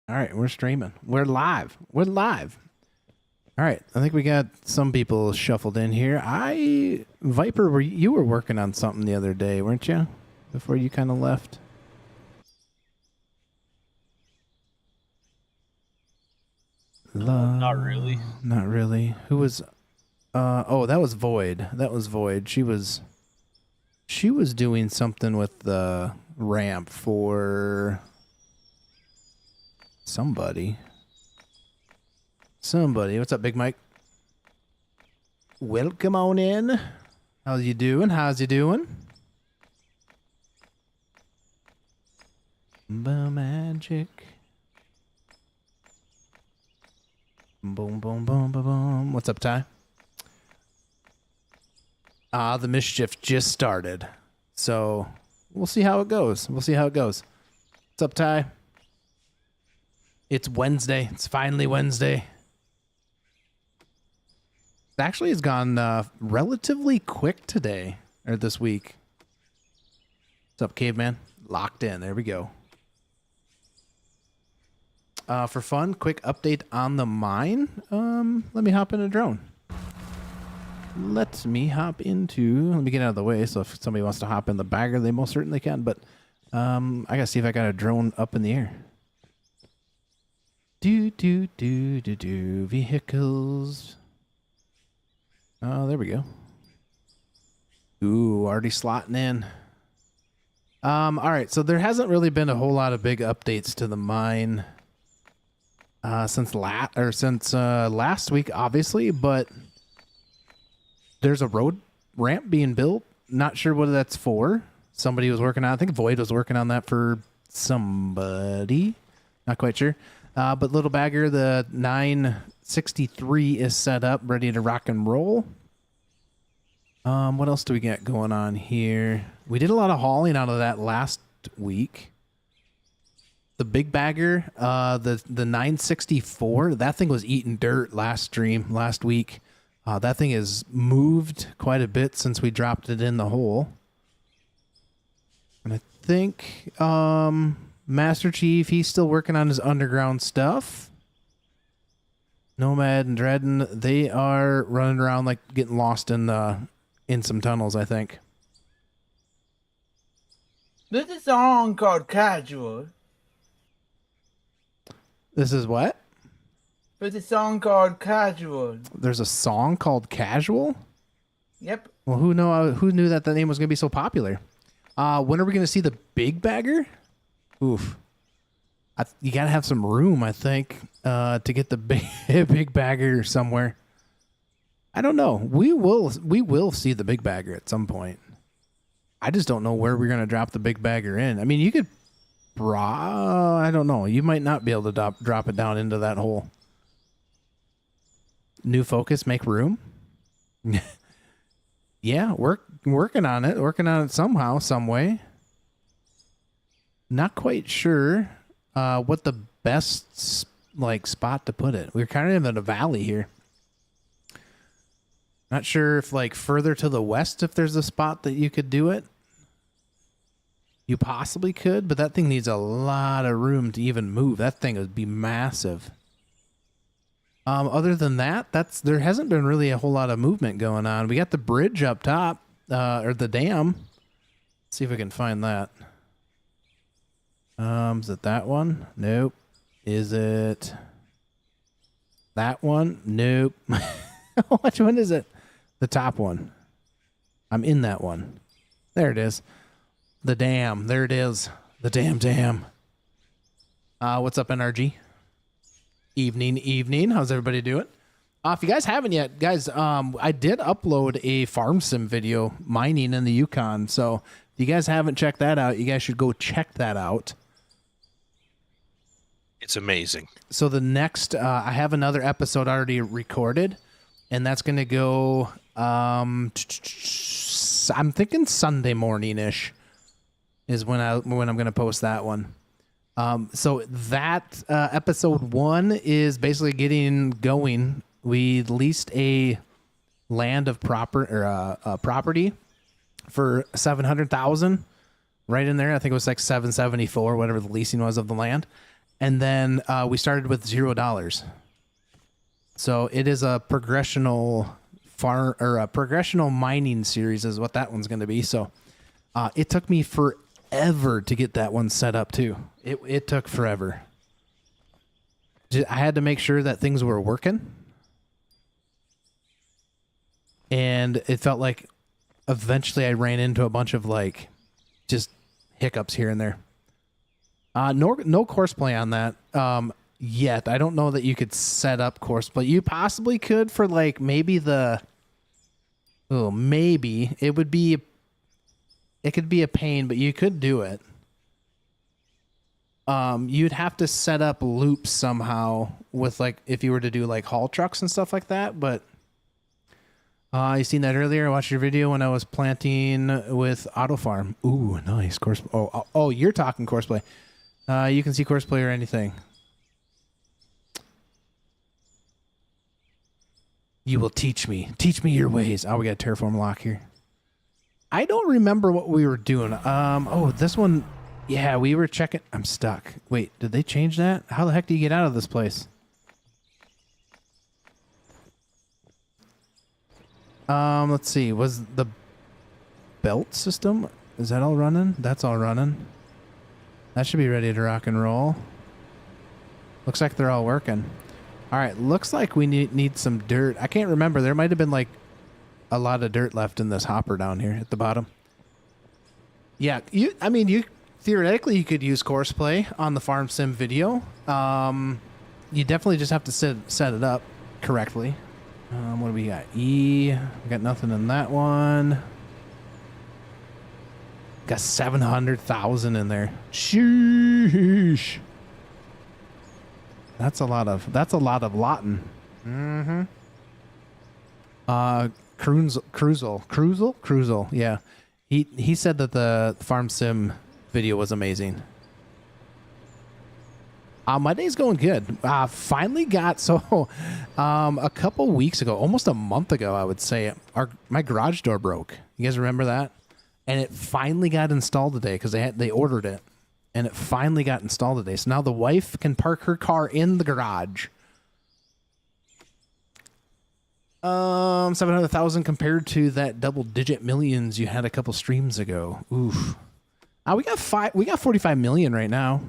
All right, we're streaming. We're live. We're live. All right, I think we got some people shuffled in here. Viper, you were working on something the other day, weren't you? Before you kind of left. Not really. Not really. Who was? Oh, that was Void. That was Void. She was doing something with the ramp for somebody. What's up, Big Mike? Welcome on in. How's you doing? Magic. Boom, boom, boom, boom, boom. What's up, Ty? The mischief just started. So we'll see how it goes. What's up, Ty? It's Wednesday. It's finally Wednesday. It actually has gone relatively quick today, or this week. What's up, Caveman? Locked in. There we go. For fun, quick update on the mine. Let me hop in a drone. Let me get out of the way, so if somebody wants to hop in the bagger, they most certainly can. But I gotta see if I got a drone up in the air. Vehicles. Oh, there we go. Ooh, already slotting in. All right, so there hasn't really been a whole lot of big updates to the mine since last week, obviously, but there's a road ramp being built. Not sure what that's for. Somebody was working on. I think Void was working on that for somebody. Not quite sure. But Little Bagger, the 963 is set up, ready to rock and roll. What else do we got going on here? We did a lot of hauling out of that last week. The Big Bagger, the 964, that thing was eating dirt last week. That thing has moved quite a bit since we dropped it in the hole. And I think Master Chief, he's still working on his underground stuff. Nomad and Dredden, they are running around like getting lost in some tunnels, I think. There's a song called Casual. This is what? There's a song called Casual. There's a song called Casual? Yep. Well, who knew that the name was going to be so popular? When are we going to see the Big Bagger? Oof. You got to have some room, I think, to get the big bagger somewhere. I don't know. We will see the Big Bagger at some point. I just don't know where we're going to drop the Big Bagger in. I mean, you could... I don't know. You might not be able to drop it down into that hole. New focus, make room. Yeah, working on it. Working on it somehow, some way. Not quite sure what the best spot to put it. We're kind of in a valley here. Not sure if further to the west, if there's a spot that you could do it. You possibly could, but that thing needs a lot of room to even move. That thing would be massive. Other than that, there hasn't been really a whole lot of movement going on. We got the bridge up top, or the dam. Let's see if we can find that. Is it that one? Nope. Is it that one? Nope. Which one is it? The top one. I'm in that one. There it is. The dam. There it is. The dam. What's up, NRG? Evening. How's everybody doing? If you guys haven't yet, guys, I did upload a farm sim video mining in the Yukon. So if you guys haven't checked that out, you guys should go check that out. It's amazing. So the next, I have another episode already recorded, and that's going to go, I'm thinking Sunday morning-ish is when I'm going to post that one. So that episode 1 is basically getting going. We leased a land of property for $700,000 right in there. I think it was like $774, whatever the leasing was of the land. and then we started with $0. So it is a progressional progressional mining series is what that one's going to be. So it took me forever to get that one set up too. It took forever. I had to make sure that things were working. And it felt like eventually I ran into a bunch of like just hiccups here and there. No course play on that yet. I don't know that you could set up course play. You possibly could for like maybe maybe it could be a pain, but you could do it. You'd have to set up loops somehow with like if you were to do like haul trucks and stuff like that, but you seen that earlier? I watched your video when I was planting with Auto Farm. Ooh, nice course. Oh, you're talking course play. You can see course play or anything. You will teach me. Teach me your ways. Oh, we got a terraform lock here. I don't remember what we were doing. Oh, this one. Yeah, we were checking. I'm stuck. Wait, did they change that? How the heck do you get out of this place? Let's see. Was the belt system? Is that all running? That's all running. That should be ready to rock and roll. Looks like they're all working. All right. Looks like we need some dirt. I can't remember. There might have been like a lot of dirt left in this hopper down here at the bottom. Yeah. I mean, you theoretically you could use course play on the farm sim video. You definitely just have to set it up correctly. What do we got? We got nothing in that one. Got 700,000 in there. Sheesh. That's a lot of lotting. Mm-hmm. Cruzel. Yeah. He said that the farm sim video was amazing. My day's going good. Finally got a couple weeks ago, almost a month ago, I would say, my garage door broke. You guys remember that? And it finally got installed today because they ordered it, and it finally got installed today. So now the wife can park her car in the garage. 700,000 compared to that double-digit millions you had a couple streams ago. Oof. We got 45 million right now.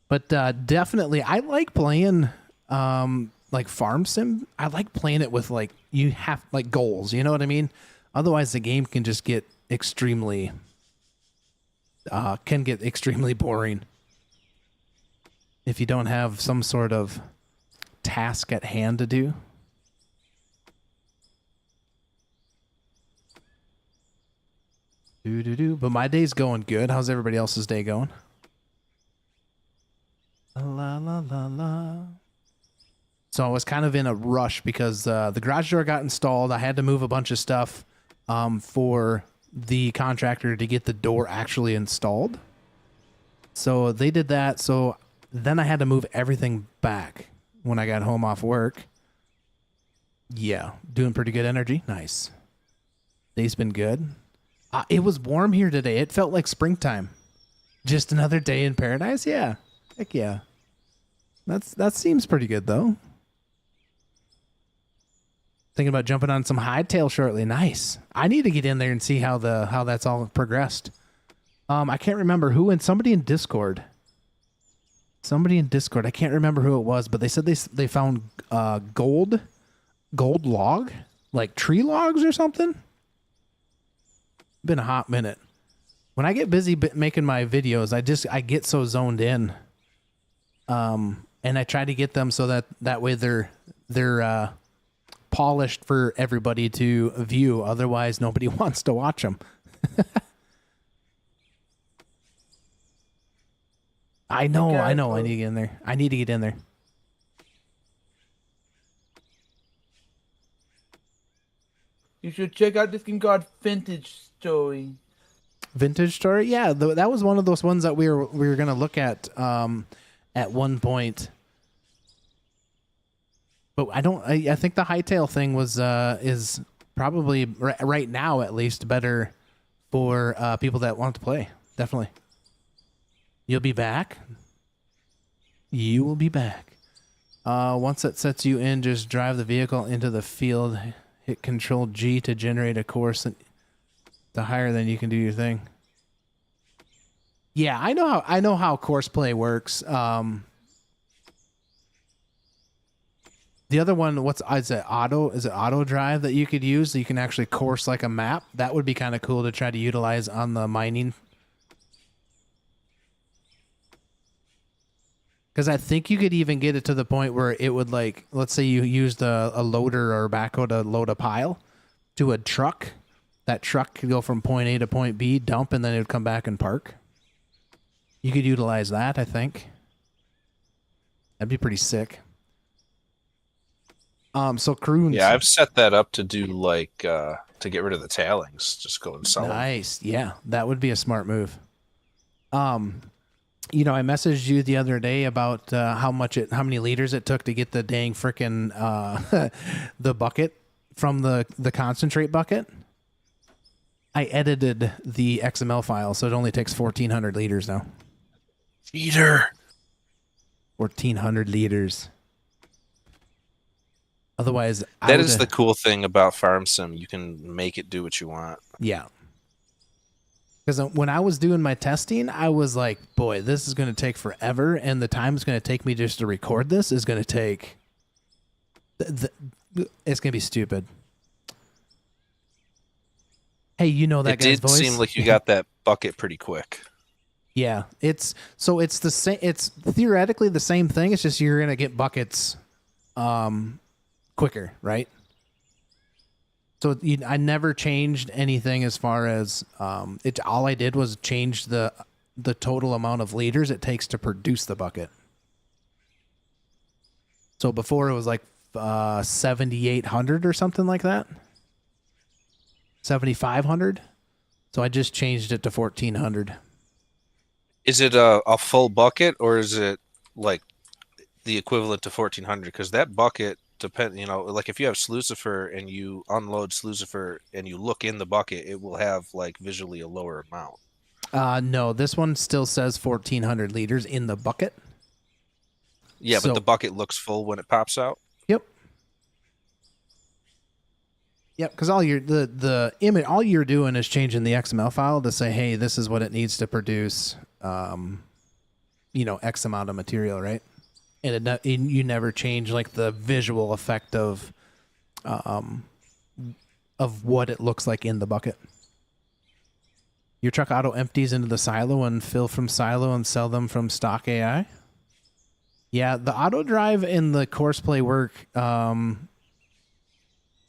But definitely, I like playing like farm sim. I like playing it with like you have like goals. You know what I mean? Otherwise, the game can just get extremely boring if you don't have some sort of task at hand to do. But my day's going good. How's everybody else's day going? La la la la. So I was kind of in a rush because the garage door got installed. I had to move a bunch of stuff for the contractor to get the door actually installed. So they did that. So then I had to move everything back when I got home off work. Yeah, doing pretty good energy. Nice. Day's been good. It was warm here today. It felt like springtime. Just another day in paradise. Yeah. Heck yeah. That seems pretty good though. Thinking about jumping on some hightail shortly. Nice. I need to get in there and see how that's all progressed. I can't remember who, and somebody in Discord. I can't remember who it was, but they said they found gold log, like tree logs or something. Been a hot minute. When I get busy making my videos, I get so zoned in. And I try to get them so that way they're polished for everybody to view. Otherwise, nobody wants to watch them. I know. I need to get in there. You should check out this game called Vintage Story. Vintage Story? Yeah, that was one of those ones that we were going to look at one point. But I think the hightail thing is probably right now at least better for people that want to play. Definitely. You'll be back? You will be back. Once that sets you in, just drive the vehicle into the field. Hit Control G to generate a course. The higher, then you can do your thing. Yeah, I know how course play works. The other one, is it auto drive that you could use? So you can actually course like a map. That would be kind of cool to try to utilize on the mining. Because I think you could even get it to the point where it would, like, let's say you used a loader or a backhoe to load a pile to a truck. That truck could go from point A to point B, dump, and then it would come back and park. You could utilize that, I think. That'd be pretty sick. So Croons. Yeah, I've set that up to do like to get rid of the tailings. Just go and sell them. Nice. Yeah, that would be a smart move. You know, I messaged you the other day about how many liters it took to get the dang frickin' the bucket from the concentrate bucket. I edited the XML file, so it only takes 1,400 liters now. 1,400 liters. Otherwise, that is the cool thing about Farm Sim. You can make it do what you want. Yeah. Because when I was doing my testing, I was like, boy, this is going to take forever, and the time it's going to take me just to record this is going to take... it's going to be stupid. Hey, you know that guy's voice? It did seem like you got that bucket pretty quick. Yeah, it's the same. It's theoretically the same thing. It's just you're going to get buckets quicker, right? So I never changed anything as far as all I did was change the total amount of liters it takes to produce the bucket. So before it was like 7,800 or something like that. 7,500. So I just changed it to 1,400. Is it a full bucket, or is it like the equivalent to 1,400? Because that bucket like if you have Slucifer and you unload Slucifer and you look in the bucket, it will have like visually a lower amount. No, this one still says 1,400 liters in the bucket. Yeah, but the bucket looks full when it pops out. Yep. Yep, because all you're doing is changing the XML file to say, hey, this is what it needs to produce, X amount of material, right? And you never change like the visual effect of what it looks like in the bucket. Your truck auto empties into the silo and fill from silo and sell them from stock AI. Yeah, the auto drive in the course play work a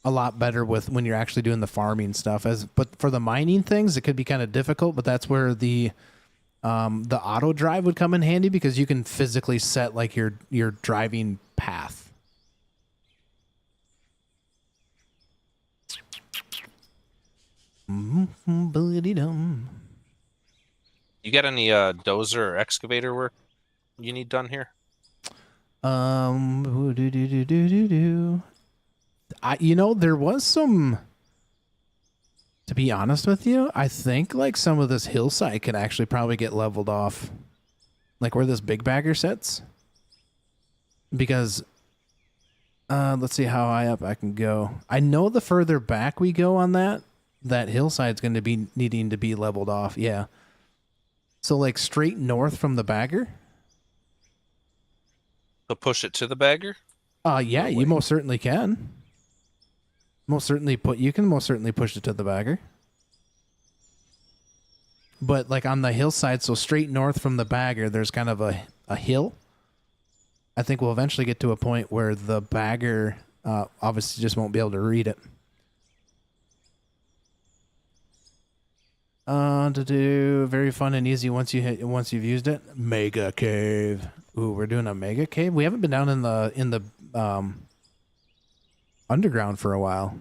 lot better with when you're actually doing the farming stuff. But for the mining things, it could be kind of difficult. But that's where the auto drive would come in handy because you can physically set like your driving path. You got any dozer or excavator work you need done here? There was some. To be honest with you, I think like some of this hillside could actually probably get leveled off, like where this big bagger sits. Because, let's see how high up I can go. I know the further back we go on that hillside's going to be needing to be leveled off. Yeah. So like straight north from the bagger. So push it to the bagger? Yeah, you most certainly can. You can most certainly push it to the bagger. But like on the hillside, so straight north from the bagger, there's kind of a hill. I think we'll eventually get to a point where the bagger obviously just won't be able to read it. To do very fun and easy once you've used it. Mega cave. Ooh, we're doing a mega cave. We haven't been down in the underground for a while.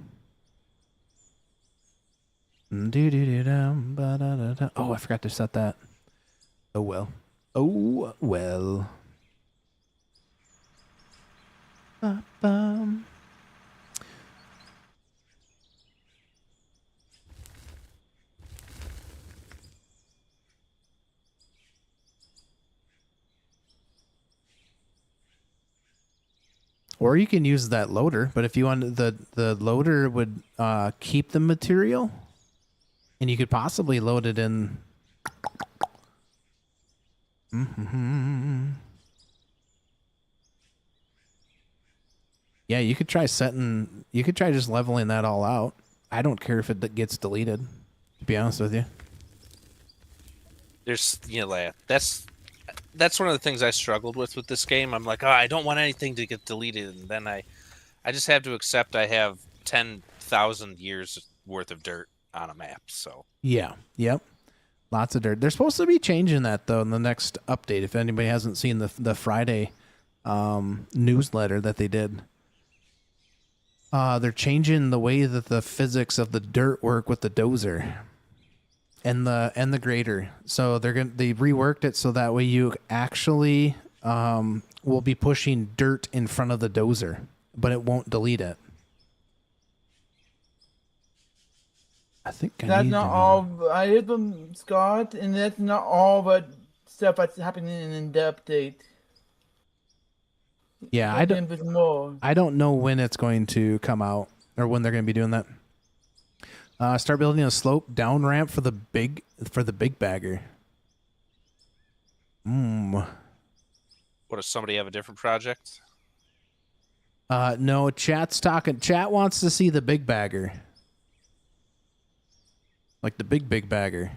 Oh, I forgot to set that. Oh well. Oh well. Ba-bum. Or you can use that loader, but if you want the loader would keep the material, and you could possibly load it in. Yeah, you could try setting. You could try just leveling that all out. I don't care if it gets deleted. To be honest with you, There's that's one of the things I struggled with this game. I'm like, oh, I don't want anything to get deleted, and then I just have to accept I have 10,000 years worth of dirt on a map. So yeah, yep, lots of dirt. They're supposed to be changing that though in the next update. If anybody hasn't seen the Friday newsletter that they did. They're changing the way that the physics of the dirt work with the dozer and the grader. So they reworked it so that way you actually will be pushing dirt in front of the dozer, but it won't delete it. I think That's not all. I heard from Scott, and that's not all but stuff that's happening in the update. Yeah, I don't know when it's going to come out or when they're going to be doing that. Start building a slope down ramp for the big bagger. what, does somebody have a different project? No, chat's talking. Chat wants to see the big bagger. Like the big bagger.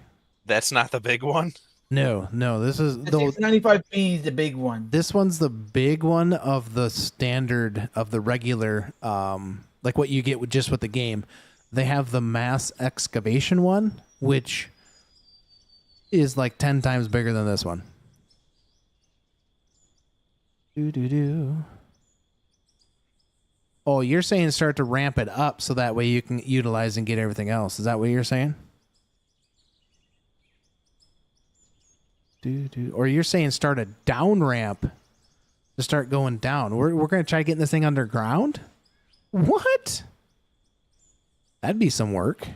That's not the big one. No, this is the 695B is the big one. This one's the big one of the standard of the regular, like what you get with just with the game. They have the mass excavation one, which is like 10 times bigger than this one. Oh, you're saying start to ramp it up so that way you can utilize and get everything else. Is that what you're saying? Or you're saying start a down ramp to start going down. We're going to try getting this thing underground? What? That'd be some work.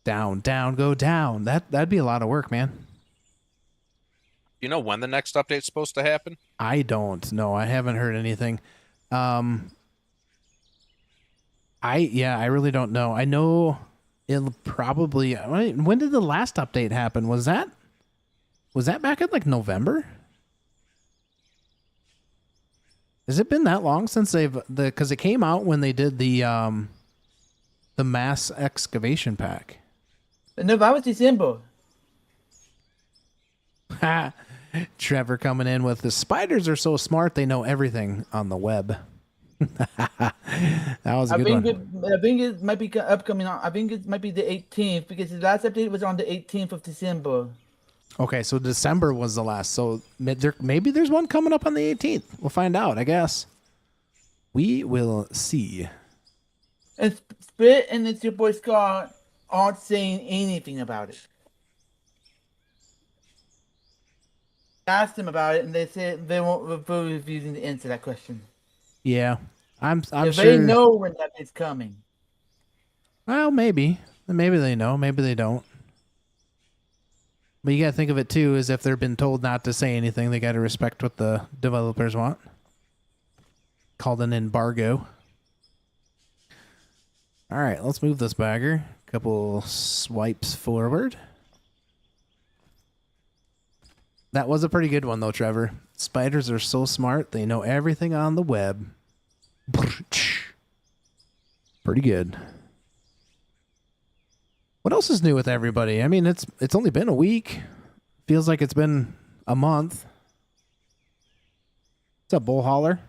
Down, go down. That'd be a lot of work, man. You know when the next update's supposed to happen? I don't know. I haven't heard anything. I really don't know. I know it'll probably. When did the last update happen? Was that back in like November? Has it been that long since because it came out when they did the mass excavation pack? No, that was December. Ha! Trevor coming in with the spiders are so smart they know everything on the web. That was a good one. I think it might be upcoming. I think it might be the 18th because the last update was on the 18th of December. Okay, so December was the last. So maybe there's one coming up on the 18th. We'll find out, I guess. We will see. And Spit and it's your boy Scott aren't saying anything about it. Asked them about it, and they said they won't be refusing to answer that question. Yeah, I'm if sure they know when that is coming. Well, maybe they know, maybe they don't. But you gotta think of it too, as if they've been told not to say anything, they gotta respect what the developers want. Called an embargo. All right, let's move this bagger. Couple swipes forward. That was a pretty good one, though, Trevor. Spiders are so smart, they know everything on the web. Pretty good. What else is new with everybody? I mean, it's only been a week. Feels like it's been a month. What's up, Bull Holler?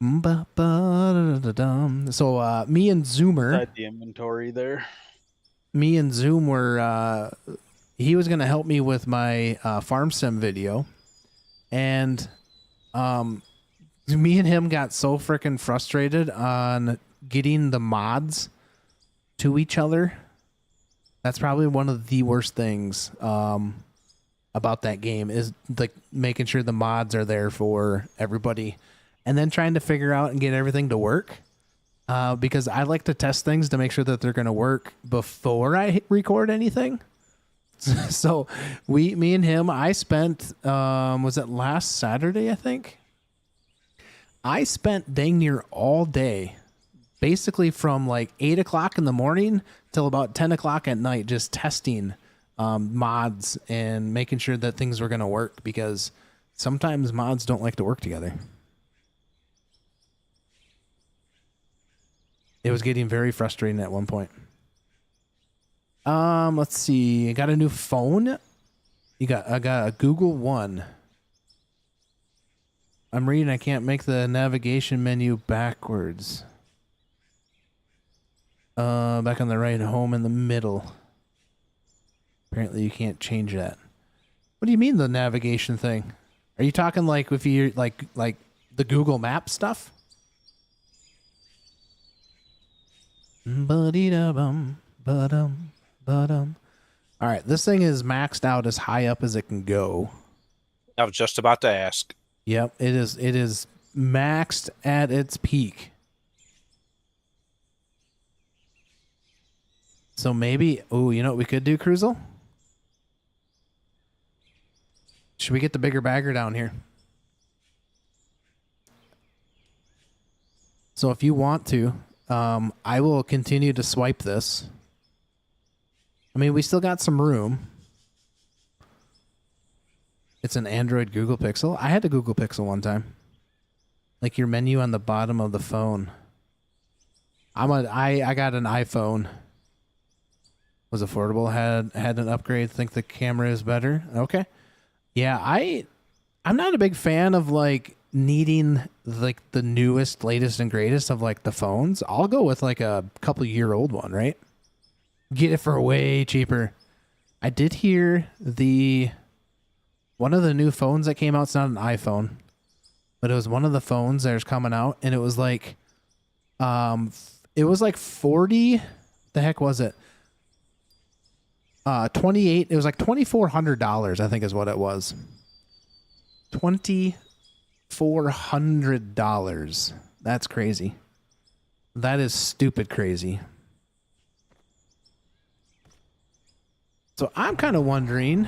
So me and Zoomer Inside the inventory there. Me and Zoom were he was gonna help me with my farm sim video, and me and him got so freaking frustrated on getting the mods to each other. That's probably one of the worst things about that game is like making sure the mods are there for everybody. And then trying to figure out and get everything to work. because I like to test things to make sure that they're going to work before I record anything. So me and him, I spent, was it last Saturday, I think? I spent dang near all day, basically from like 8 o'clock in the morning till about 10 o'clock at night, just testing mods and making sure that things were going to work, because sometimes mods don't like to work together. It was getting very frustrating at one point. Let's see. I got a new phone. I got a Google One. I'm reading. I can't make the navigation menu backwards. Back on the right, home in the middle. Apparently, you can't change that. What do you mean the navigation thing? Are you talking like if you like the Google Maps stuff? Ba-dee-da-bum, ba-dum. All right, this thing is maxed out as high up as it can go. I was just about to ask. Yep, it is maxed at its peak. So maybe, oh, you know what we could do, Cruzel? Should we get the bigger bagger down here? So if you want to, I will continue to swipe this. I mean, we still got some room. It's an Android Google Pixel. I had a Google Pixel one time. Like your menu on the bottom of the phone. I got an iPhone. Was affordable. Had an upgrade. Think the camera is better. Okay. Yeah, I'm not a big fan of like needing like the newest, latest, and greatest of like the phones. I'll go with like a couple-year-old one, right? Get it for way cheaper. I did hear one of the new phones that came out. It's not an iPhone, but it was one of the phones that's coming out, and it was like 40. The heck was it? 28. It was like $2,400. I think is what it was. $2,400. That's crazy. That is stupid crazy. So I'm kind of wondering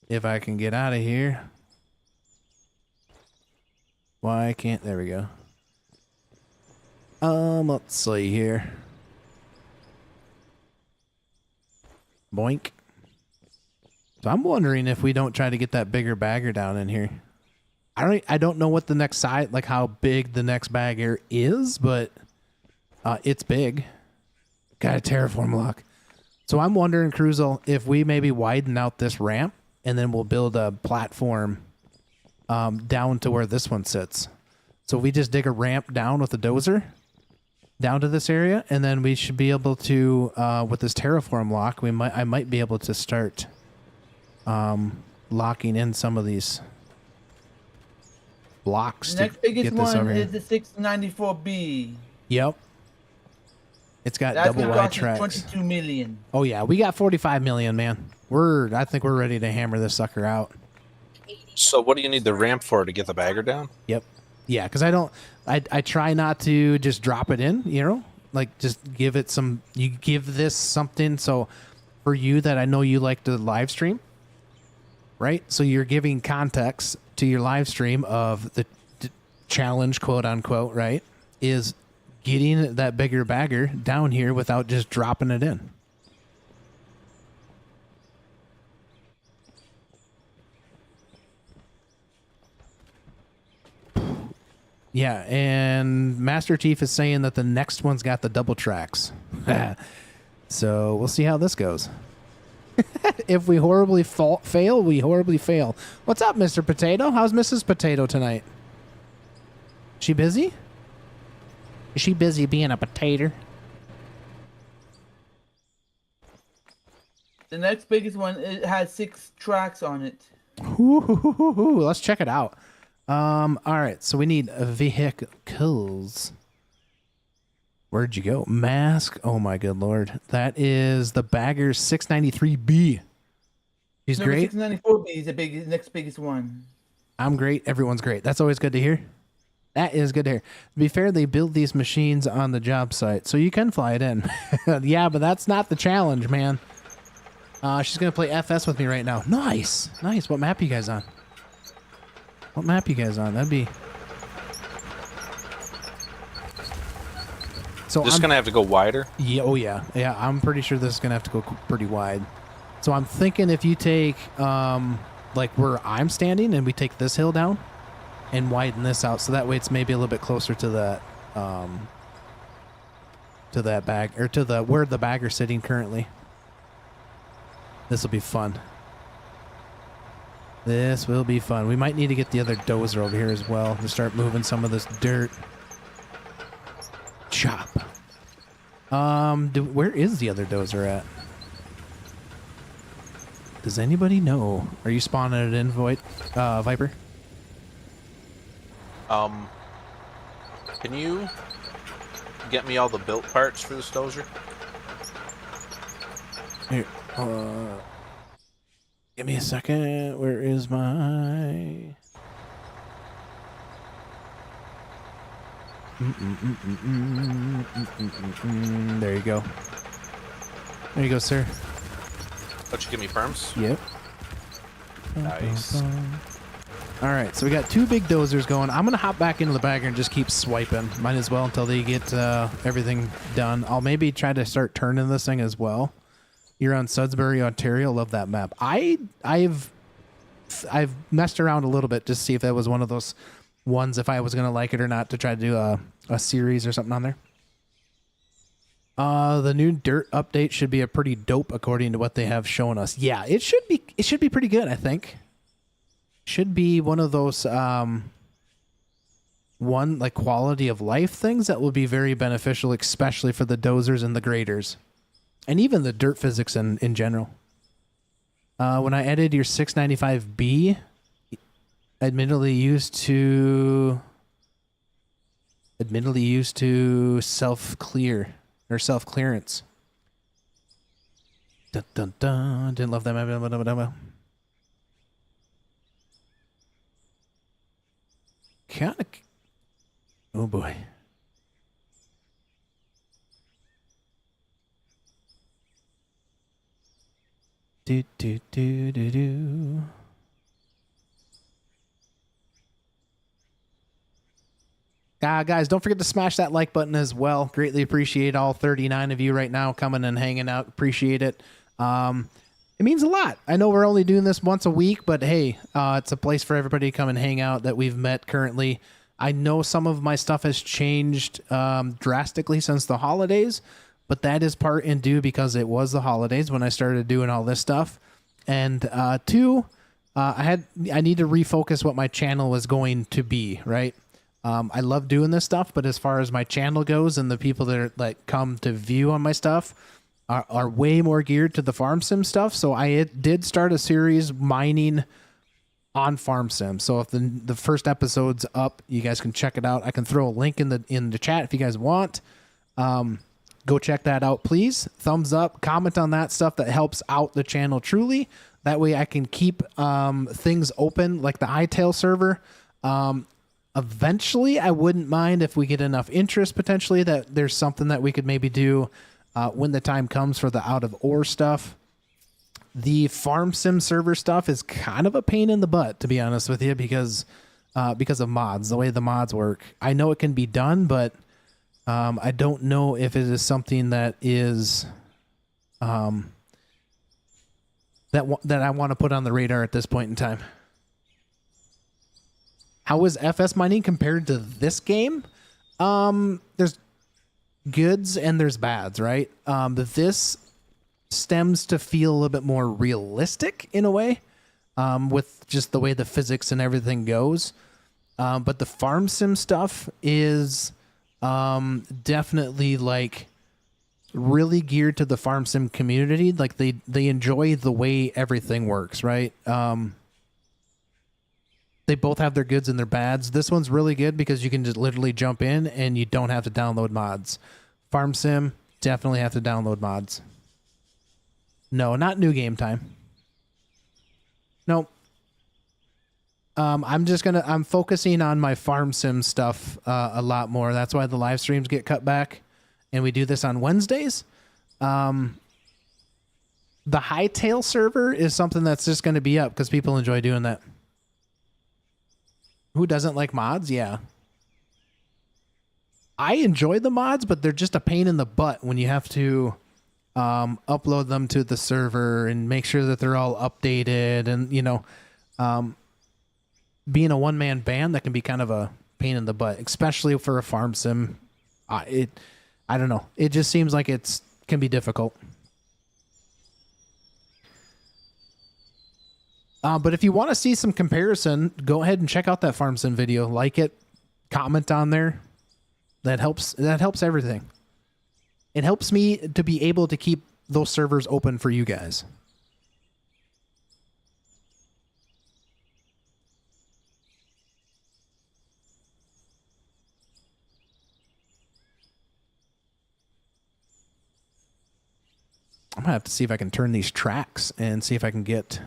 if I can get out of here. Why can't... There we go. Let's see here. Boink. So I'm wondering if we don't try to get that bigger bagger down in here. I don't know what the next side, like how big the next bagger is, but it's big. Got a terraform lock. So I'm wondering, Cruzel, if we maybe widen out this ramp and then we'll build a platform down to where this one sits. So we just dig a ramp down with a dozer down to this area, and then we should be able to, with this terraform lock, I might be able to start locking in some of these blocks. The next biggest one is the 694B. Yep. It's got That's double wide tracks. 22 million. Oh yeah, we got 45 million, man. I think we're ready to hammer this sucker out. So what do you need the ramp for, to get the bagger down? Yep. Yeah, because I try not to just drop it in, you know? Like just give it some, you give this something. So for you that I know you like to live stream, right? So you're giving context to your live stream of the challenge, quote unquote, right? Is getting that bigger bagger down here without just dropping it in. Yeah, and Master Chief is saying that the next one's got the double tracks. So we'll see how this goes. If we horribly fail, we horribly fail. What's up, Mr. Potato? How's Mrs. Potato tonight? She busy? Is she busy being a potato? The next biggest one, it has 6 tracks on it. Ooh, let's check it out. All right, so we need vehicles. Where'd you go? Mask. Oh my good lord. That is the bagger 693B. She's Number great. 694B is the next biggest one. I'm great. Everyone's great. That's always good to hear. That is good to hear. To be fair, they build these machines on the job site, so you can fly it in. Yeah, but that's not the challenge, man. She's going to play FS with me right now. Nice. Nice. What map you guys on? What map you guys on? That'd be... So This is going to have to go wider? Yeah, oh yeah. Yeah, I'm pretty sure this is going to have to go pretty wide. So I'm thinking if you take, like where I'm standing and we take this hill down and widen this out, so that way it's maybe a little bit closer to that bag, or to the where the bagger's sitting currently. This will be fun. This will be fun. We might need to get the other dozer over here as well to start moving some of this dirt. Chop. Where is the other dozer at? Does anybody know? Are you spawning it in, Viper? Can you get me all the built parts for this dozer? Here, give me a second. Where is my... There you go. There you go, sir. Don't you give me perms? Yep. Nice. All right, so we got 2 big dozers going. I'm going to hop back into the bagger and just keep swiping. Might as well until they get everything done. I'll maybe try to start turning this thing as well. You're on Sudbury, Ontario. Love that map. I've messed around a little bit just to see if that was one of those ones, if I was going to like it or not, to try to do a series or something on there. The new dirt update should be a pretty dope according to what they have shown us. Yeah, it should be pretty good, I think. Should be one of those like quality of life things that will be very beneficial, especially for the dozers and the graders. And even the dirt physics in general. When I added your 695B, admittedly used to self-clear or self-clearance. Dun, dun, dun. Didn't love that. Kind of. Oh boy. Do do do do do. Guys, don't forget to smash that like button as well. Greatly appreciate all 39 of you right now coming and hanging out. Appreciate it. It means a lot. I know we're only doing this once a week, but hey, it's a place for everybody to come and hang out that we've met currently. I know some of my stuff has changed drastically since the holidays, but that is part and due because it was the holidays when I started doing all this stuff. And 2, I need to refocus what my channel was going to be, right? I love doing this stuff, but as far as my channel goes and the people that are like come to view on my stuff are way more geared to the farm sim stuff. So I did start a series mining on farm sim. So if the first episode's up, you guys can check it out. I can throw a link in the chat if you guys want. Go check that out, please. Thumbs up, comment on that stuff that helps out the channel truly. That way I can keep things open like the iTail server. Eventually, I wouldn't mind if we get enough interest potentially that there's something that we could maybe do when the time comes for the out of ore stuff. The farm sim server stuff is kind of a pain in the butt, to be honest with you, because of mods, the way the mods work. I know it can be done, but I don't know if it is something that is that I want to put on the radar at this point in time. How is FS mining compared to this game? There's goods and there's bads, right? This stems to feel a little bit more realistic in a way, with just the way the physics and everything goes. But the farm sim stuff is definitely like really geared to the farm sim community. Like they enjoy the way everything works, right? They both have their goods and their bads. This one's really good because you can just literally jump in and you don't have to download mods. Farm sim, definitely have to download mods. No, not new game time. Nope. I'm focusing on my farm sim stuff a lot more. That's why the live streams get cut back, and we do this on Wednesdays. The Hightail server is something that's just going to be up because people enjoy doing that. Who doesn't like mods? Yeah. I enjoy the mods, but they're just a pain in the butt when you have to upload them to the server and make sure that they're all updated. And, you know, being a one-man band, that can be kind of a pain in the butt, especially for a farm sim. I don't know. It just seems like can be difficult. But if you want to see some comparison, go ahead and check out that farm sim video. Like it, comment on there. That helps everything. It helps me to be able to keep those servers open for you guys. I'm gonna have to see if I can turn these tracks and see if I can get.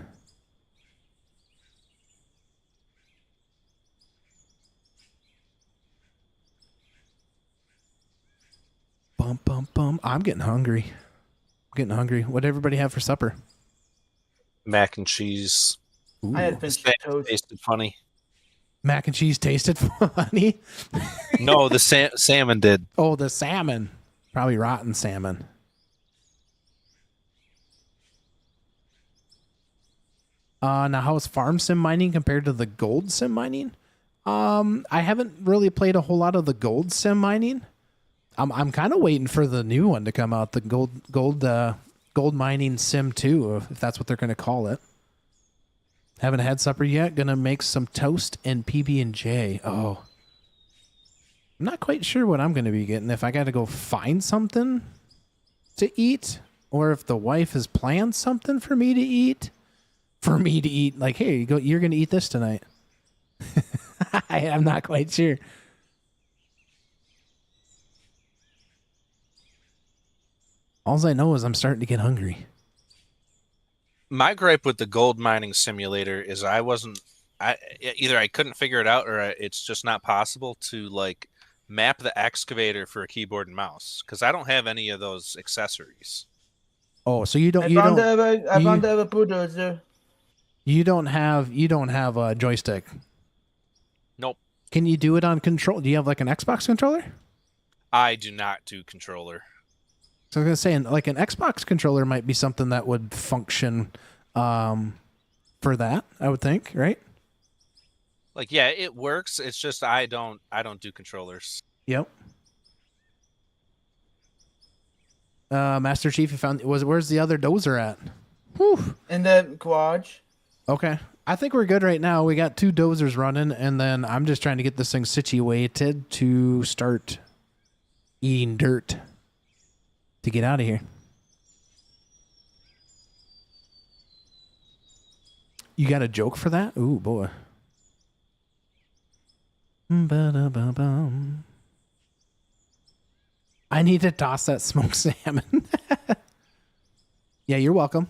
Bum, bum, bum. I'm getting hungry. What did everybody have for supper? Mac and cheese. I had finished toast. Tasted funny. Mac and cheese tasted funny. No, the salmon did. Oh, the salmon. Probably rotten salmon. Now how is farm sim mining compared to the gold sim mining? I haven't really played a whole lot of the gold sim mining. I'm kind of waiting for the new one to come out, the gold mining sim 2, if that's what they're going to call it. Haven't had supper yet. Gonna make some toast and PB&J. Oh, I'm not quite sure what I'm going to be getting. If I got to go find something to eat, or if the wife has planned something for me to eat. Like, hey, you're going to eat this tonight. I'm not quite sure. All I know is I'm starting to get hungry. My gripe with the gold mining simulator is either I couldn't figure it out, or it's just not possible to like map the excavator for a keyboard and mouse, because I don't have any of those accessories. Oh, so you don't? I found the bulldozer. You don't have a joystick. Nope. Can you do it on control? Do you have like an Xbox controller? I do not do controller. So I was gonna say, like an Xbox controller might be something that would function for that. I would think, right? Like, yeah, it works. It's just I don't do controllers. Yep. Master Chief, you found where's the other dozer at? Whew. In the garage. Okay. I think we're good right now. We got 2 dozers running, and then I'm just trying to get this thing situated to start eating dirt to get out of here. You got a joke for that? Ooh, boy. Ba-da-ba-bum. I need to toss that smoked salmon. Yeah, you're welcome.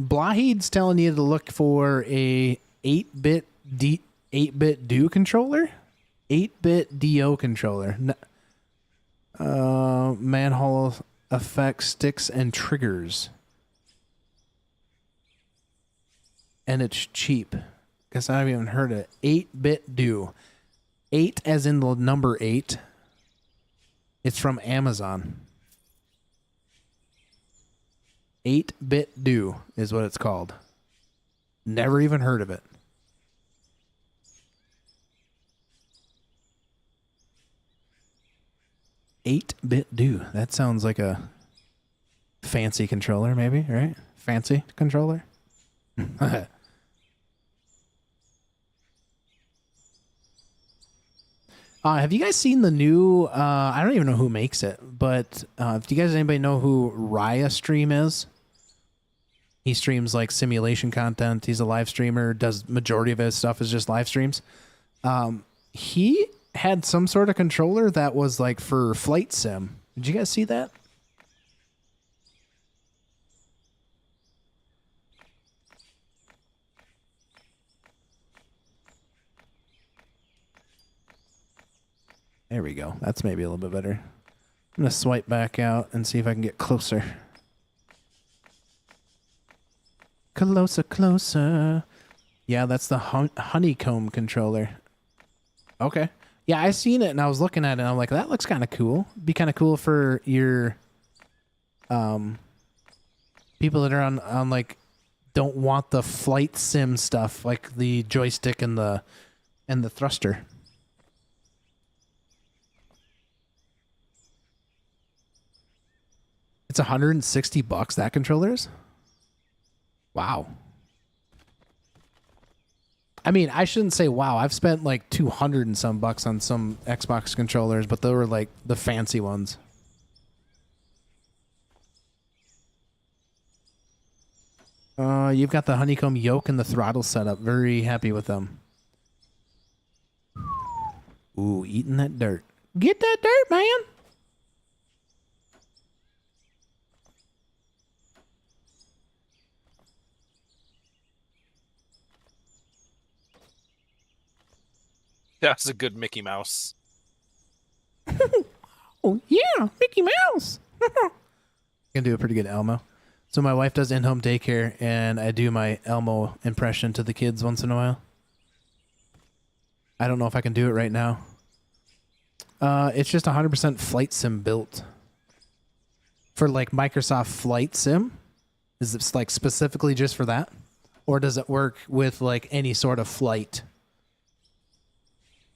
Blahid's telling you to look for a 8-bit do controller, 8-bit DO controller. Manhole effects, sticks, and triggers, and it's cheap. Guess I haven't even heard of it. 8-bit do. 8 as in the number 8. It's from Amazon. 8-bit do is what it's called. Never even heard of it. Eight-bit do. That sounds like a fancy controller, maybe, right? Fancy controller. Have you guys seen the new? I don't even know who makes it, but do you guys anybody know who Raya Stream is? He streams like simulation content. He's a live streamer. Does majority of his stuff is just live streams. He had some sort of controller that was like for flight sim. Did you guys see that? There we go. That's maybe a little bit better. I'm going to swipe back out and see if I can get closer. Closer, closer. Yeah, that's the honeycomb controller. Okay. Yeah, I seen it and I was looking at it and I'm like, that looks kind of cool. Be kind of cool for your people that are on like don't want the flight sim stuff, like the joystick and the thruster. It's $160 that controller's? Wow. I mean, I shouldn't say wow. I've spent like 200 and some bucks on some Xbox controllers, but they were like the fancy ones. You've got the honeycomb yoke and the throttle setup. Very happy with them. Ooh, eating that dirt. Get that dirt, man. That's a good Mickey Mouse. Oh, yeah, Mickey Mouse. Can do a pretty good Elmo. So my wife does in-home daycare, and I do my Elmo impression to the kids once in a while. I don't know if I can do it right now. It's just 100% flight sim built. For like Microsoft Flight Sim? Is it like specifically just for that? Or does it work with like any sort of flight?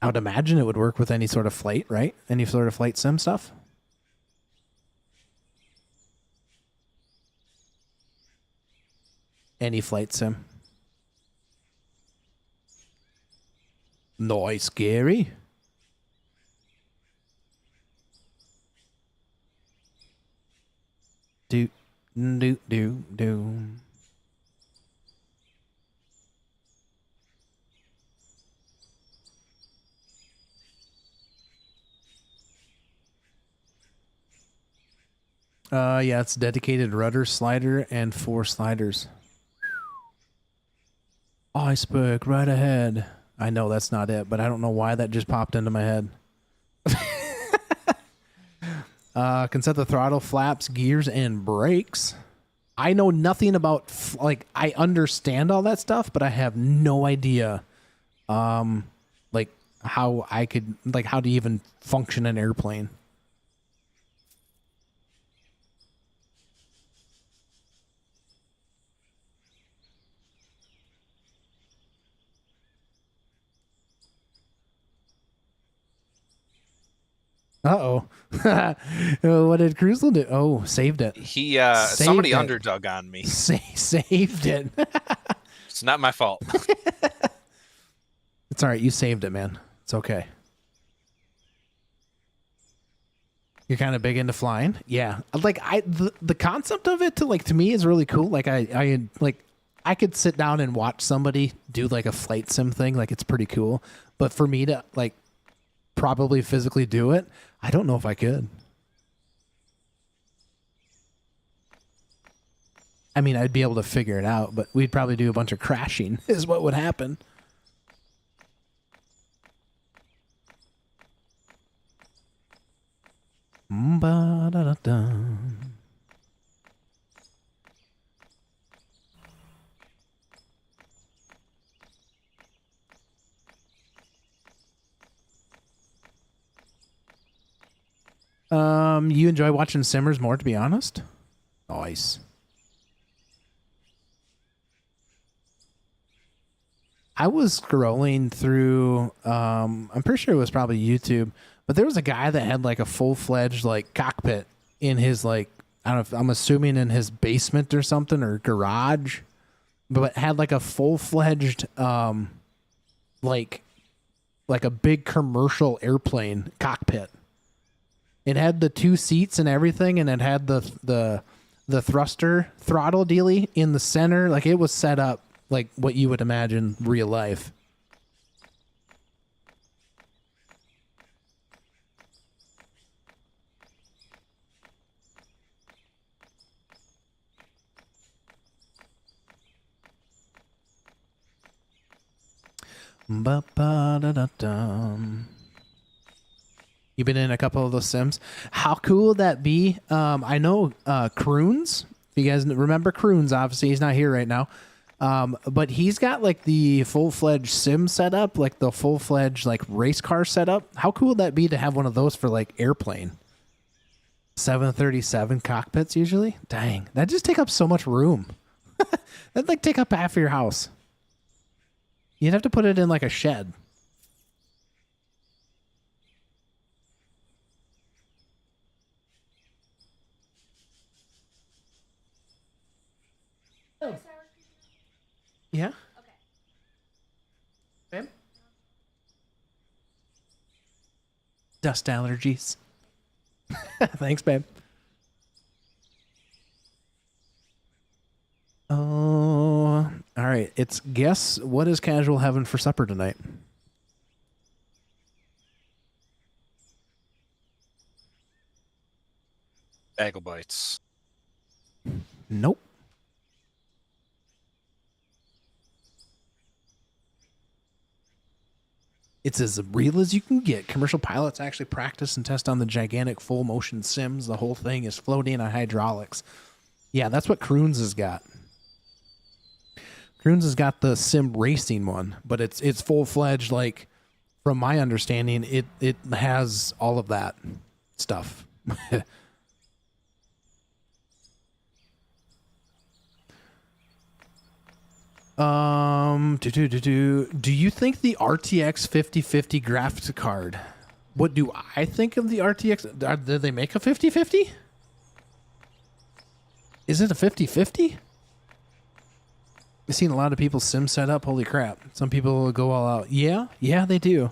I would imagine it would work with any sort of flight, right? Any sort of flight sim stuff. Any flight sim. Nice, Gary. Do, do, do, do. Yeah, it's dedicated rudder, slider, and 4 sliders. Iceberg right ahead. I know that's not it, but I don't know why that just popped into my head. Can set the throttle, flaps, gears, and brakes. I know nothing about, like, I understand all that stuff, but I have no idea, like, how I could, like, how to even function an airplane. Uh-oh. What did Cruisel do? Oh, saved it. He Saved somebody it. underdug on me. Saved it. It's not my fault. It's all right. You saved it, man. It's okay. You're kind of big into flying? Yeah. Like the concept of it to me is really cool. Like I could sit down and watch somebody do like a flight sim thing. Like it's pretty cool. But for me to like probably physically do it, I don't know if I could. I mean, I'd be able to figure it out, but we'd probably do a bunch of crashing is what would happen. Ba-da-da-da. You enjoy watching simmers more, to be honest? Nice. I was scrolling through, I'm pretty sure it was probably YouTube, but there was a guy that had like a full-fledged like cockpit in his like, I don't know if I'm assuming in his basement or something or garage, but had like a full-fledged, like a big commercial airplane cockpit. It had the 2 seats and everything, and it had the thruster throttle dealie in the center. Like it was set up like what you would imagine real life. Ba-ba-da-da-dum. You've been in a couple of those Sims. How cool would that be? I know Croons. If you guys remember Croons, obviously he's not here right now. But he's got like the full-fledged Sim setup, like the full-fledged like race car setup. How cool would that be to have one of those for like airplane? 737 cockpits usually? Dang, that just take up so much room. That'd like take up half of your house. You'd have to put it in like a shed. Yeah. Okay. Babe? Dust allergies. Thanks, babe. Oh, all right. It's guess what is casual having for supper tonight? Bagel bites. Nope. It's as real as you can get. Commercial pilots actually practice and test on the gigantic full motion sims. The whole thing is floating on hydraulics. Yeah, that's what Croons has got. Croons has got the sim racing one, but it's full fledged. Like from my understanding, it has all of that stuff. Do you think the RTX 5050 graphics card? What do I think of the RTX? Did they make a 5050? Is it a 5050? I've seen a lot of people sim set up. Holy crap. Some people will go all out. Yeah, they do.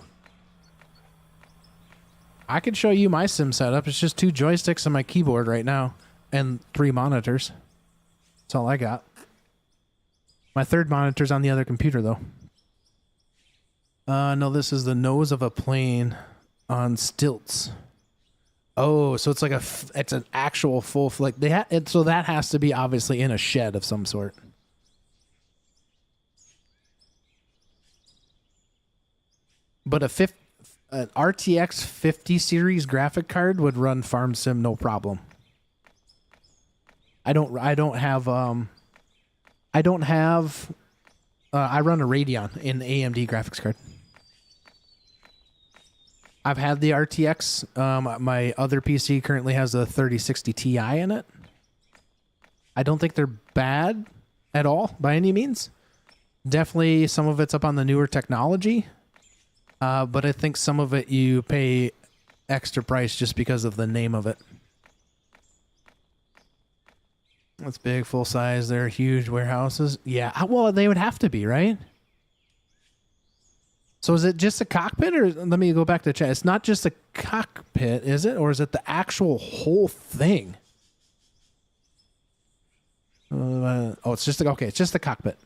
I could show you my sim setup. It's just 2 joysticks on my keyboard right now and 3 monitors. That's all I got. My 3rd monitor's on the other computer, though. No, this is the nose of a plane on stilts. Oh, so it's like it's an actual full like so that has to be obviously in a shed of some sort. But an RTX 50 series graphic card would run Farm Sim no problem. I don't have I run a Radeon in the AMD graphics card. I've had the RTX. My other PC currently has a 3060 Ti in it. I don't think they're bad at all by any means. Definitely some of it's up on the newer technology. But I think some of it you pay extra price just because of the name of it. That's big, full size. They're huge warehouses. Yeah, well, they would have to be, right? So is it just a cockpit, or let me go back to chat. It's not just a cockpit, is it? Or is it the actual whole thing? It's just okay. It's just the cockpit.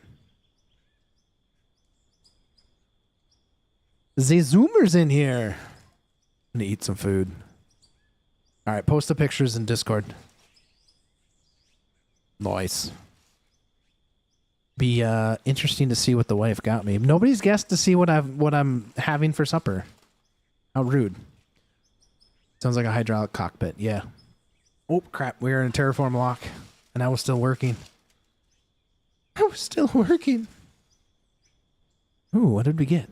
The Zoomer's in here. I'm gonna eat some food. All right, post the pictures in Discord. Nice. Be interesting to see what the wife got me. Nobody's guessed to see what I'm having for supper. How rude. Sounds like a hydraulic cockpit. Yeah. Oh crap! We were in terraform lock, and I was still working. I was still working. Ooh, what did we get?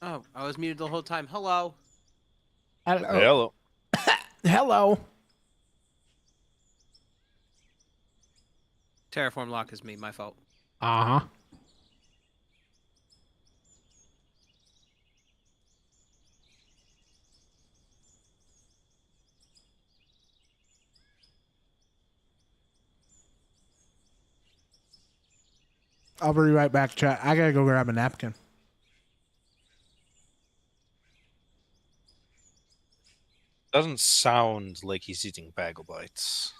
Oh, I was muted the whole time. Hello. Hello. Hello. Terraform lock is me. My fault. Uh-huh. I'll be right back, chat. I gotta go grab a napkin. Doesn't sound like he's eating bagel bites.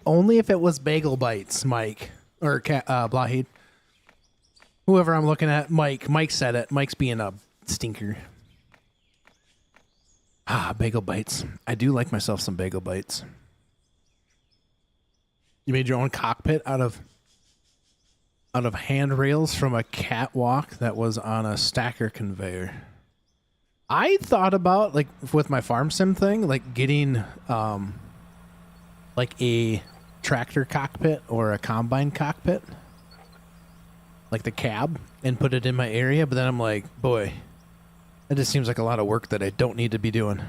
Only if it was bagel bites, Mike. Or Blahid. Whoever I'm looking at, Mike. Mike said it. Mike's being a stinker. Ah, bagel bites. I do like myself some bagel bites. You made your own cockpit out of handrails from a catwalk that was on a stacker conveyor. I thought about, like, with my farm sim thing, like getting like a tractor cockpit or a combine cockpit, like the cab, and put it in my area. But then I'm like, boy, that just seems like a lot of work that I don't need to be doing.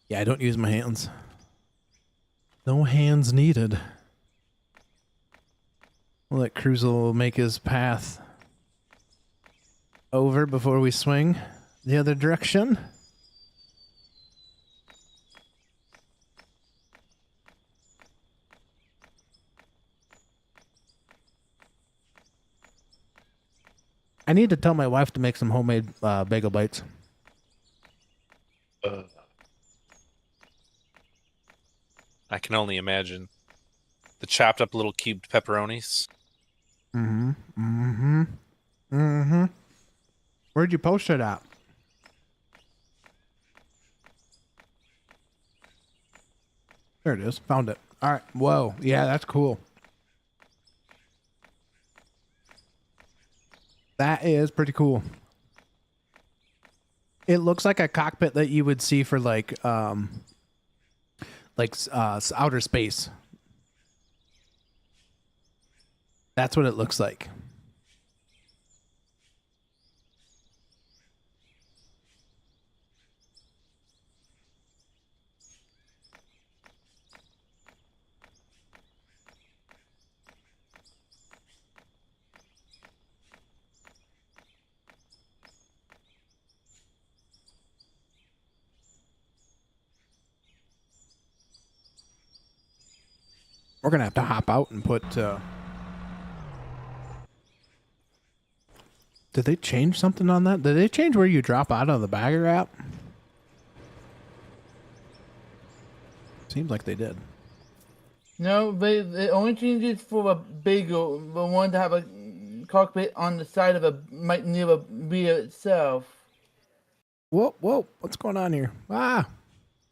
Yeah, I don't use my hands. No hands needed. We'll let Cruizel make his path over before we swing the other direction. I need to tell my wife to make some homemade bagel bites. I can only imagine the chopped up little cubed pepperonis. Where'd you post it at? There it is. Found it. All right. Whoa. Yeah, that's cool. That is pretty cool. It looks like a cockpit that you would see for like outer space. That's what it looks like. We're gonna have to hop out and put. Did they change something on that? Did they change where you drop out of the bagger app? Seems like they did. No, they only changed it for a bagel. The one to have a cockpit on the side of a might near a rear itself. Whoa, whoa! What's going on here? Ah,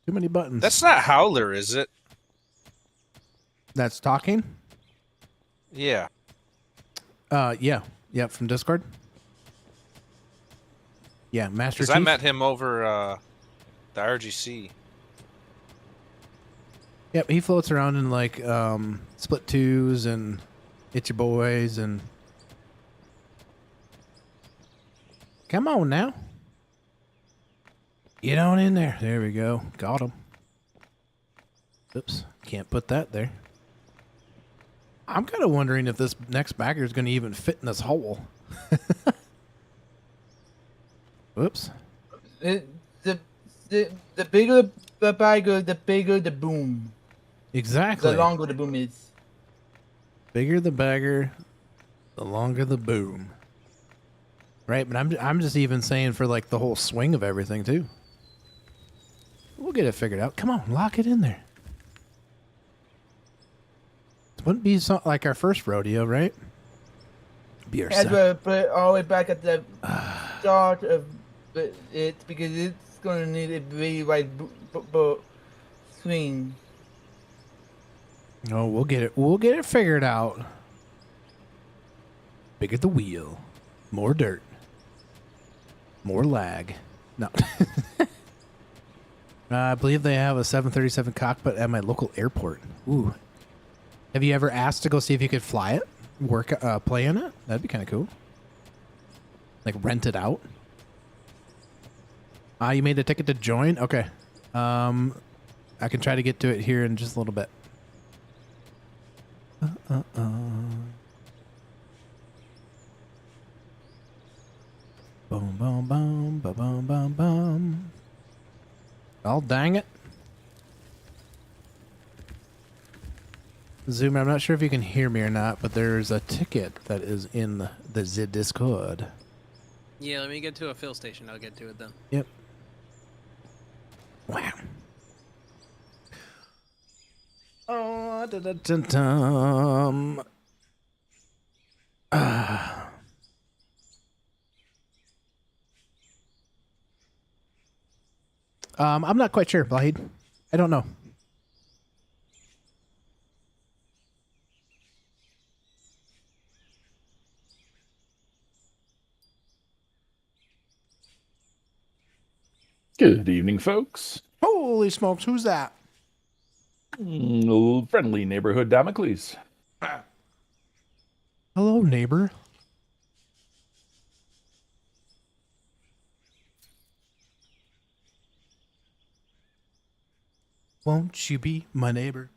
too many buttons. That's not Howler, is it? That's talking. Yeah. Yeah, from Discord. Yeah, Master Because Chief. I met him over the RGC. Yep, he floats around in like split twos and It's Your Boys and. Come on now. Get on in there. There we go. Got him. Oops, can't put that there. I'm kind of wondering if this next bagger is going to even fit in this hole. Whoops. The bigger the bagger, the bigger the boom. Exactly. The longer the boom is. Bigger the bagger, the longer the boom. Right, but I'm just even saying for like the whole swing of everything too. We'll get it figured out. Come on, lock it in there. It wouldn't be like our first rodeo, right? Be our As second. well, put it all the way back at the start of it because it's going to need a very wide swing. Oh, we'll get it. We'll get it figured out. Bigger the wheel, more dirt, more lag. No. I believe they have a 737 cockpit at my local airport. Ooh. Have you ever asked to go see if you could fly it? Play in it? That'd be kind of cool. Like rent it out? You made a ticket to join? Okay. I can try to get to it here in just a little bit. Boom, boom, boom, ba boom, boom, boom. Oh, dang it. Zoom, I'm not sure if you can hear me or not, but there's a ticket that is in the Discord. Yeah, let me get to a fill station. I'll get to it then. Yep. Wow. Oh, da-da-dum-dum. I'm not quite sure, Blahid. I don't know. Good evening, folks. Holy smokes, who's that? Friendly neighborhood Damocles. Hello, neighbor. Won't you be my neighbor?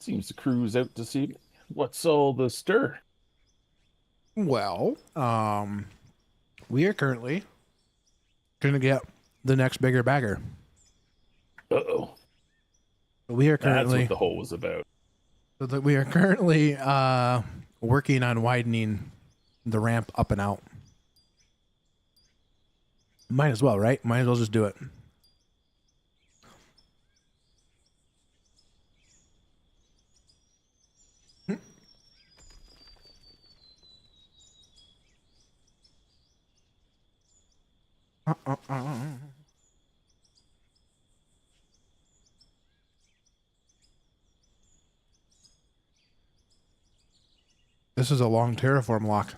Seems the crew's out to see what's all the stir. Well, we are currently going to get the next bigger bagger. Uh-oh. We are That's currently what the hole was about. so that we are currently working on widening the ramp up and out. Might as well, right? Might as well just do it. This is a long terraform lock.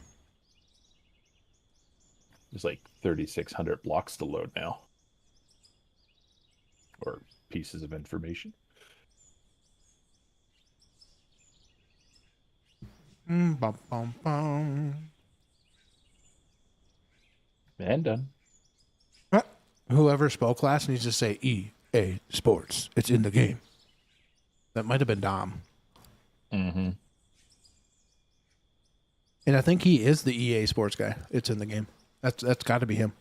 There's like 3,600 blocks to load now. Or pieces of information. Bum, bum, bum. And done. Whoever spoke last needs to say EA Sports. It's in the game. That might have been Dom. Mm-hmm. And I think he is the EA Sports guy. It's in the game. That's got to be him.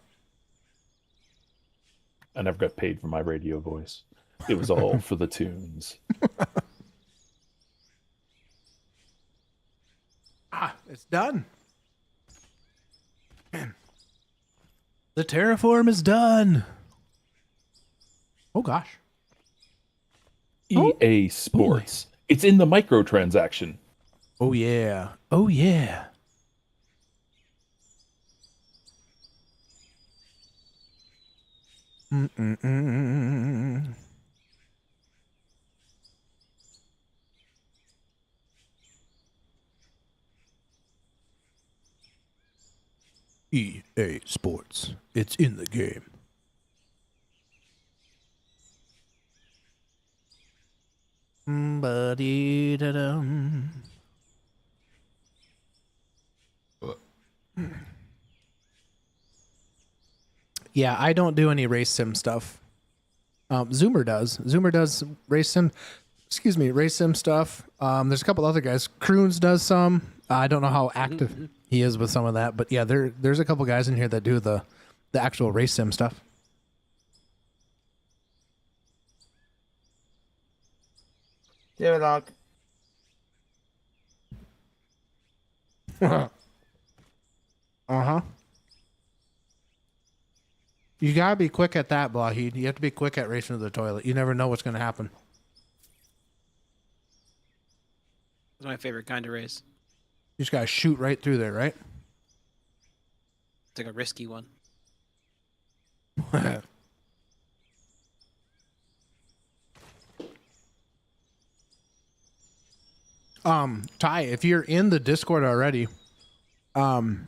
I never got paid for my radio voice. It was all for the tunes. It's done. Man. The terraform is done. Oh, gosh. EA Sports. It's in the microtransaction. Oh, yeah. Oh, yeah. Mm-mm-mm. EA Sports. It's in the game. Ba-dee-da-dum. Yeah, I don't do any race sim stuff. Zoomer does. Zoomer does race sim. Excuse me, race sim stuff. There's a couple other guys. Kroons does some. I don't know how active he is with some of that, but yeah, there's a couple guys in here that do the actual race sim stuff. There, Doc. Uh-huh. You gotta be quick at that, Blahid. You have to be quick at racing to the toilet. You never know what's gonna happen. It's my favorite kind of race. You just gotta shoot right through there, right? It's like a risky one. Ty, if you're in the Discord already, I'm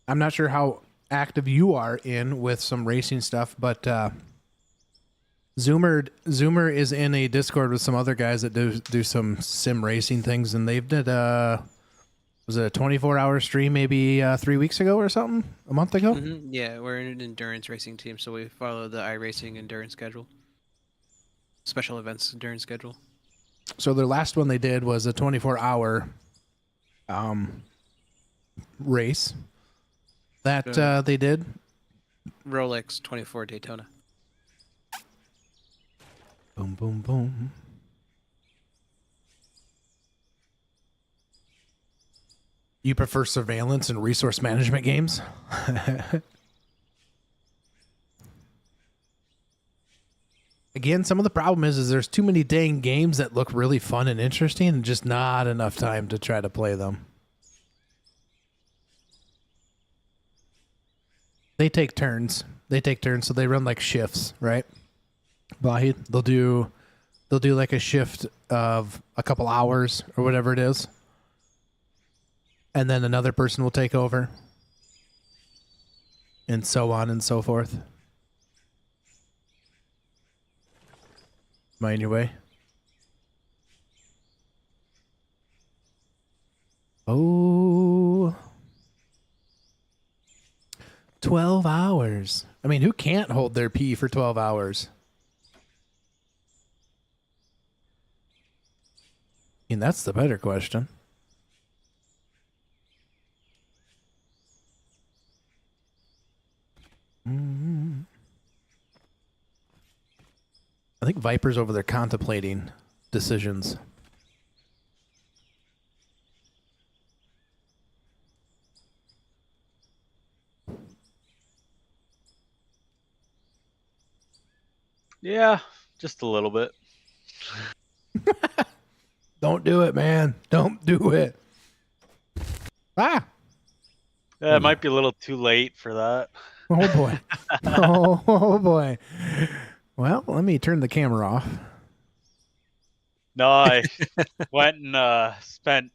not sure how active you are in with some racing stuff, but Zoomer is in a Discord with some other guys that do some sim racing things, and they've did was it a 24-hour stream maybe 3 weeks ago or something, a month ago? Mm-hmm. Yeah, we're an endurance racing team, so we follow the iRacing endurance schedule. Special events endurance schedule. So their last one they did was a 24-hour race that they did. Rolex 24 Daytona. Boom, boom, boom. You prefer surveillance and resource management games? Again, some of the problem is there's too many dang games that look really fun and interesting and just not enough time to try to play them. They take turns. So they run like shifts, right? Vahid, they'll do like a shift of a couple hours or whatever it is. And then another person will take over. And so on and so forth. Mind your way. Oh. 12 hours. I mean, who can't hold their pee for 12 hours? I mean, that's the better question. I think Viper's over there contemplating decisions. Yeah, just a little bit. Don't do it, man. Don't do it. Ah! Yeah, it might be a little too late for that. Oh, boy. Oh, boy. Well, let me turn the camera off. No, I went and spent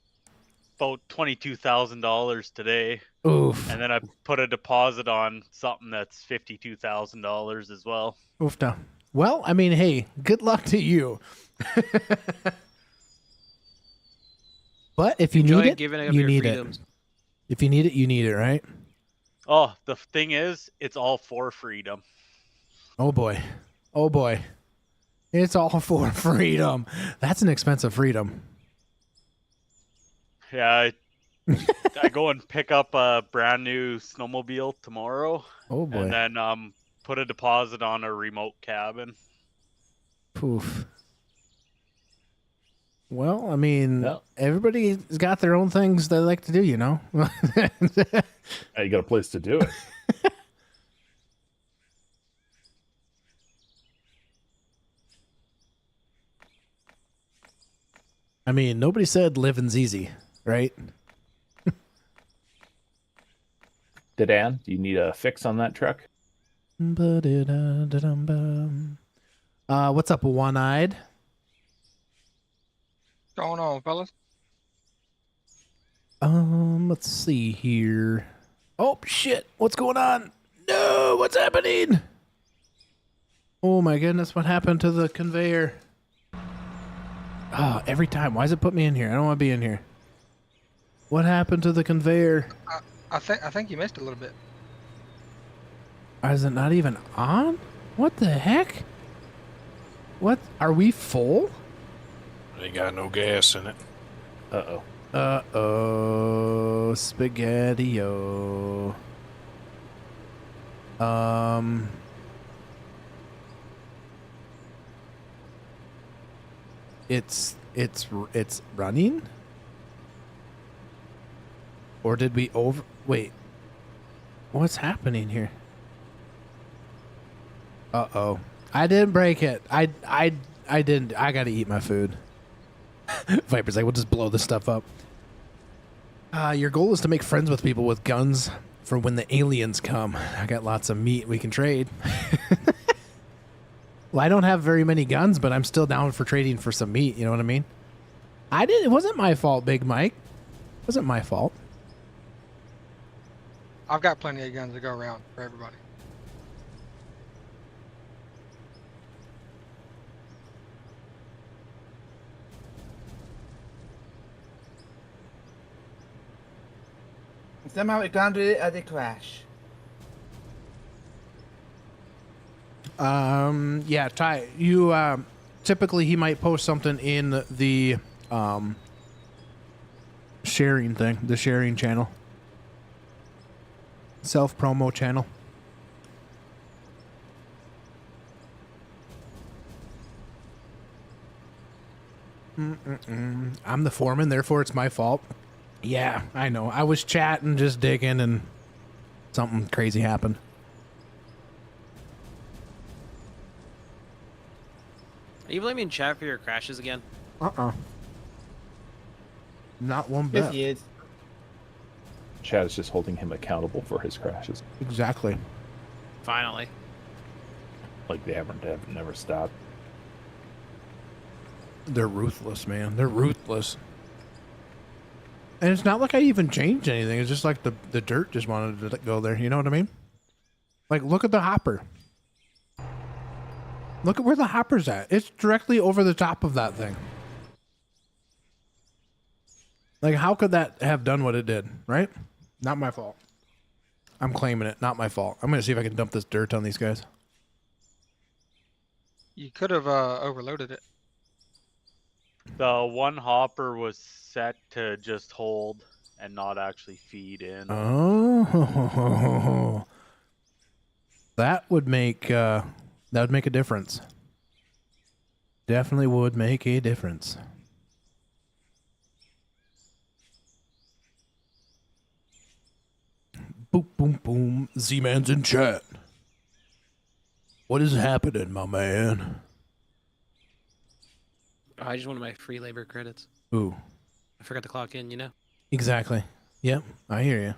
about $22,000 today, Oof. and then I put a deposit on something that's $52,000 as well. Oofta. Well, I mean, hey, good luck to you. But if you Enjoy need it, giving up you your need freedoms. it. If you need it, you need it, right? Oh, the thing is, it's all for freedom. Oh, boy. Oh, boy. It's all for freedom. That's an expensive freedom. Yeah, I go and pick up a brand new snowmobile tomorrow, Oh, boy. and then put a deposit on a remote cabin. Poof. Well, I mean, Yeah. everybody's got their own things they like to do, you know? You got a place to do it. I mean, nobody said living's easy, right? Dan, do you need a fix on that truck? What's up, One-Eyed? Going on, fellas? Let's see here. Oh, shit. What's going on? No, what's happening? Oh, my goodness. What happened to the conveyor? Oh, every time. Why does it put me in here? I don't want to be in here. What happened to the conveyor? I think you missed a little bit. Is it not even on? What the heck? What? Are we full? Ain't got no gas in it. Uh-oh. Uh-oh. Spaghetti-o. It's running? Or did we wait. What's happening here? Uh-oh. I didn't break it. I didn't. I got to eat my food. Viper's like, we'll just blow this stuff up. Your goal is to make friends with people with guns for when the aliens come. I got lots of meat we can trade. Well, I don't have very many guns, but I'm still down for trading for some meat. You know what I mean? It wasn't my fault, Big Mike. It wasn't my fault. I've got plenty of guns to go around for everybody. Somehow it grounded it at a crash. Yeah, Ty, you, typically he might post something in the, sharing thing, the sharing channel. Self-promo channel. I'm the foreman, therefore it's my fault. Yeah, I know. I was chatting, just digging, and something crazy happened. Are you blaming chat for your crashes again? Not one Yes, bit. he is. Chad is just holding him accountable for his crashes. Exactly. Finally. Like they haven't never stopped. They're ruthless, man. They're ruthless. And it's not like I even changed anything. It's just like the dirt just wanted to go there. You know what I mean? Like, look at the hopper. Look at where the hopper's at. It's directly over the top of that thing. Like, how could that have done what it did, right? Not my fault. I'm claiming it. Not my fault. I'm going to see if I can dump this dirt on these guys. You could have overloaded it. The one hopper was set to just hold and not actually feed in. Oh. That would make a difference. Definitely would make a difference. Boom, boom, boom. Z-Man's in chat. What is happening, my man? Oh, I just wanted my free labor credits. Ooh, I forgot to clock in, you know? exactly. Yep, I hear you.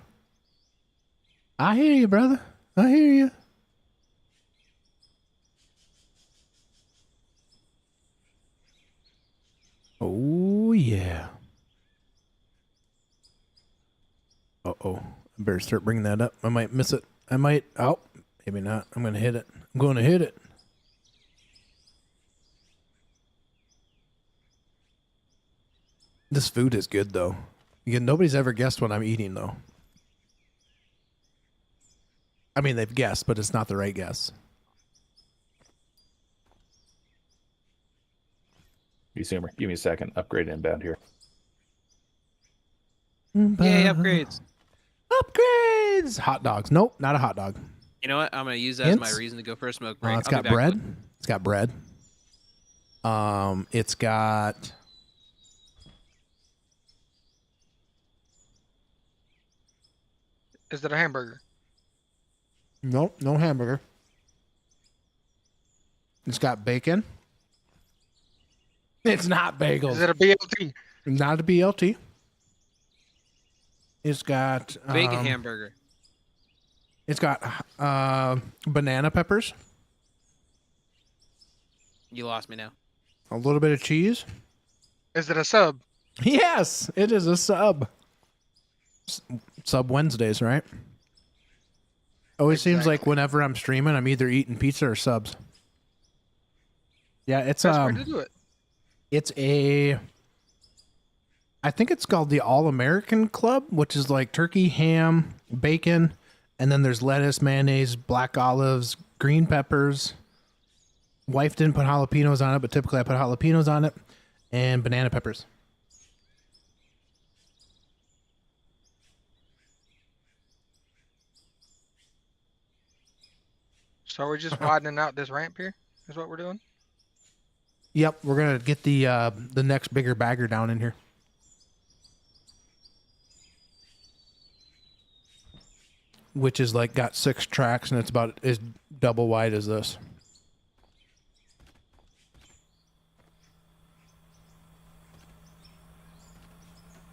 I hear you, brother. I hear you. Oh, yeah. Uh-oh. I better start bringing that up. I might miss it. I might. Oh, maybe not. I'm going to hit it. I'm going to hit it. This food is good, though. Again, nobody's ever guessed what I'm eating, though. I mean, they've guessed, but it's not the right guess. Consumer, give me a second. Upgrade inbound here. Yay, upgrades. Upgrades! Hot dogs. Nope, not a hot dog. You know what? I'm going to use that as my Hints? reason to go for a smoke break. It's I'll got be back bread. with- It's got bread. It's got... Is it a hamburger? Nope, no hamburger. It's got bacon. It's not bagels. Is it a BLT? Not a BLT. It's got Bacon hamburger. It's got banana peppers, You lost me now. a little bit of cheese. Is it a sub? Yes, it is a sub. Sub Wednesdays, right? Always seems like Exactly. whenever I'm streaming, I'm either eating pizza or subs. Yeah, it's Best way to do it. it's a I think it's called the All American Club, which is like turkey, ham, bacon, and then there's lettuce, mayonnaise, black olives, green peppers. Wife didn't put jalapenos on it, but typically I put jalapenos on it, and banana peppers. So we're just widening out this ramp here. Is what we're doing. Yep, we're gonna get the next bigger bagger down in here. Which is like got 6 tracks and it's about as double wide as this.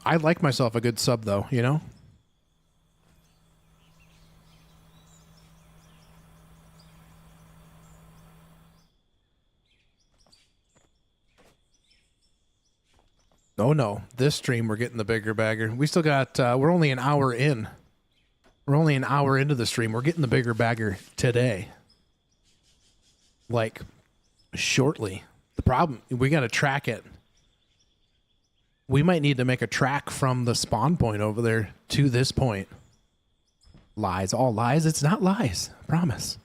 I like myself a good sub though, you know? Oh no, this stream we're getting the bigger bagger. We still got, we're only an hour in. We're only an hour into the stream. We're getting the bigger bagger today. Like, shortly. The problem, we got to track it. We might need to make a track from the spawn point over there to this point. Lies, all lies. It's not lies. I promise.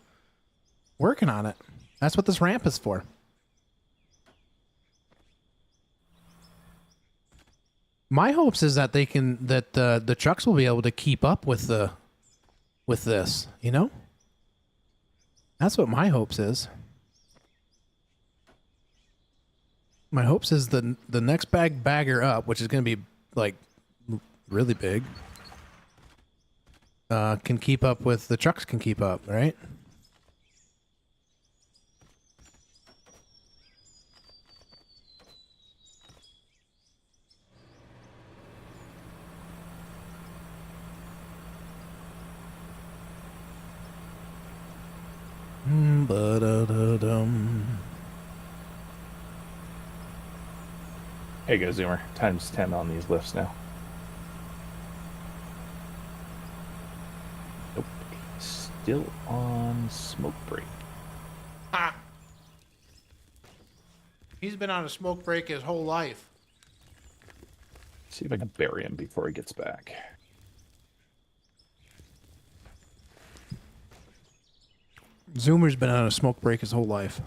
Working on it. That's what this ramp is for. My hopes is that they can the trucks will be able to keep up with this, you know? That's what my hopes is. My hopes is the next bagger up, which is going to be like really big, can keep up with the trucks. Can keep up, right? Ba-da-da-dum. There you go, Zoomer. Times 10 on these lifts now. Nope. Still on smoke break. Ah. He's been on a smoke break his whole life. See if I can bury him before he gets back. Zoomer's been on a smoke break his whole life.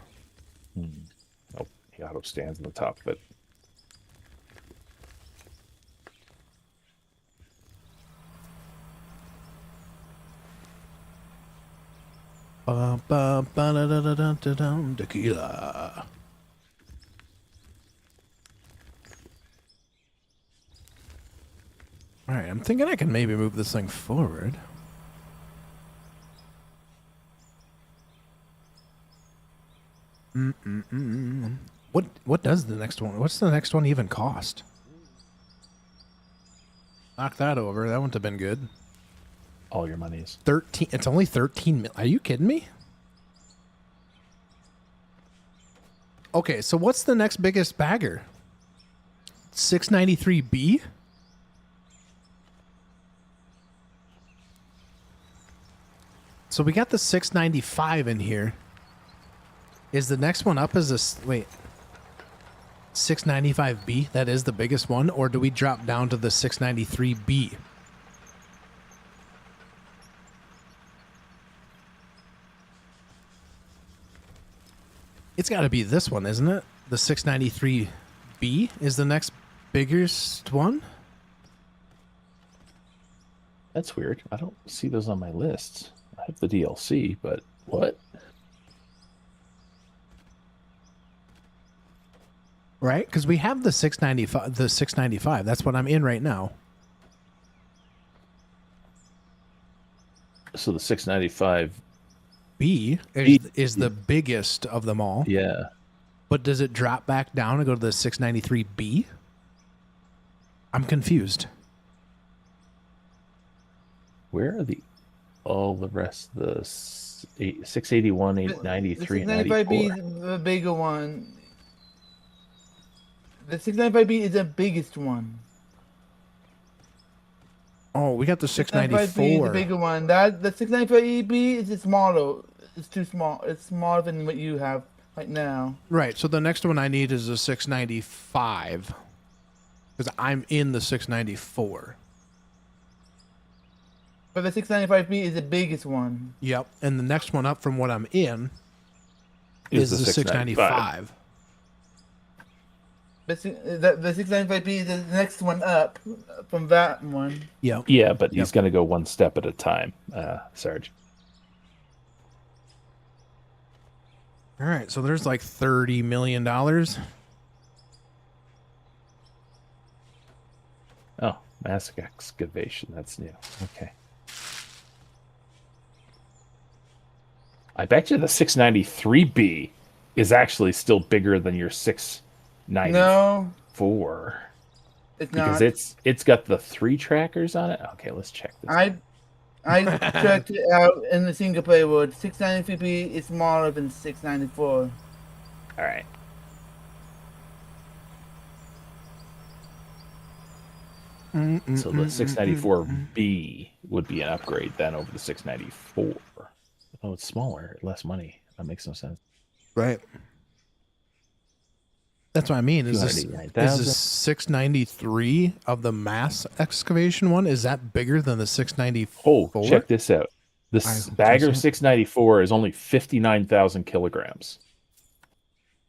Oh, he auto stands on the top of it. Ba-ba-ba-da-da-da-da-dum, tequila. All right, I'm thinking I can maybe move this thing forward. What does the next one? What's the next one even cost? Knock that over. That wouldn't have been good. All your monies. 13. It's only 13 mil. Are you kidding me? Okay, so what's the next biggest bagger? 693B? So we got the 695 in here. Is the next one up as a... Wait. 695B? That is the biggest one? Or do we drop down to the 693B? It's got to be this one, isn't it? The 693B is the next biggest one? That's weird. I don't see those on my list. I have the DLC, but what? Right? Because we have the 695. The 695. That's what I'm in right now. So the 695. B is the biggest of them all. Yeah. But does it drop back down and go to the 693B? I'm confused. Where are all the rest of the 681, 893, The and 695B 94? is the bigger one. The 695B is the biggest one. Oh, we got the 695B is the 694. bigger one. The 695B is just smaller. It's too small. It's smaller than what you have right now. Right. So the next one I need is a 695. Because I'm in the 694. But the 695B is the biggest one. Yep. And the next one up from what I'm in Is is the the 695. 695. The 695B is the next one up from that one. Yep. Yeah, but he's going to go one step at a time, Sarge. All right. So there's like $30 million. Oh, mass excavation. That's new. Okay. I bet you the 693B is actually still bigger than your 694. No, it's not. Because it's got the 3 trackers on it. Okay, let's check this. I checked it out in the single player world. 693B is smaller than 694. All right. So the 694B would be an upgrade then over the 694. Oh, it's smaller, less money. That makes no sense. Right. That's what I mean. Is this 289,000. 693 of the mass excavation one? Is that bigger than the 694? Oh, check this out. The Bagger 694 is only 59,000 kilograms.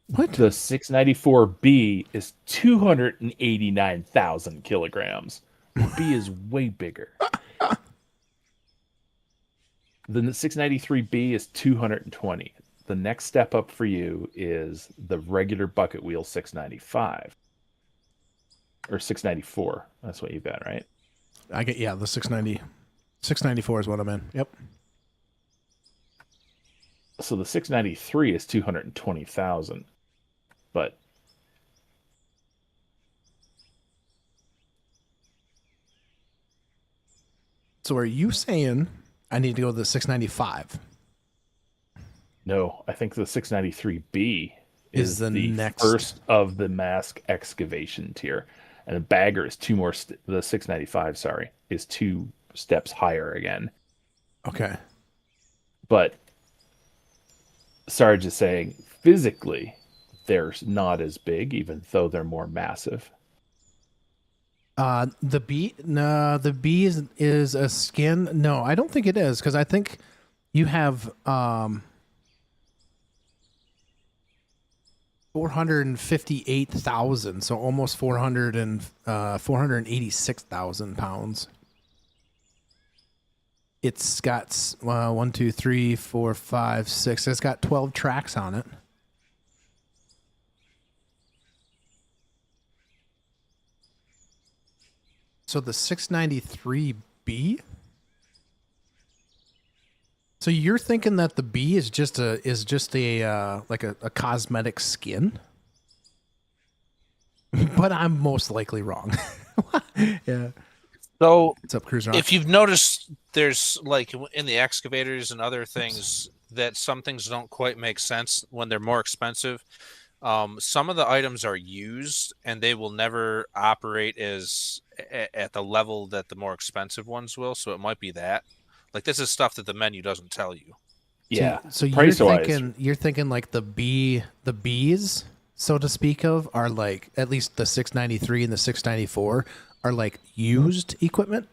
What? The 694B is 289,000 kilograms. The B is way bigger. Then the 693B is 220. the next step up for you is the regular bucket wheel 695 or 694. That's what you've got, right? I get the 690. 694 is what I'm in. Yep. So the 693 is 220,000, but So are you saying I need to go to the 695? no, I think the 693B Is is the the next- first of the mask excavation tier, and the bagger is two more. The 695, sorry, is 2 steps higher again. Okay. But Sarge is saying physically they're not as big, even though they're more massive. The B, no, the B is a skin. No, I don't think it is, because I think you have 458,000, so almost 486,000 pounds. It's got 1, 2, 3, 4, 5, 6. It's got 12 tracks on it. So the 693B. So you're thinking that the B is just a like a cosmetic skin? But I'm most likely wrong. Yeah. So What's up, Cruiser? if you've noticed, there's like in the excavators and other things that some things don't quite make sense when they're more expensive. Some of the items are used and they will never operate as at the level that the more expensive ones will. So it might be that. Like this is stuff that the menu doesn't tell you. Yeah. So you're price-wise, thinking like the B's, so to speak of, are like at least the 693 and the 694 are like used equipment.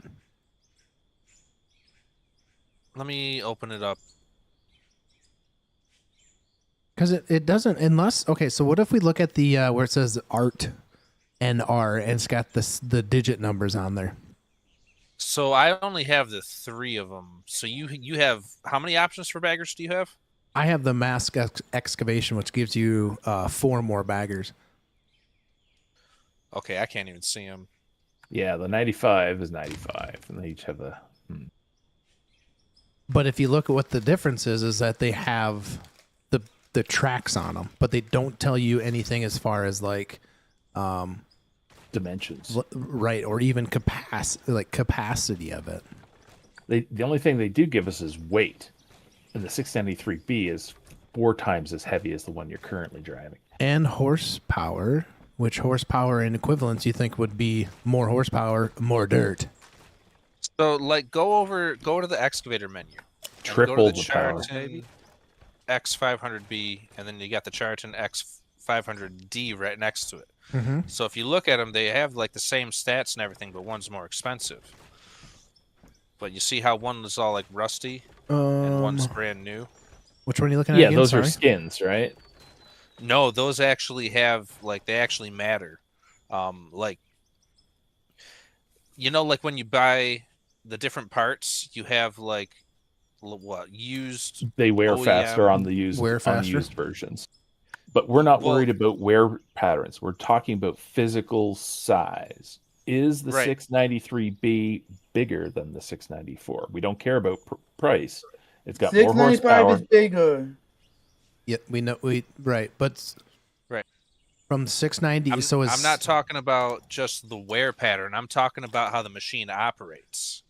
Let me open it up. Because it doesn't, unless, okay, so what if we look at the where it says art NR and it's got the digit numbers on there? So I only have the 3 of them. So you have how many options for baggers do you have? I have the mask excavation, which gives you 4 more baggers. Okay, I can't even see them. yeah, the 95 is 95, and they each have the. But if you look at what the difference is that they have the tracks on them, but they don't tell you anything as far as like Dimensions. right, or even capacity of it. The only thing they do give us is weight, and the 693B is 4 times as heavy as the one you're currently driving. And horsepower, which horsepower in equivalence you think would be more horsepower, more dirt. So like go to the excavator menu. and Triple go to the power. Chariton X500B, and then you got the Chariton X500D right next to it. Mm-hmm. So if you look at them, they have like the same stats and everything, but one's more expensive. But you see how one is all like rusty and one's brand new? Which one are you looking at? Yeah, again? those Sorry. are skins, right? No, those actually have like they actually matter. Like like when you buy the different parts, you have like what used. They wear OEM. faster on the used Wear faster? unused versions. But we're not Well- worried about wear patterns. We're talking about physical size. Is the Right. 693B bigger than the 694? We don't care about price. It's got more 695 horsepower. is bigger. Yeah, we know right, but Right. from 690. I'm not talking about just the wear pattern. I'm talking about how the machine operates.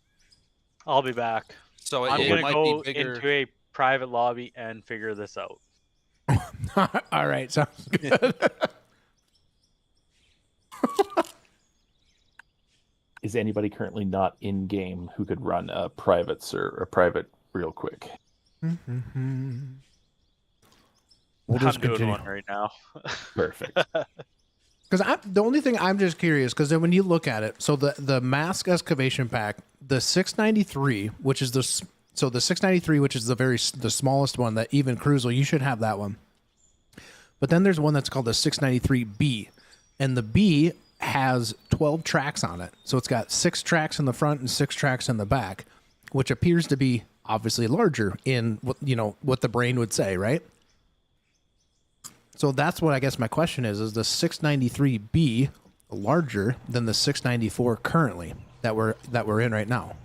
I'll be back. So I'm it gonna might go be bigger. into a private lobby and figure this out. All right, sounds good. Is anybody currently not in game who could run a private real quick? We'll I'm just doing continue. one right now. Perfect. Because the only thing I'm just curious, because then when you look at it, so the mask excavation pack, the 693, which is the 693, which is the smallest one that even Cruiser, you should have that one. But then there's one that's called the 693B, and the B has 12 tracks on it. So it's got 6 tracks in the front and 6 tracks in the back, which appears to be obviously larger in what the brain would say, right? So that's what I guess my question is the 693B larger than the 694 currently that we're in right now?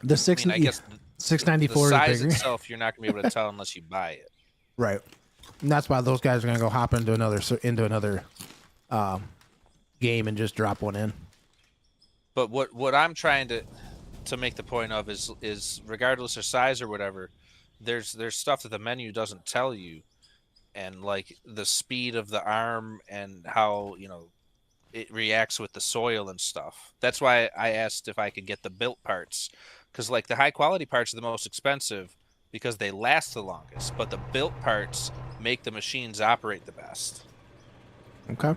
The I mean, I guess the 694 size is bigger. itself you're not gonna be able to tell unless you buy it. Right. And that's why those guys are going to go hop into another game and just drop one in. But what I'm trying to make the point of is regardless of size or whatever, there's stuff that the menu doesn't tell you, and like the speed of the arm and how it reacts with the soil and stuff. That's why I asked if I could get the built parts, because like the high quality parts are the most expensive because they last the longest, but the built parts make the machines operate the best. Okay.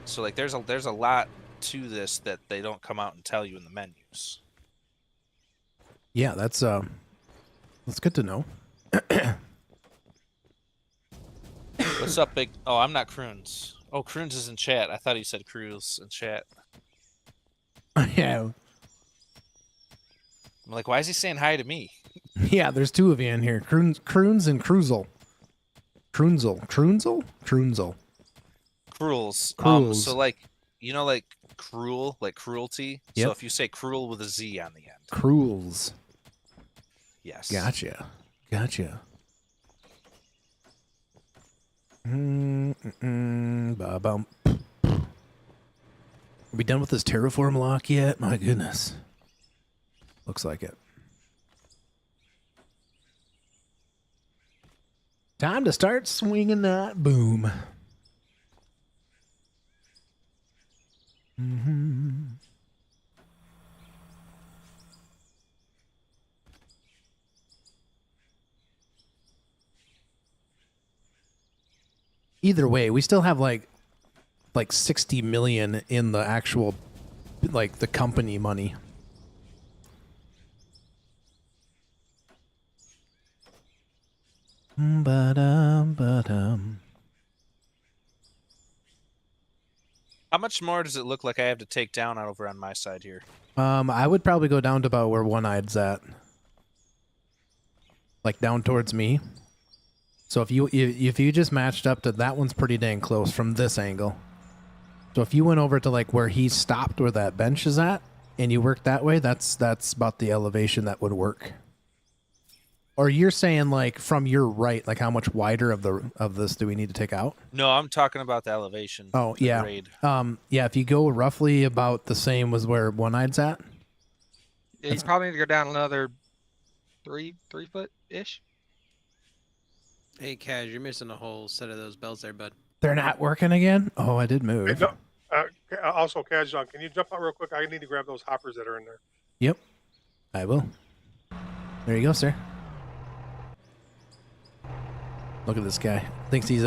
So like there's a lot to this that they don't come out and tell you in the menus. Yeah, that's good to know. What's up, big? Oh, I'm not Croons. Oh, Croons is in chat. I thought he said Cruz in chat. Yeah. I'm like, why is he saying hi to me? Yeah, there's two of you in here. Croons and Cruzel. Crunzel. Cruels. Cruels. So like, like cruel, like cruelty. Yep. So if you say cruel with a Z on the end. Cruels. Yes. Gotcha. Ba-bum. Are we done with this terraform lock yet? My goodness. Looks like it. Time to start swinging that boom. Either way, we still have like 60 million in the actual like the company money. Ba-dum. How much more does it look like I have to take down over on my side here? I would probably go down to about where One-Eyed's at. Like down towards me. So if you just matched up to that one's pretty dang close from this angle. So if you went over to like where he stopped where that bench is at and you worked that way, that's about the elevation that would work. Or you're saying like from your right, like how much wider of this do we need to take out? No, I'm talking about the elevation. Oh, the yeah. grade. Yeah, if you go roughly about the same as where One-Eyed's at. Yeah, you probably need to go down another 3 foot ish. Hey, Kaz, you're missing a whole set of those belts there, bud. They're not working again? Oh, I did Hey, move. no, also, Kazjan, can you jump out real quick? I need to grab those hoppers that are in there. Yep. I will. There you go, sir. Look at this guy. Thinks he's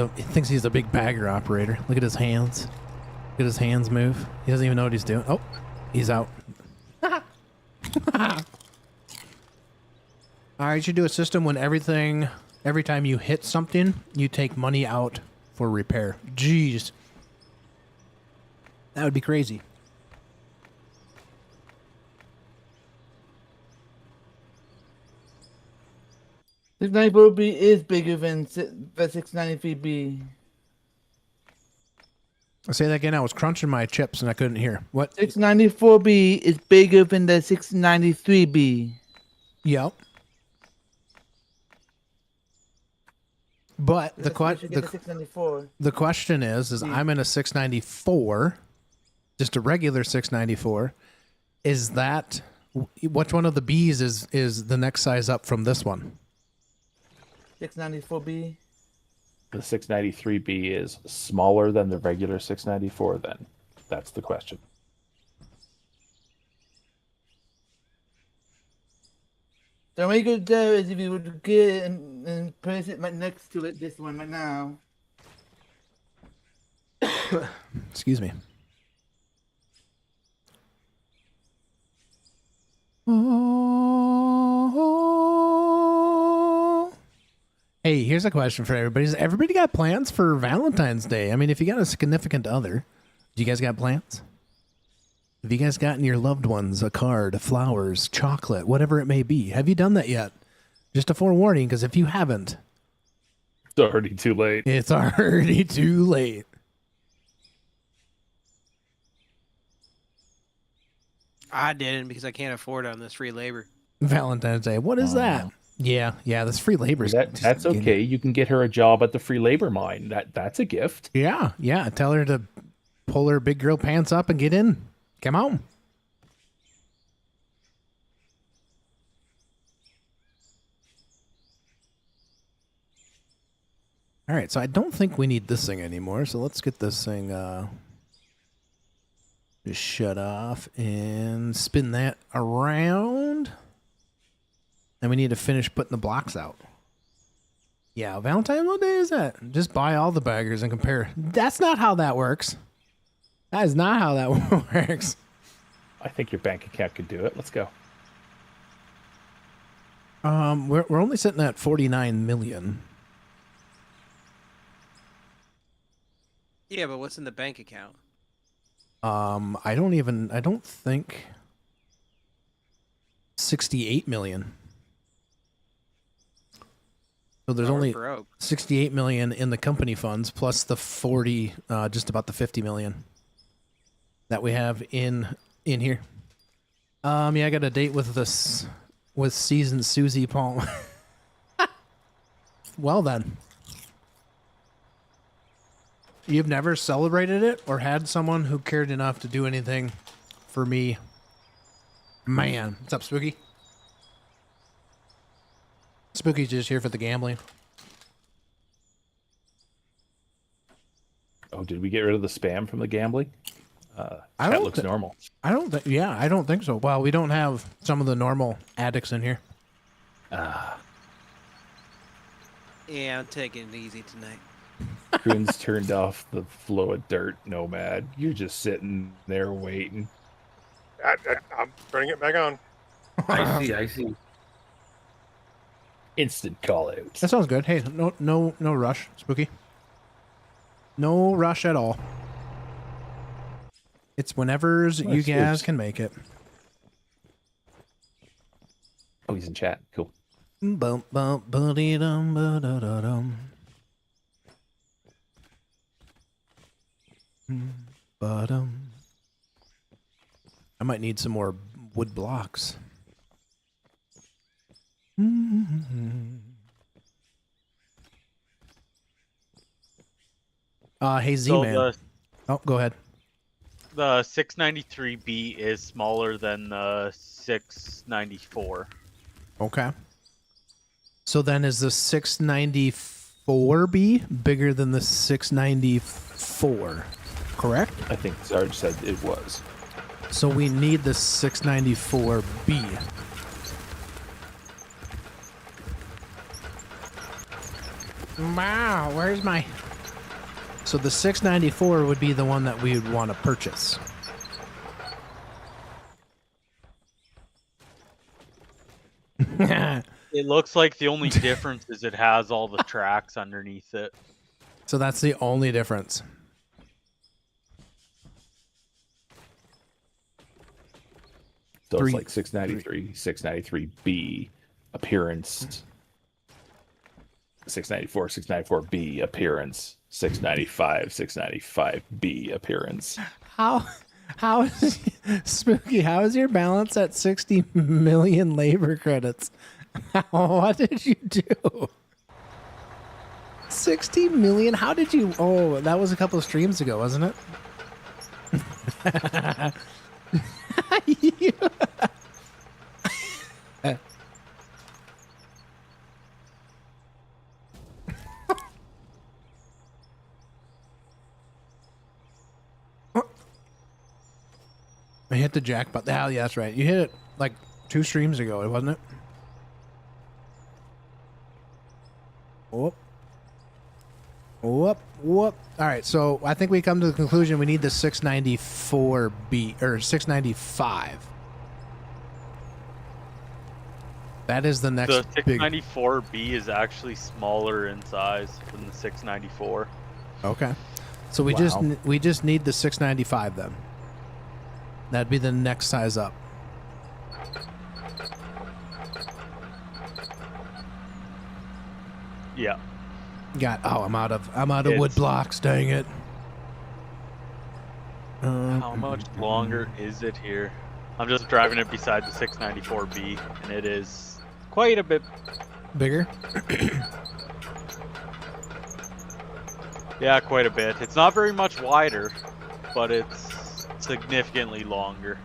a big bagger operator. Look at his hands. Look at his hands move. He doesn't even know what he's doing. Oh, he's out. All right, you should do a system when every time you hit something, you take money out for repair. Jeez. That would be crazy. This 94B is bigger than the 693B. I'll say that again. I was crunching my chips and I couldn't hear. What? 694B is bigger than the 693B. Yep. But the That's why you should get the 694. the question is I'm in a 694, just a regular 694. Is that which one of the B's is the next size up from this one? 694B. The 693B is smaller than the regular 694 then? That's the question. The way you could do is if you would get it and place it right next to it, this one right now. Excuse me. Hey, here's a question for everybody. Has everybody got plans for Valentine's Day? I mean, if you got a significant other, do you guys got plans? Have you guys gotten your loved ones a card, flowers, chocolate, whatever it may be? Have you done that yet? Just a forewarning, because if you haven't, It's already too late. it's already too late. I didn't because I can't afford it on this free labor. Valentine's Day. What is that? Yeah, this free labor. That's okay. You can get her a job at the free labor mine. That's a gift. Yeah. Tell her to pull her big girl pants up and get in. Come on. All right, so I don't think we need this thing anymore. So let's get this thing just shut off and spin that around. And we need to finish putting the blocks out. Yeah, Valentine, what day is that? Just buy all the baggers and compare. That's not how that works. That is not how that works. I think your bank account could do it. Let's go. We're only sitting at 49 million. Yeah, but what's in the bank account? I don't think 68 million. So there's only Broke. 68 million in the company funds plus the 40, just about the 50 million that we have in here. I got a date with this with seasoned Susie Paul. Well then. You've never celebrated it or had someone who cared enough to do anything for me? Man. What's up, Spooky? Spooky's just here for the gambling. Oh, did we get rid of the spam from the gambling? That looks normal. I don't think so. Well, we don't have some of the normal addicts in here. Yeah, I'm taking it easy tonight. Coons turned off the flow of dirt, Nomad. You're just sitting there waiting. I'm turning it back on. I see. Instant call out. That sounds good. Hey, no rush, Spooky. No rush at all. It's whenever's you guys can make it. Oh, he's in chat. Cool. Bum bum ba-dee-dum ba-da-da-dum. Bottom. I might need some more wood blocks. Hey Z-Man. Oh, go ahead. The 693B is smaller than the 694. Okay. So then is the 694B bigger than the 694? Correct? I think Sarge said it was. So we need the 694B. Wow, where's my... So the 694 would be the one that we would want to purchase. It looks like the only difference is it has all the tracks underneath it. So that's the only difference. So it's like 693, 693B appearance, 694, 694B appearance, 695, 695B appearance. How is Spooky? How is your balance at 60 million labor credits? What did you do? 60 million? How did you? Oh, that was a couple of streams ago, wasn't it? I hit the jackpot. Oh, yeah, that's right. You hit it like 2 streams ago, wasn't it? Whoop. Whoop. Whoop. All right, so I think we come to the conclusion we need the 694B, or 695. That is the next The big... 694B is actually smaller in size than the 694. Okay. So we just need the 695 then. That'd be the next size up. Yeah. I'm out of wood It's- blocks. Dang it. How much longer is it here? I'm just driving it beside the 694B, and it is quite a bit. Bigger? Yeah, quite a bit. It's not very much wider, but it's significantly longer.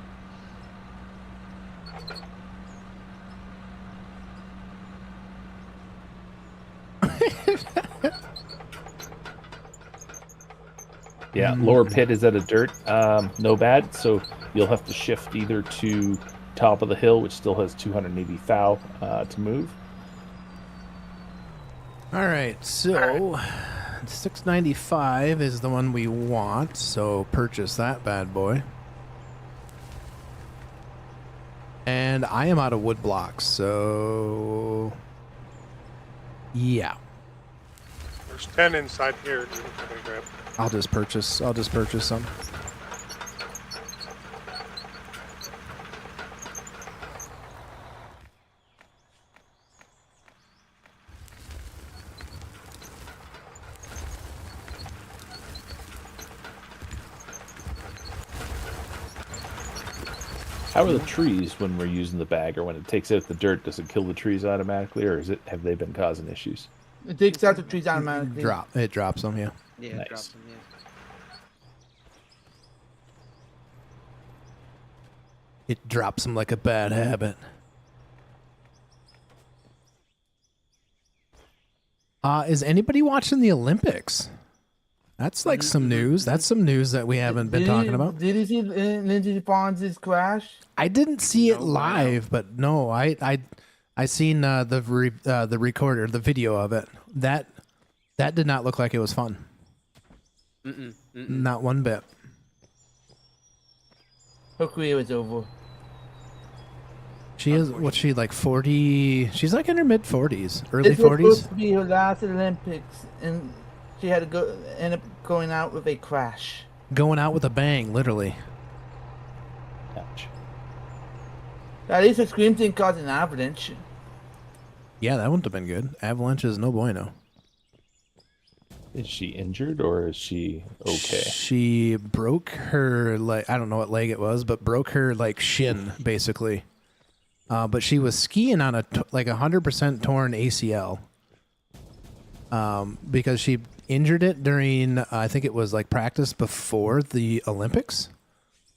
Yeah, lower pit is at a dirt. No bad. So you'll have to shift either to top of the hill, which still has 280 thou to move. All right, so 695 is the one we want, so purchase that bad boy. And I am out of wood blocks, so yeah, There's 10 inside here. You can grab. I'll just purchase some. How are the trees when we're using the bag, or when it takes out the dirt? Does it kill the trees automatically, or have they been causing issues? It takes out the trees automatically. It drops them, yeah. Yeah, Nice. drop them, yeah. It drops them like a bad habit. Is anybody watching the Olympics? That's like some news. That's some news that we haven't been talking about. Did you see Lindsey Fonz's crash? I didn't see it live, but no, I seen the recorder, the video of it. That did not look like it was fun. Not one bit. Her career was over. She is, what's she, like 40? She's like in her mid 40s, early This was 40s. supposed to be her last Olympics, and she had to end up going out with a crash. Going out with a bang, literally. Ouch. At least her scream didn't cause an avalanche. Yeah, that wouldn't have been good. Avalanche is no bueno. Is she injured, or is she okay? She broke her, like, I don't know what leg it was, but broke her, like, shin, basically. But she was skiing on a 100% torn ACL. Because she injured it during, I think it was like practice before the Olympics.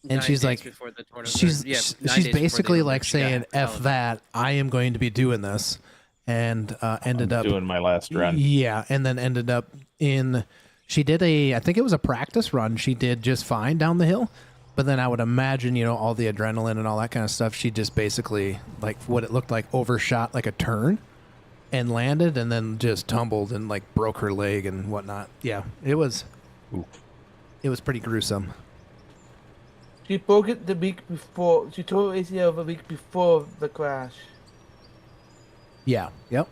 And 9 she's days like, before the tournament. she's 9 days before basically the like Olympics, she got saying, F held. that, I am going to be doing this. And ended up doing my last run. Yeah, and then ended up she did I think it was a practice run. She did just fine down the hill. But then I would imagine, all the adrenaline and all that kind of stuff, she just basically, like what it looked like, overshot like a turn and landed and then just tumbled and like broke her leg and whatnot. Yeah, it was pretty gruesome. She broke it the week before. She tore her ACL the week before the crash. Yeah, yep.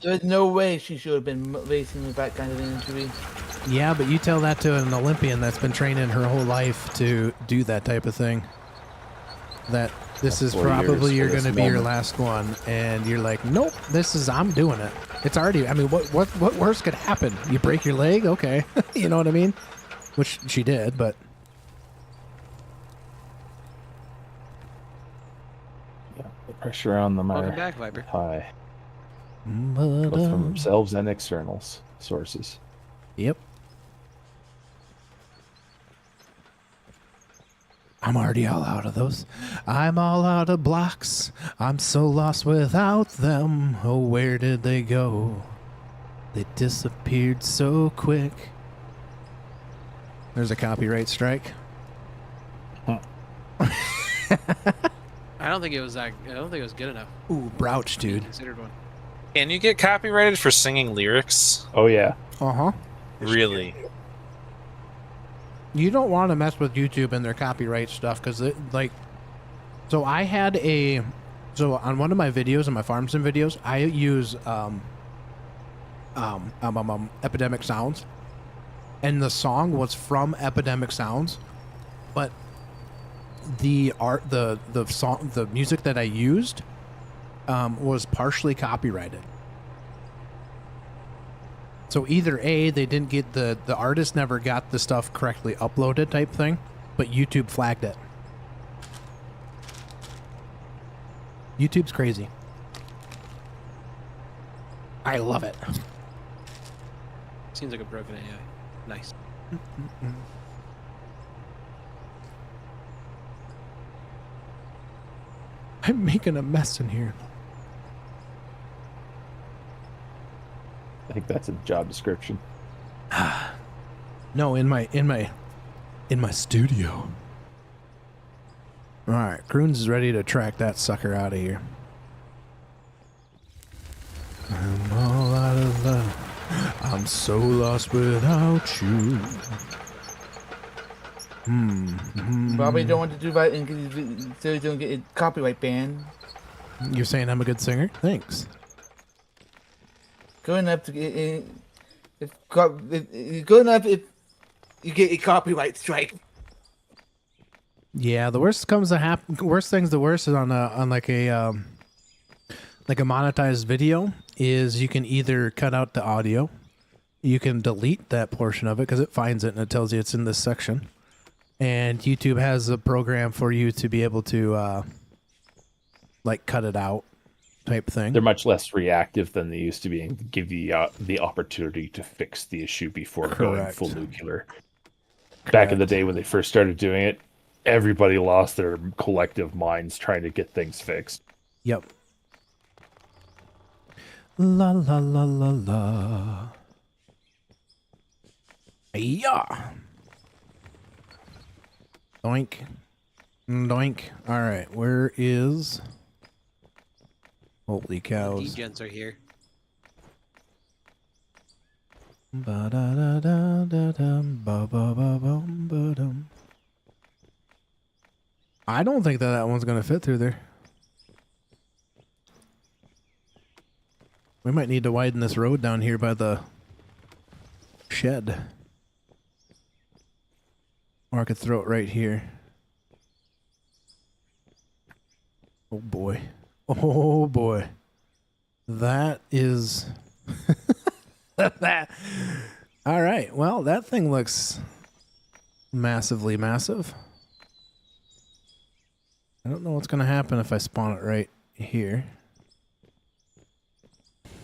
There's no way she should have been racing with that kind of injury. Yeah, but you tell that to an Olympian that's been training her whole life to do that type of thing. That this is 4 probably years you're for going to this be your moment. last one, and you're like, nope, I'm doing it. It's already. I mean, what worse could happen? You break your leg, okay, you know what I mean? Which she did, but Yeah, the pressure on them Welcome are back, Viper. high, both from themselves and external sources. Yep. I'm already all out of those. I'm all out of blocks. I'm so lost without them. Oh, where did they go? They disappeared so quick. There's a copyright strike. I don't think it was good enough. Ooh, Brouch, to be dude. Considered one. Can you get copyrighted for singing lyrics? Oh yeah. Uh-huh. Really? You don't want to mess with YouTube and their copyright stuff because so I had so on one of my videos, on my farm sim videos, I use Epidemic Sounds, and the song was from Epidemic Sounds, but the song, the music that I used was partially copyrighted. So either A, they didn't get the artist never got the stuff correctly uploaded type thing, but YouTube flagged it. YouTube's crazy. I love it. Seems like a broken AI. Nice. I'm making a mess in here. I think that's a job description. No, in my studio. All right, Croons is ready to track that sucker out of here. I'm all out of love. I'm so lost without you. Probably don't want to do that so you don't get a copyright ban. You're saying I'm a good singer? Thanks. Good enough to get good enough if you get a copyright strike. Yeah, the worst comes to happen. Worst things the worst is on like a monetized video is you can either cut out the audio, you can delete that portion of it because it finds it and it tells you it's in this section, and YouTube has a program for you to be able to like cut it out type thing. They're much less reactive than they used to be and give you the opportunity to fix the issue before going Correct. full nuclear. Back in the day when they first started doing it, everybody lost their collective minds trying to get things fixed. Yep. La la la la la. Yeah. Doink. Doink. All right. Where is? Holy cows. Degens are here. Ba da da da da dum ba ba ba bum ba dum. I don't think that one's gonna fit through there. We might need to widen this road down here by the shed. Or I could throw it right here. Oh boy. Oh boy. That is... that. All right. Well, that thing looks massively massive. I don't know what's going to happen if I spawn it right here.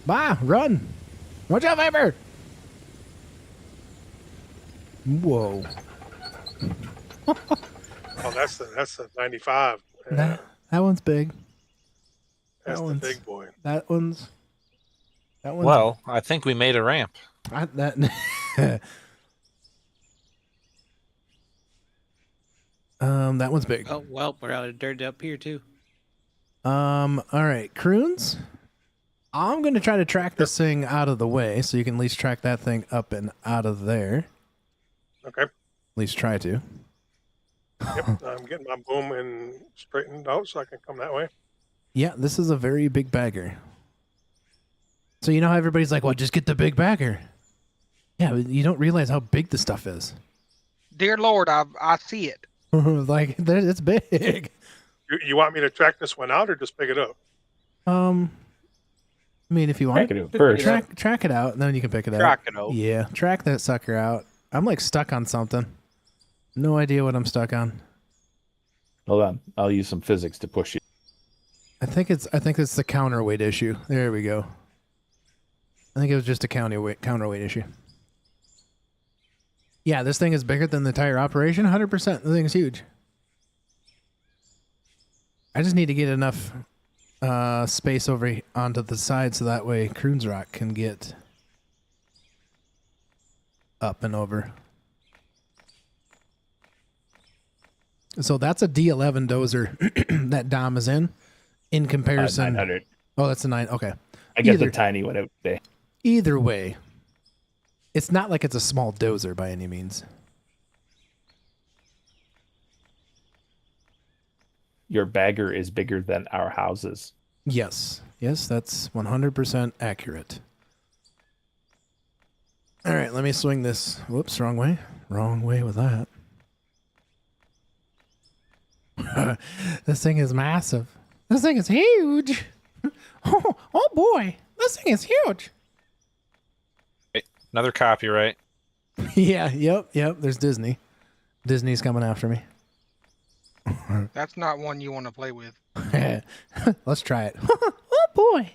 Bah! Run! Watch out, Viper! Whoa. Oh, that's the 95. Yeah, That one's big. that's that the one's- big boy. That one's... Well, I think we made a ramp. that one's big. Oh well, we're out of dirt up here too. All right, Croons. I'm gonna try to track this thing out of the way, so you can at least track that thing up and out of there. Okay. At least try to. Yep. I'm getting my boom and straightened out so I can come that way. Yeah, this is a very big bagger. So you know how everybody's like, "Well, just get the big bagger." Yeah, but you don't realize how big the stuff is. Dear Lord, I see it. Like, it's big. You want me to track this one out or just pick it up? I mean, if you want, Track it first. track it out, and then you can pick it up. Track it out. Yeah, track that sucker out. I'm like stuck on something. No idea what I'm stuck on. Hold on. I'll use some physics to push you. I think it's the counterweight issue. There we go. I think it was just a counterweight issue. Yeah, this thing is bigger than the entire operation. 100%. The thing's huge. I just need to get enough space over onto the side so that way Croons Rock can get up and over. So that's a D11 dozer that Dom is in comparison. 900. Oh, that's a 9. Okay. I get Either- the tiny one out today. Either way, it's not like it's a small dozer by any means. Your bagger is bigger than our houses. Yes. Yes, that's 100% accurate. All right, let me swing this. Whoops, wrong way. Wrong way with that. This thing is massive. This thing is huge. Oh boy. This thing is huge. Another copyright. Yeah, yep. There's Disney. Disney's coming after me. That's not one you want to play with. Let's try it. Oh boy.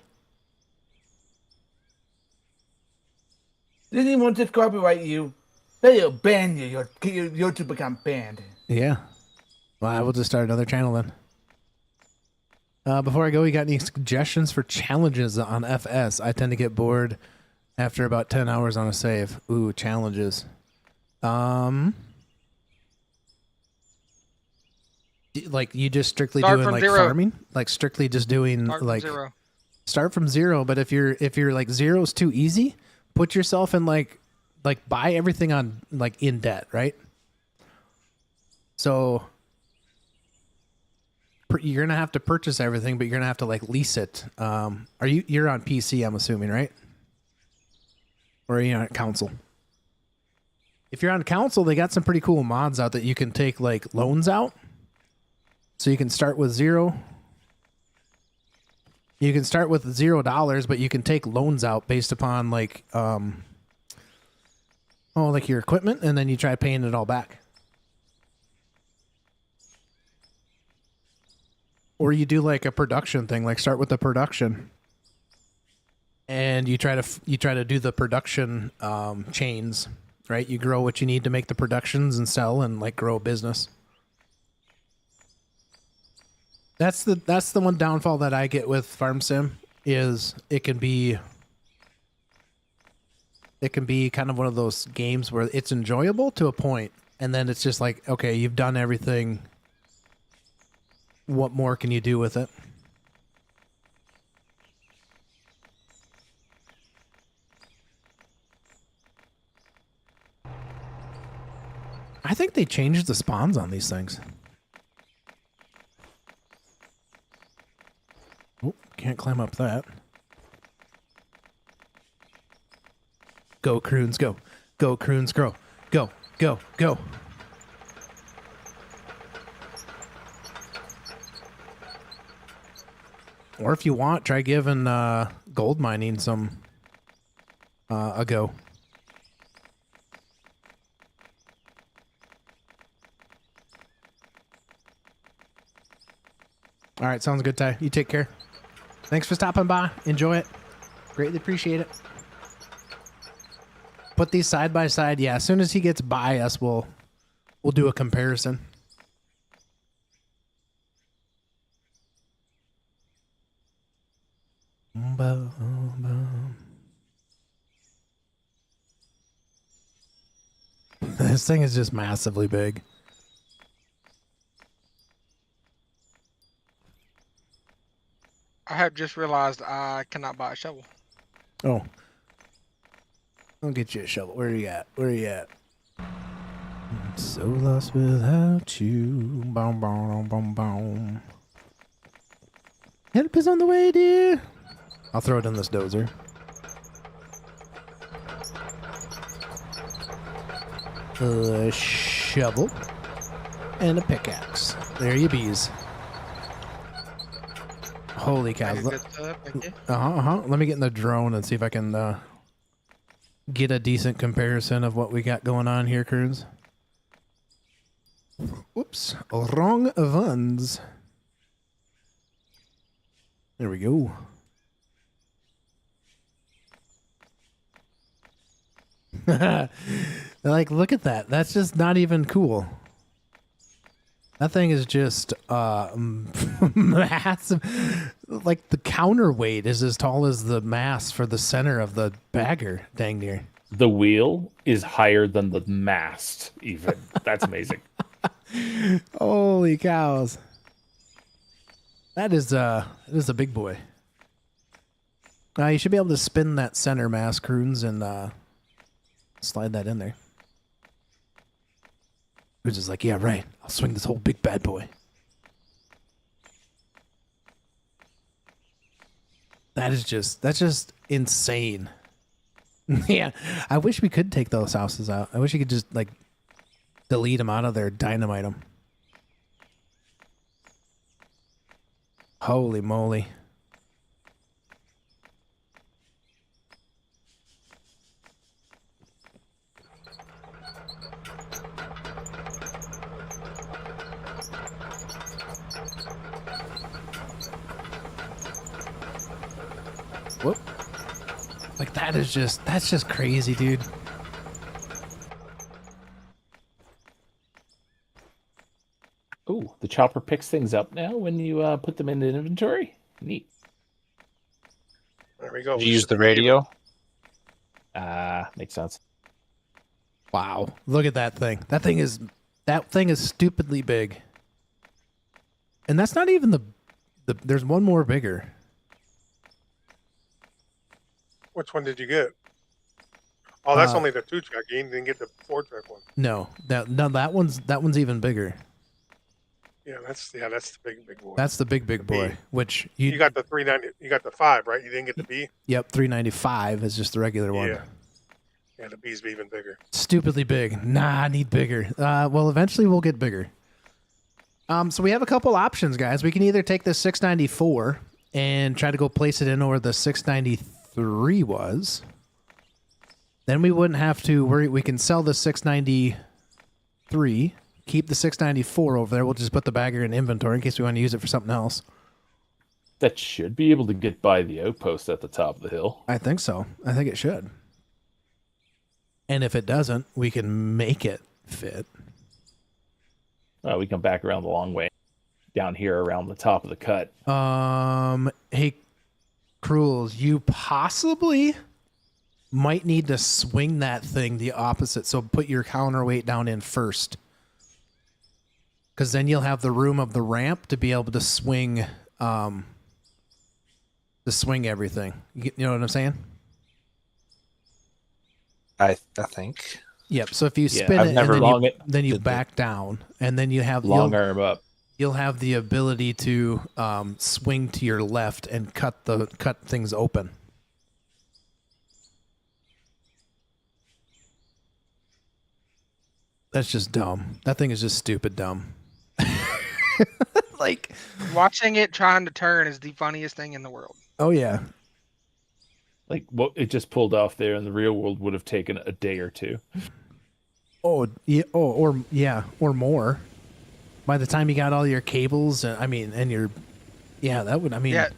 Disney wants to copyright you. They'll ban you. Your YouTube become banned. Yeah. Well, I will just start another channel then. Before I go, you got any suggestions for challenges on FS? I tend to get bored after about 10 hours on a save. Ooh, challenges. Like you just strictly Start doing from like zero. farming? Like strictly just doing Start from like zero. start from zero, but if you're like zero's too easy, put yourself in like buy everything on like in debt, right? So you're gonna have to purchase everything, but you're gonna have to like lease it. You're on PC, I'm assuming, right? Or are you on console? If you're on console, they got some pretty cool mods out that you can take like loans out. So you can start with zero. You can start with $0, but you can take loans out based upon like like your equipment, and then you try paying it all back. Or you do like a production thing, like start with the production, and you try to do the production chains, right? You grow what you need to make the productions and sell and like grow a business. That's the one downfall that I get with Farm Sim is it can be kind of one of those games where it's enjoyable to a point, and then it's just like, okay, you've done everything. What more can you do with it? I think they changed the spawns on these things. Oh, can't climb up that. Go, Croons, go. Go, Croons, grow. Go, go, go. Or if you want, try giving gold mining some a go. All right, sounds good, Ty. You take care. Thanks for stopping by. Enjoy it. Greatly appreciate it. Put these side by side. Yeah, as soon as he gets by us, we'll do a comparison. This thing is just massively big. I have just realized I cannot buy a shovel. Oh. I'll get you a shovel. Where are you at? Where are you at? I'm so lost without you. Boom, boom, boom, boom. Help is on the way, dear. I'll throw it in this dozer. A shovel and a pickaxe. There you bees. Holy cow. Let me get in the drone and see if I can get a decent comparison of what we got going on here, Croons. Whoops. Wrong ones. There we go. Like, look at that. That's just not even cool. That thing is just massive. Like, the counterweight is as tall as the mass for the center of the bagger, dang near. The wheel is higher than the mast, even. That's amazing. Holy cows. That is a big boy. You should be able to spin that center mass, Croons, and slide that in there. Croons is like, yeah, right. I'll swing this whole big bad boy. That's just insane. Yeah, I wish we could take those houses out. I wish you could just, like, delete them out of there, dynamite them. Holy moly. Whoop. Like that's just crazy, dude. Ooh, the chopper picks things up now when you put them in the inventory. Neat. There we go. Did you use the radio? Makes sense. Wow. Look at that thing. That thing is stupidly big. And that's not even the there's one more bigger. Which one did you get? Oh, that's Uh, only the 2-track. You didn't get the 4-track one. No, that one's even bigger. Yeah, that's the big boy. That's the big boy. B. Which You got the 390. You got the 5, right? You didn't get the B. Yep, 395 is just the regular one. Yeah. Yeah, the B's even bigger. Stupidly big. Nah, I need bigger. Well, eventually we'll get bigger. So we have a couple options, guys. We can either take the 694 and try to go place it in where the 693 was. Then we wouldn't have to worry. We can sell the 693, keep the 694 over there. We'll just put the bagger in inventory in case we want to use it for something else. That should be able to get by the outpost at the top of the hill. I think so. I think it should. And if it doesn't, we can make it fit. We come back around the long way down here around the top of the cut. Hey, Cruels, you possibly might need to swing that thing the opposite. So put your counterweight down in first. Because then you'll have the room of the ramp to be able to swing everything. You know what I'm saying? I think. Yep. So if you spin I've it never and then you did back down, and then you have long arm up. You'll have the ability to swing to your left and cut things open. That's just dumb. That thing is just stupid dumb. Like Watching it trying to turn is the funniest thing in the world. oh yeah. Like what it just pulled off there in the real world would have taken a day or two. Oh yeah. Or more. By the time you got all your cables, and your, that would. Yeah,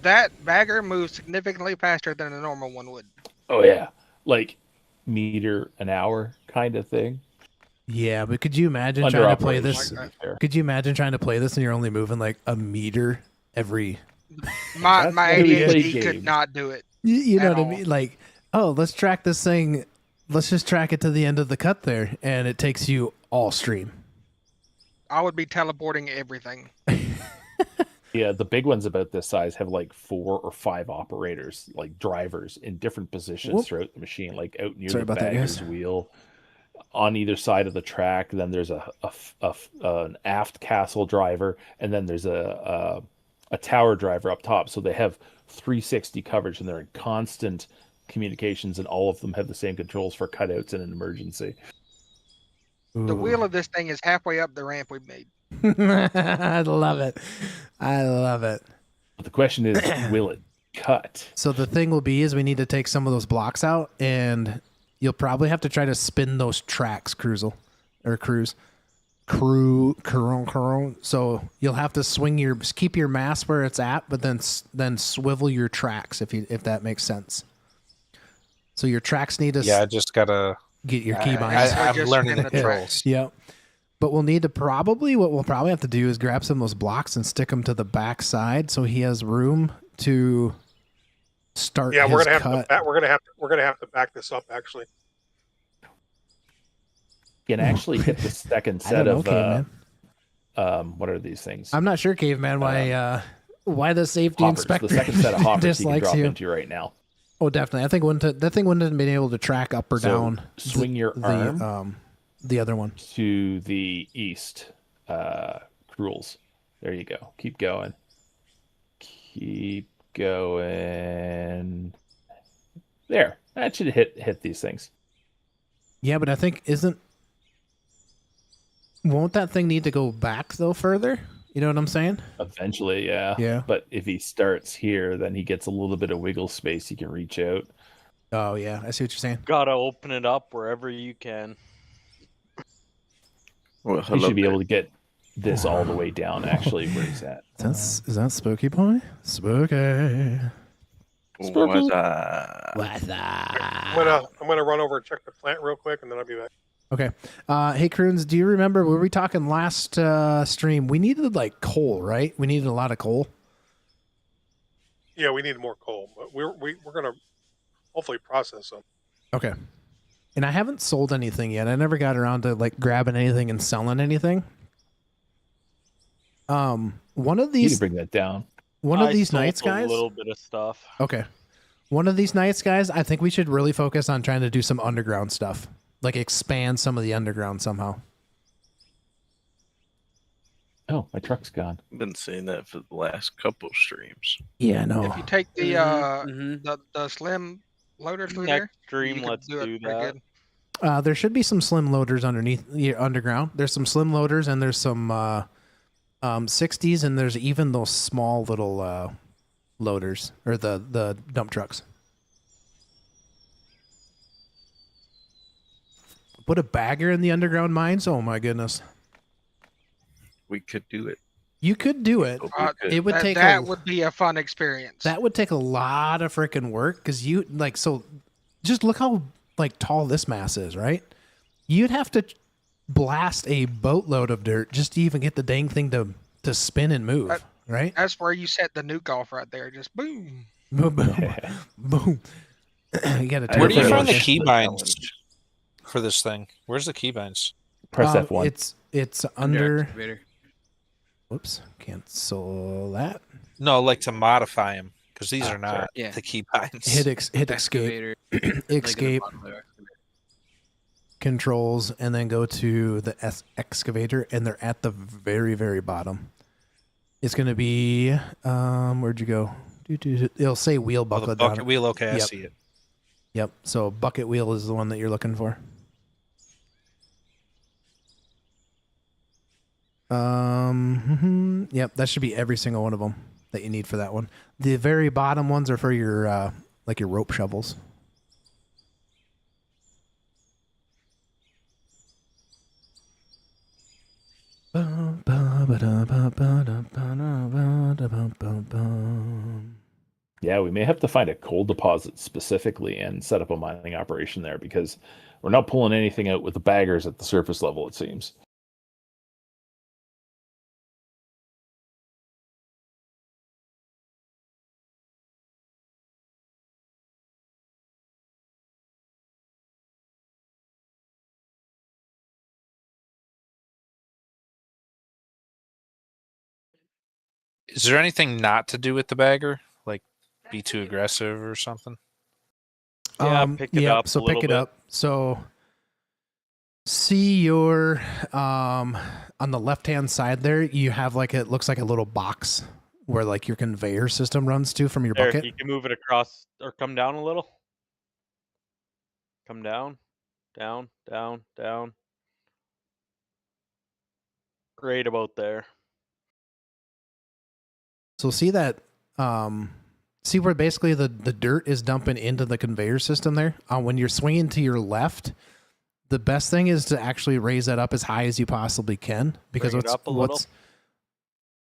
that bagger moves significantly faster than a normal one would. Oh yeah, like meter an hour kind of thing. Yeah, but could you imagine Under trying to play operation, this? to be fair. Could you imagine trying to play this and you're only moving like a meter every? My That's why we play ADHD could games. not do it. You know At what I all. mean? Like, oh, let's track this thing. Let's just track it to the end of the cut there, and it takes you all stream. I would be teleporting everything. Yeah, the big ones about this size have like 4 or 5 operators, like drivers in different positions Whoop. throughout the machine, like out near Sorry the about that, bagger's guys. wheel, on either side of the track. Then there's an aft castle driver, and then there's a tower driver up top. So they have 360 coverage, and they're in constant communications, and all of them have the same controls for cutouts in an emergency. The wheel of this thing is halfway up the ramp we've made. I love it. I love it. But the question is, will it cut? So the thing will be is we need to take some of those blocks out, and you'll probably have to try to spin those tracks, cruise. So you'll have to keep your mass where it's at, but then swivel your tracks if that makes sense. So your tracks need to Yeah, I just gotta. get your key I- binds. I- I'm just learning spin the the controls. Yep. But what we'll probably have to do is grab some of those blocks and stick them to the back side so he has room to start Yeah, his we're gonna have cut. to. We're gonna have to back this up. Actually, You can actually hit the second I set don't know, of Caveman. what are these things? I'm not sure, Caveman, why the safety Hoppers. inspector The second set of hoppers you can dislikes drop you. into right now. Oh, definitely. I think that thing wouldn't have been able to track up or So, down. swing your arm the other one. to the east, Cruels. There you go. Keep going. Keep going. There. That should hit these things. Yeah, but I think won't that thing need to go back though further? You know what I'm saying? Eventually, yeah. Yeah. But if he starts here, then he gets a little bit of wiggle space. He can reach out. Oh yeah, I see what you're saying. Gotta open it up wherever you can. Well, He should be able to get this all the way down. Actually, where he's at. Is that Spooky Boy? Spooky. Spooky. What's I'm gonna run over and check the plant real quick, and then I'll be back. Okay. Hey, Croons, do you remember, were we talking last stream? We needed like coal, right? We needed a lot of coal. Yeah, we need more coal, but we're gonna hopefully process them. Okay. And I haven't sold anything yet. I never got around to like grabbing anything and selling anything. One of You these need to bring that down. One of these sold nights, guys. A little bit of stuff. Okay. One of these nights, guys, I think we should really focus on trying to do some underground stuff. Like expand some of the underground somehow. Oh, my truck's gone. I've been saying that for the last couple streams. Yeah, no. If you take the Mhm, the slim loader through there, Next stream, you could let's do it pretty that. good. There should be some slim loaders underneath underground. There's some slim loaders and there's some 60s and there's even those small little loaders or the dump trucks. Put a bagger in the underground mines? Oh my goodness. We could do it. You could do it. It would take that would be a fun experience. That would take a lot of freaking work because you like so. Just look how like tall this mass is, right? You'd have to blast a boatload of dirt just to even get the dang thing to spin and move, right? That's where you set the nuke off right there. Just boom. Boom, boom, boom. You got to. Where do you find the Challenge. keybinds for this thing? Where's the keybinds? Press F1. It's under. excavator. Whoops! Cancel that. No, like to modify them because these are not sorry. Yeah. the keybinds. Hit escape. Excavator. like in the Escape. bottom of the excavator. Controls and then go to the excavator and they're at the very very bottom. It's going to be where'd you go? It'll say wheel Oh, bucket the down. bucket wheel. Okay, I Yep. see it. Yep. So bucket wheel is the one that you're looking for. Yep, that should be every single one of them that you need for that one. The very bottom ones are for your like your rope shovels. Yeah, we may have to find a coal deposit specifically and set up a mining operation there because we're not pulling anything out with the baggers at the surface level, it seems. Is there anything not to do with the bagger? Like be too aggressive or something? Yeah, pick it up So a pick little it bit. up. So see your on the left hand side there, you have like it looks like a little box where like your conveyor system runs to from your Eric, bucket. you can move it across or come down a little. Come down, down, down, down. Right about there. So see that see where basically the dirt is dumping into the conveyor system there? When you're swinging to your left, the best thing is to actually raise that up as high as you possibly can because Bring it up a little.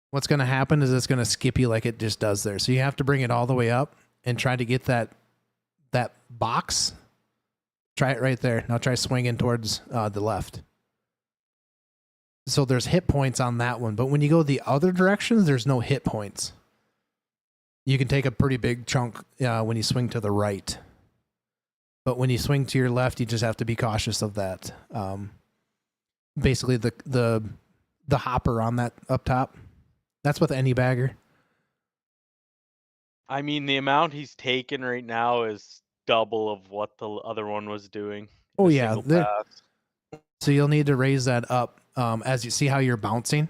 what's going to happen is it's going to skip you like it just does there. So you have to bring it all the way up and try to get that box. Try it right there. Now try swinging towards the left. So there's hit points on that one, but when you go the other directions, there's no hit points. You can take a pretty big chunk when you swing to the right. But when you swing to your left, you just have to be cautious of that. Basically, the hopper on that up top. That's with any bagger. I mean, the amount he's taken right now is double of what the other one was doing. Oh a yeah, single pass. so you'll need to raise that up as you see how you're bouncing.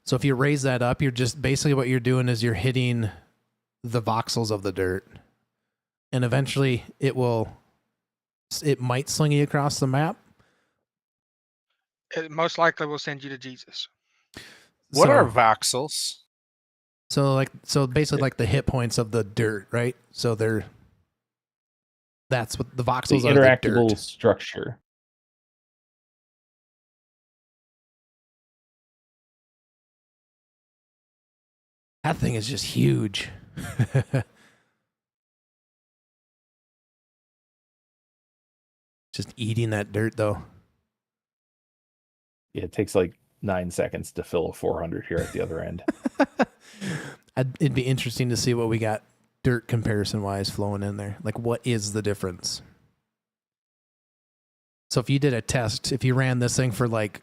So if you raise that up, you're just basically what you're doing is you're hitting the voxels of the dirt, and eventually it might sling you across the map. It most likely will send you to Jesus. What So- are voxels? So basically like the hit points of the dirt, right? So that's what the voxels The are. The interactable dirt. structure. That thing is just huge. Just eating that dirt, though. Yeah, it takes like 9 seconds to fill a 400 here at the other end. It'd be interesting to see what we got dirt comparison-wise flowing in there. Like, what is the difference? So if you did a test, if you ran this thing for like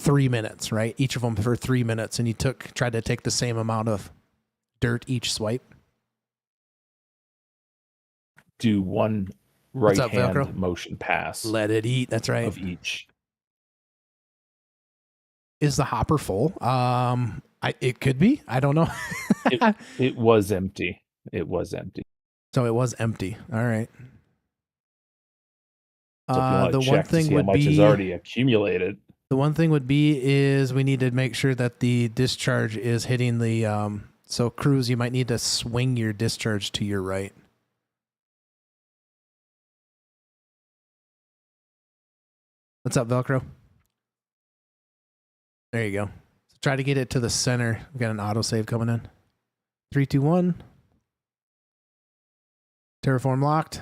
3 minutes, right? Each of them for 3 minutes, and you tried to take the same amount of dirt each swipe. Do one What's right up, hand Velcro? motion pass Let it eat. That's right. of each. Is the hopper full? It could be. I don't know. It was empty. It was empty. So it was empty. All right. So if you want The to one check to thing see how would much is be already accumulated, the one thing would be is we need to make sure that the discharge is hitting the so Cruz, you might need to swing your discharge to your right. What's up, Velcro? There you go. So try to get it to the center. We got an autosave coming in. 3, 2, 1. Terraform locked.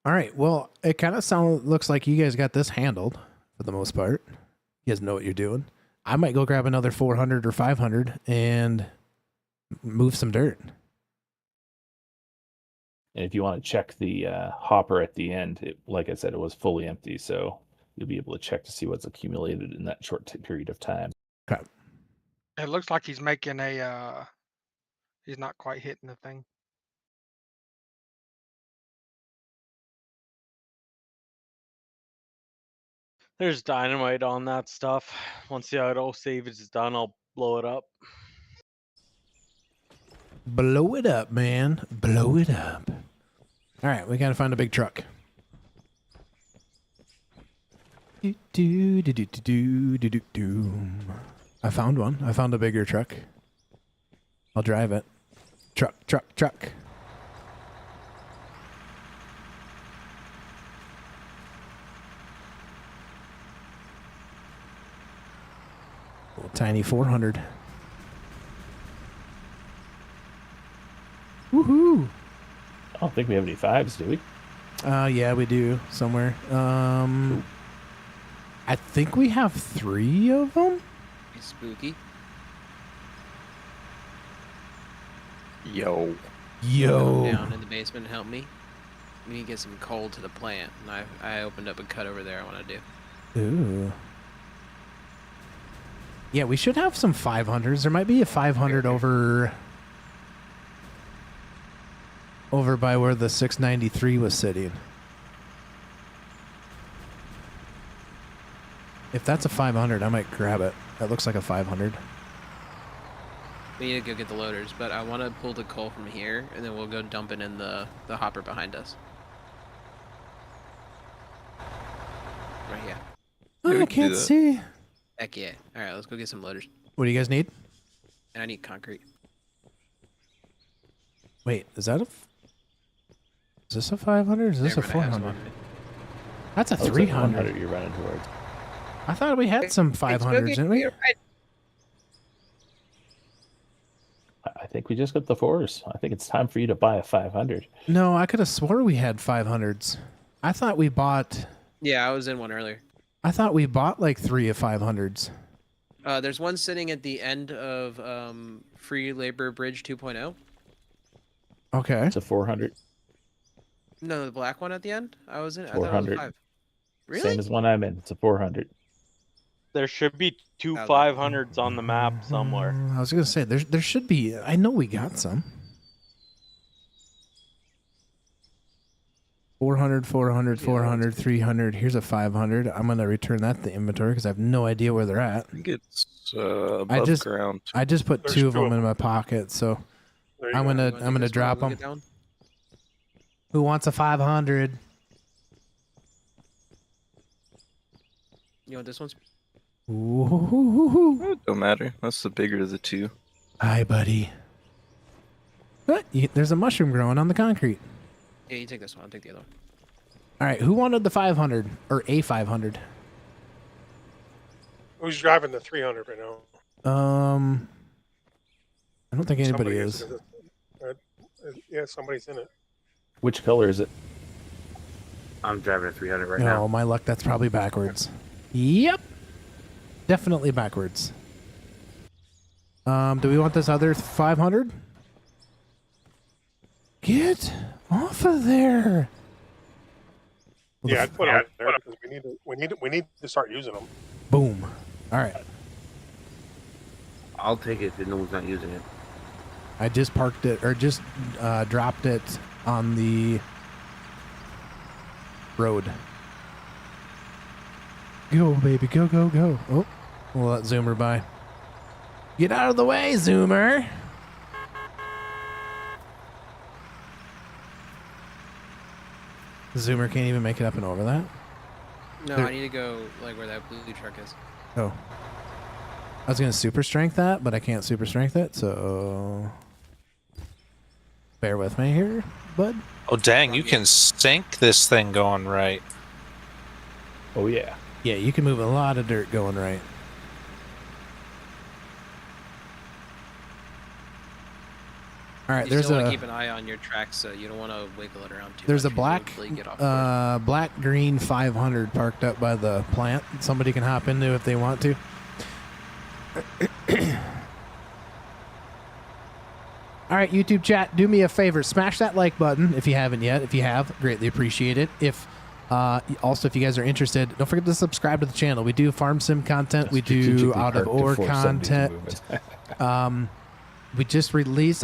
All right. Well, it kind of looks like you guys got this handled for the most part. You guys know what you're doing. I might go grab another 400 or 500 and move some dirt. and if you want to check the hopper at the end, like I said, it was fully empty, so you'll be able to check to see what's accumulated in that short period of time. Okay. It looks like he's making he's not quite hitting the thing. There's dynamite on that stuff. Once the auto save is done, I'll blow it up. Blow it up, man. Blow it up. All right, we got to find a big truck. I found one. I found a bigger truck. I'll drive it. Truck. Little tiny 400. Woohoo! I don't think we have any fives, do we? Yeah, we do somewhere. I think we have 3 of them. Be spooky. Yo. Down in the basement, help me. We need to get some coal to the plant. And I opened up a cut over there I want to do. Ooh. Yeah, we should have some 500s. There might be a 500 over by where the 693 was sitting. If that's a 500, I might grab it. That looks like a 500. We need to go get the loaders, but I want to pull the coal from here, and then we'll go dump it in the hopper behind us. Right here. Oh, we I can do can't that. see. Heck yeah. All right, let's go get some loaders. What do you guys need? And I need concrete. Wait, is this a 500 or is this a There, but I have some 400? on me. That's a Looks like 300. 100 you're running towards. I thought we had some 500s, didn't we? I think we just got the 4s. I think it's time for you to buy a 500. No, I could have swore we had 500s. I thought we bought Yeah, I was in one earlier. like 3 of 500s. There's one sitting at the end of Free Labor Bridge 2.0. Okay. It's a 400. No, the black one at the end. I was in. I thought it was 400. 5. Really? Same as one I'm in. It's a 400. There should be two Oh, 500s on the map somewhere. I was gonna say there should be. I know we got some. 400, 400, 400, 300. Here's a 500. I'm gonna return that to the inventory because I have no idea where they're at. I think it's above ground. I just put There's 2 of two them of in my pocket, so There you I'm go. gonna You wanna take this drop one? them. We'll get down? Who wants a 500? You want this one? Ooh. It don't matter. That's the bigger of the two. Hi, buddy. What? There's a mushroom growing on the concrete. Yeah, you take this one. I'll take the other one. All right, who wanted the 500 or a 500? Who's driving the 300 right now? I don't think anybody Somebody is. Yeah, somebody's in it. Which color is it? I'm driving a 300 right No, now. my luck, that's probably backwards. Yep. Definitely backwards. Do we want this other 500? Get off of there. Well, Yeah, I'd put it there because we need to start using them. Boom. All right. I'll take it if no one's not using it. I just parked it, or just dropped it on the road. Go, baby, go, go, go. Oh, we'll let Zoomer by. Get out of the way, Zoomer. Zoomer can't even make it up and over that. No, There- I need to go like where that blue truck is. Oh. I was going to super strength that, but I can't super strength it, so bear with me here, bud. Oh dang, you can sink this thing going right. Oh yeah. Yeah, you can move a lot of dirt going right. All right, You there's still want a to keep an eye on your tracks, so you don't want to wiggle it around too there's a much. black You'll get off black green 500 parked up by the plant. Somebody can hop into if they want to. All right, YouTube chat, do me a favor, smash that like button if you haven't yet. If you have, greatly appreciate it. If also, if you guys are interested, don't forget to subscribe to the channel. We do farm sim content. We do out of ore content. I just released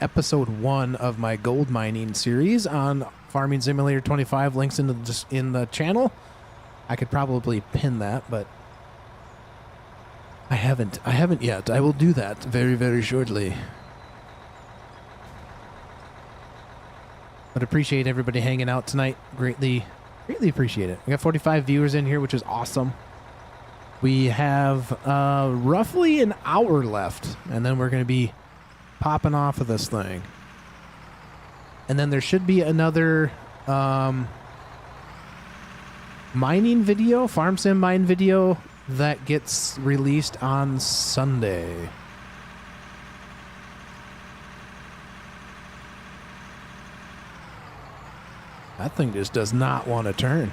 episode 1 of my gold mining series on Farming Simulator 25. Links in the channel. I could probably pin that, but I haven't yet. I will do that very, very shortly. But appreciate everybody hanging out tonight. Greatly appreciate it. We got 45 viewers in here, which is awesome. We have roughly an hour left, and then we're going to be popping off of this thing. And then there should be another mining video, farm sim mine video, that gets released on Sunday. That thing just does not want to turn.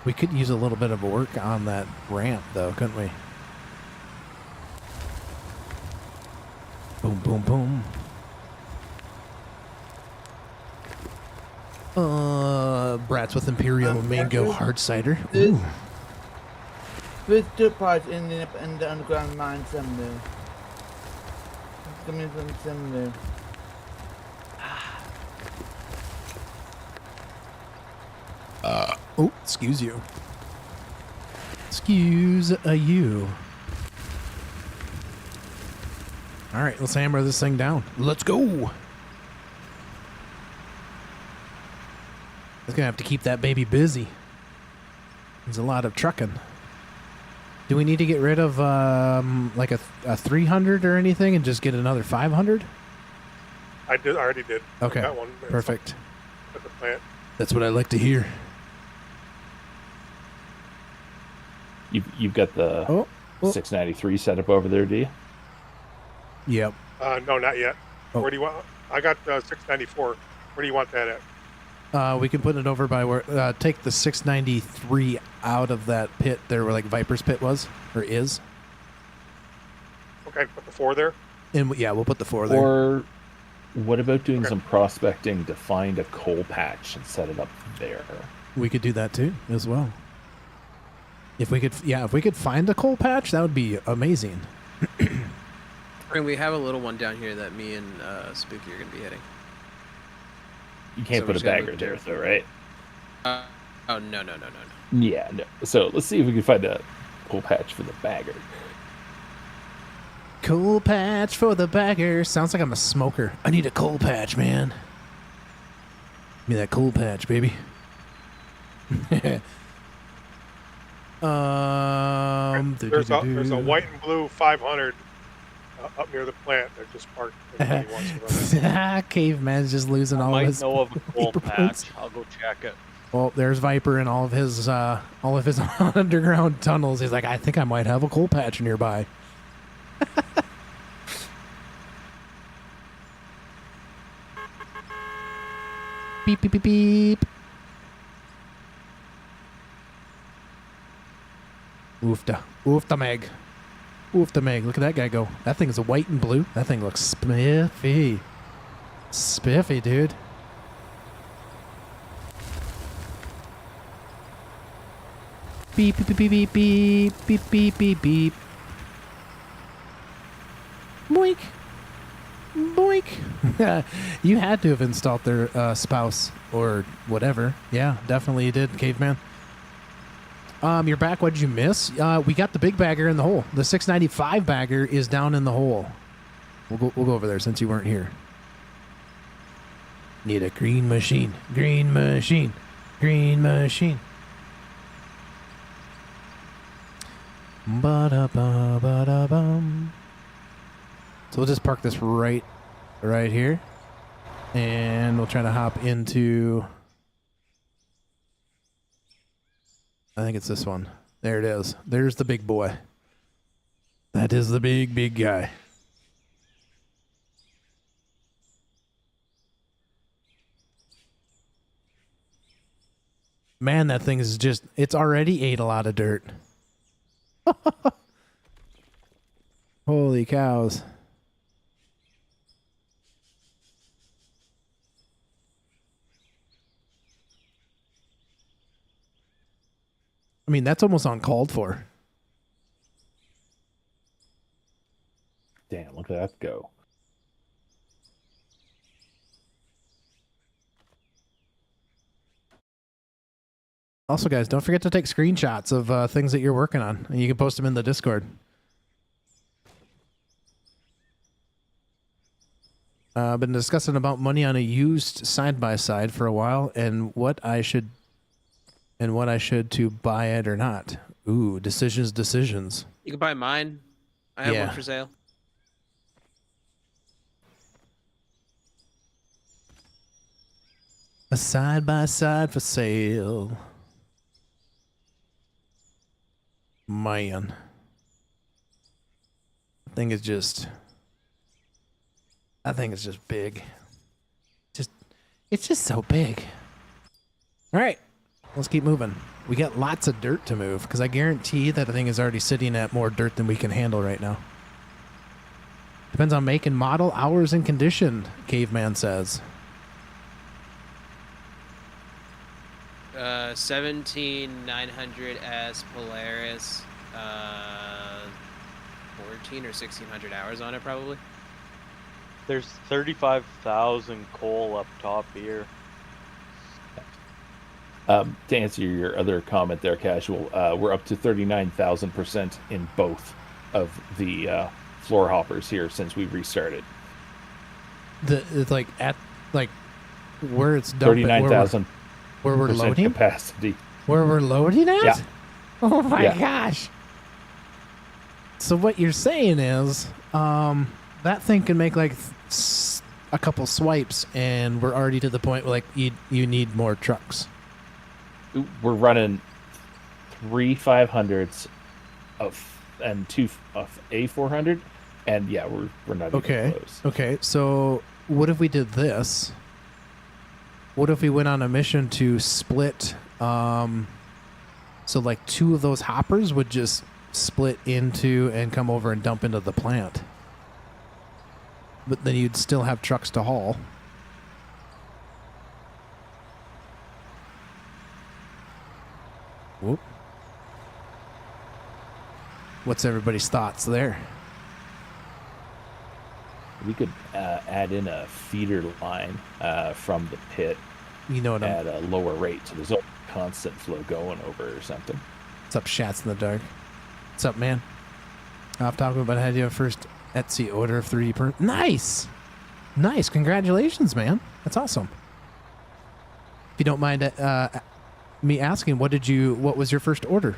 We could use a little bit of work on that ramp, though, couldn't we? Boom, boom, boom. Brats with Imperial Mango Hard Cider. Ooh. There's 2 parts in the underground mine somewhere. It's coming from somewhere. Oh, excuse you. Excuse you. All right, let's hammer this thing down. Let's go. It's gonna have to keep that baby busy. There's a lot of trucking. Do we need to get rid of like a 300 or anything and just get another 500? I already did. Okay, I got one. perfect. At the plant. That's what I like to hear. You've got the 693 set up over there, do you? Yep. No, not yet. Oh. Where do you want? I got 694. Where do you want that at? We can put it over by where. Take the 693 out of that pit there, where like Viper's pit was or is. Okay, put the 4 there. And yeah, we'll put the 4 there. Or what about doing some prospecting to find a coal patch and set it up there? We could do that too, as well. If we could find a coal patch, that would be amazing. And we have a little one down here that me and Spooky are going to be hitting. You can't So put we're a just gonna bagger loop there, through. though, right? Oh, no. Yeah, no. So let's see if we can find a coal patch for the bagger. Coal patch for the bagger. Sounds like I'm a smoker. I need a coal patch, man. Give me that coal patch, baby. There's a white and blue 500 up near the plant. They're just parked. Everybody wants to run. Caveman's just losing I all might of his know of a coal paper plates. patch. I'll go check it. Well, there's Viper in all of his underground tunnels. He's like, I think I might have a coal patch nearby. Beep beep beep beep. Oofta Meg. Oofta Meg. Look at that guy go. That thing is a white and blue. That thing looks spiffy. Spiffy, dude. Beep beep beep beep beep beep beep beep beep. Boink. Boink. You had to have installed their spouse or whatever. Yeah, definitely you did, Caveman. You're back. What did you miss? We got the big bagger in the hole. The 695 bagger is down in the hole. We'll go over there since you weren't here. Need a green machine. Green machine. Green machine. Ba-da-ba-ba-da-bum. So we'll just park this right here. And we'll try to hop into... I think it's this one. There it is. There's the big boy. That is the big guy. Man, that thing is just... It's already ate a lot of dirt. Holy cows. I mean, that's almost uncalled for. Damn, look at that go. Also, guys, don't forget to take screenshots of things that you're working on, and you can post them in the Discord. I've been discussing about money on a used side-by-side for a while, and what I should to buy it or not. Ooh, decisions. You can buy mine. I have one for sale. A side-by-side for sale. Man. That thing is just big. It's just so big. All right, let's keep moving. We got lots of dirt to move because I guarantee that thing is already sitting at more dirt than we can handle right now. Depends on make and model, hours, and condition, Caveman says. 17900S Polaris, 14 or 1600 hours on it probably. There's 35,000 coal up top here. To answer your other comment there, Casual, we're up to 39,000% in both of the floor hoppers here since we restarted. It's like at where it's dumping. 39,000. Where we're loading capacity. Where we're loading at? Yeah. Oh my gosh. So what you're saying is, that thing can make like a couple swipes, and we're already to the point where like you need more trucks. We're running 3 500s and 2 A400, and yeah, we're not even close. Okay, so what if we did this? What if we went on a mission to split? So like 2 of those hoppers would just split into and come over and dump into the plant. But then you'd still have trucks to haul. Whoop. What's everybody's thoughts there? We could add in a feeder line from the pit. You know what at a lower rate, so there's a constant flow going over or something. What's up, Shats in the Dark? What's up, man? I'm talking about how you have first Etsy order of 3D print. Nice! Nice. Congratulations, man. That's awesome. If you don't mind me asking, what was your first order?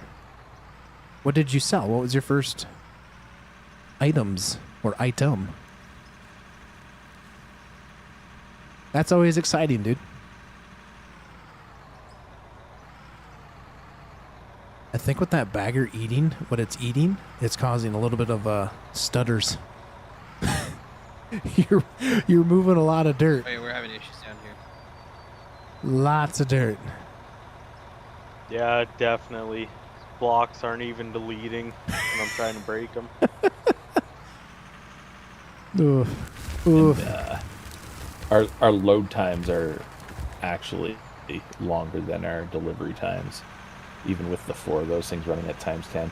What did you sell? What was your first items? or item. That's always exciting, dude. I think with that bagger eating what it's eating, it's causing a little bit of stutters. You're moving a lot of dirt. Wait, we're having issues down here. Lots of dirt. Yeah, definitely. Blocks aren't even deleting when I'm trying to break them. Oof. Oof. And, our load times are actually longer than our delivery times, even with the 4 of those things running at times 10.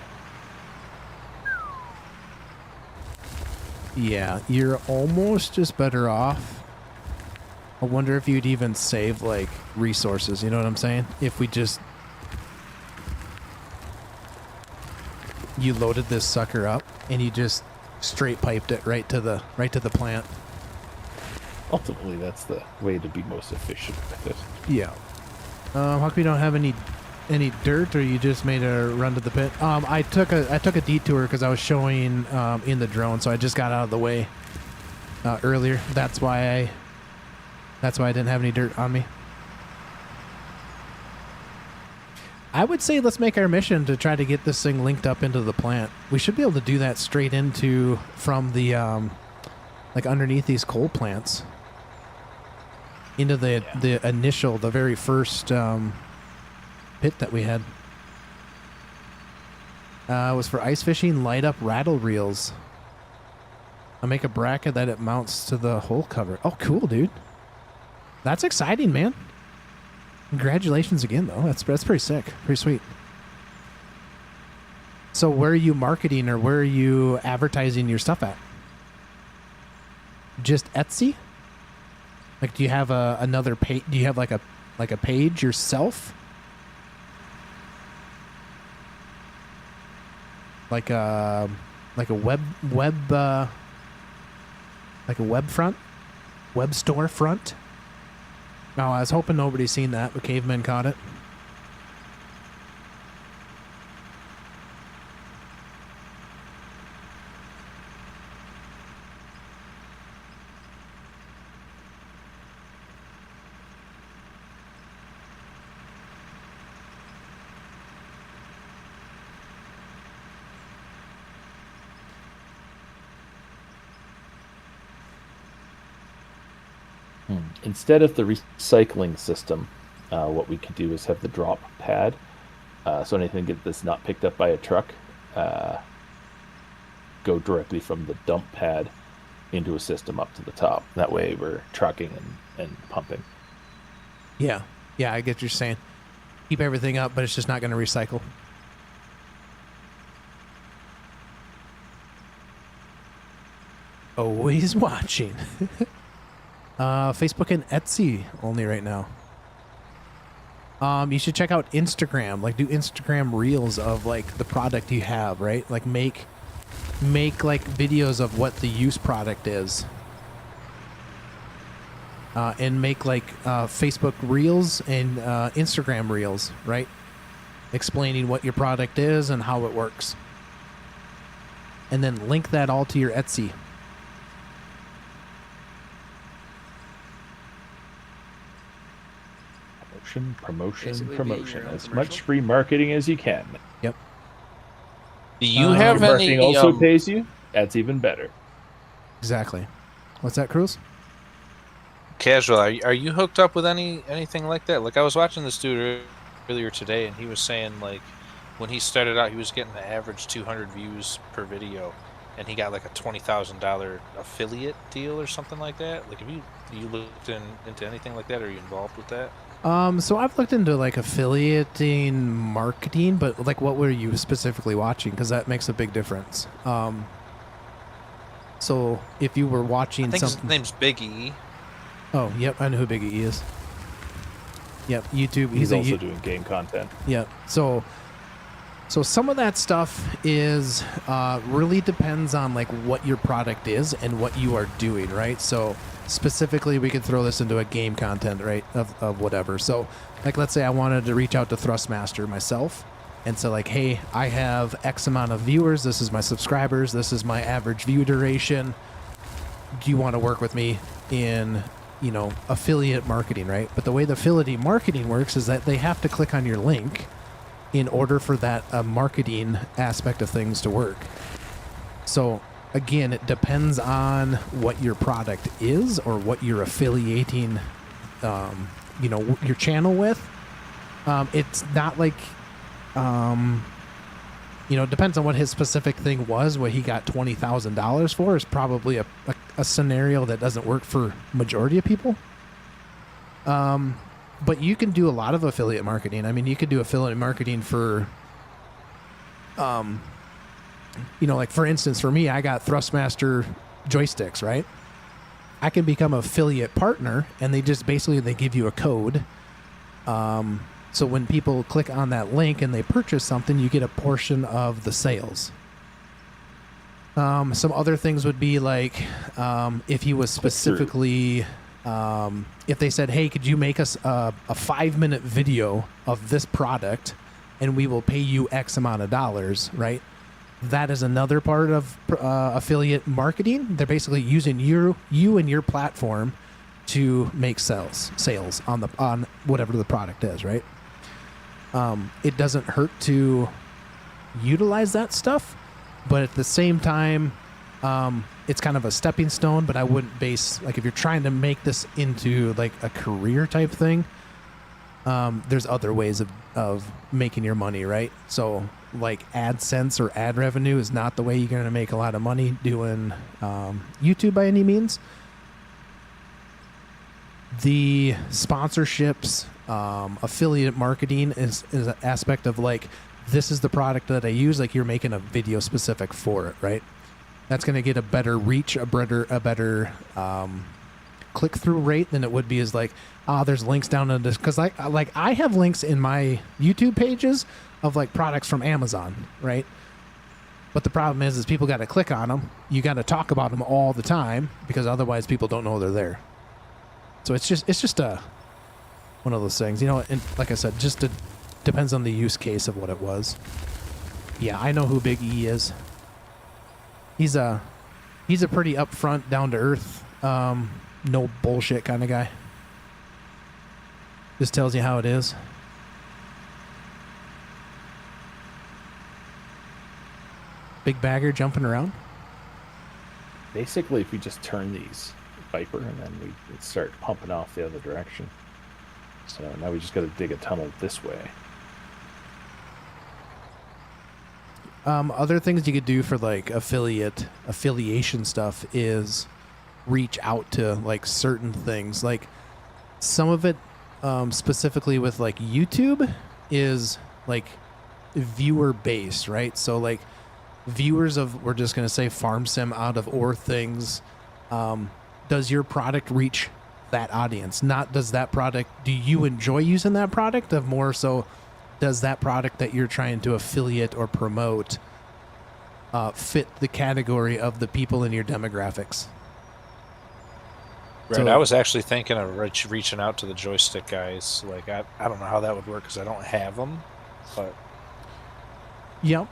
Yeah, you're almost just better off. I wonder if you'd even save, like, resources, you know what I'm saying? If we just... You loaded this sucker up, and you just straight piped it right to the plant. Ultimately, that's the way to be most efficient with it. Yeah. How come you don't have any dirt, or you just made a run to the pit? I took a detour because I was showing in the drone, so I just got out of the way earlier. That's why I didn't have any dirt on me. I would say let's make our mission to try to get this thing linked up into the plant. We should be able to do that straight from the like underneath these coal plants into the very first pit that we had. It was for ice fishing, light up rattle reels. I make a bracket that it mounts to the hole cover. Oh, cool, dude. That's exciting, man. Congratulations again, though. That's pretty sick. Pretty sweet. So where are you marketing, or where are you advertising your stuff at? Just Etsy? Like, do you have another page? Do you have like a page yourself? Like a web front, web store front. Oh, I was hoping nobody's seen that, but Caveman caught it. Instead of the recycling system, what we could do is have the drop pad. So anything that's not picked up by a truck go directly from the dump pad into a system up to the top. That way we're trucking and pumping. Yeah, I get what you're saying. Keep everything up, but it's just not going to recycle. Always watching. Facebook and Etsy only right now. You should check out Instagram. Like, do Instagram reels of like the product you have, right? Like make like videos of what the use product is. And make like Facebook reels and Instagram reels, right? Explaining what your product is and how it works. And then link that all to your Etsy. Promotion. As much free marketing as you can. Yep. Do you have any? Marketing also pays you. That's even better. Exactly. What's that, Cruz? Casual. Are you hooked up with anything like that? Like, I was watching this dude earlier today, and he was saying like when he started out, he was getting the average 200 views per video, and he got like a $20,000 affiliate deal or something like that. Like, have you looked into anything like that? Are you involved with that? So I've looked into like affiliating marketing, but like what were you specifically watching? Because that makes a big difference. So if you were watching I think something... his name's Big E. Oh, yep, I know who Big E is. Yep, YouTube. He's also doing game content. Yep. So some of that stuff is really depends on like what your product is and what you are doing, right? So specifically, we could throw this into a game content, right, of whatever. So, like, let's say I wanted to reach out to Thrustmaster myself. and say like, hey, I have X amount of viewers, this is my subscribers, this is my average view duration, do you want to work with me in, you know, affiliate marketing, right? But the way the affiliate marketing works is that they have to click on your link in order for that marketing aspect of things to work. So again, it depends on what your product is or what you're affiliating, you know, your channel with. It's not like, you know, it depends on what his specific thing was. What he got $20,000 for is probably a scenario that doesn't work for majority of people. But you can do a lot of affiliate marketing. I mean, you could do affiliate marketing for, you know, like for instance, for me, I got Thrustmaster joysticks, right? I can become an affiliate partner, and they just basically, they give you a code. So when people click on that link and they purchase something, you get a portion of the sales. Some other things would be like, if he was specifically, if they said, hey, could you make us a 5-minute video of this product and we will pay you X amount of dollars, right? That is another part of affiliate marketing. They're basically using you and your platform to make sales on whatever the product is, right? It doesn't hurt to utilize that stuff, but at the same time, it's kind of a stepping stone. But I wouldn't base, like, if you're trying to make this into like a career type thing, there's other ways of making your money, right? So like AdSense or ad revenue is not the way you're going to make a lot of money doing YouTube by any means. The sponsorships, affiliate marketing is an aspect of like, this is the product that I use. Like, you're making a video specific for it, right? That's going to get a better reach, a better click-through rate than it would be as like, there's links down in this. Because I have links in my YouTube pages of like products from Amazon, right? But the problem is people got to click on them. You got to talk about them all the time because otherwise people don't know they're there. So it's just one of those things, you know. And like I said, depends on the use case of what it was. Yeah, I know who Big E is. He's a pretty upfront, down to earth, no bullshit kind of guy. Just tells you how it is. Big bagger jumping around. Basically, if we just turn these Viper and then we start pumping off the other direction. So now we just got to dig a tunnel this way. Other things you could do for like affiliation stuff is reach out to like certain things. Like some of it, specifically with like YouTube, is like viewer based, right? So like viewers of, we're just going to say farm sim out of or things. Does your product reach that audience? Not does that product, do you enjoy using that product? Of more so, does that product that you're trying to affiliate or promote fit the category of the people in your demographics? Right. So, I was actually thinking of reaching out to the joystick guys. Like, I don't know how that would work because I don't have them, but. Yep.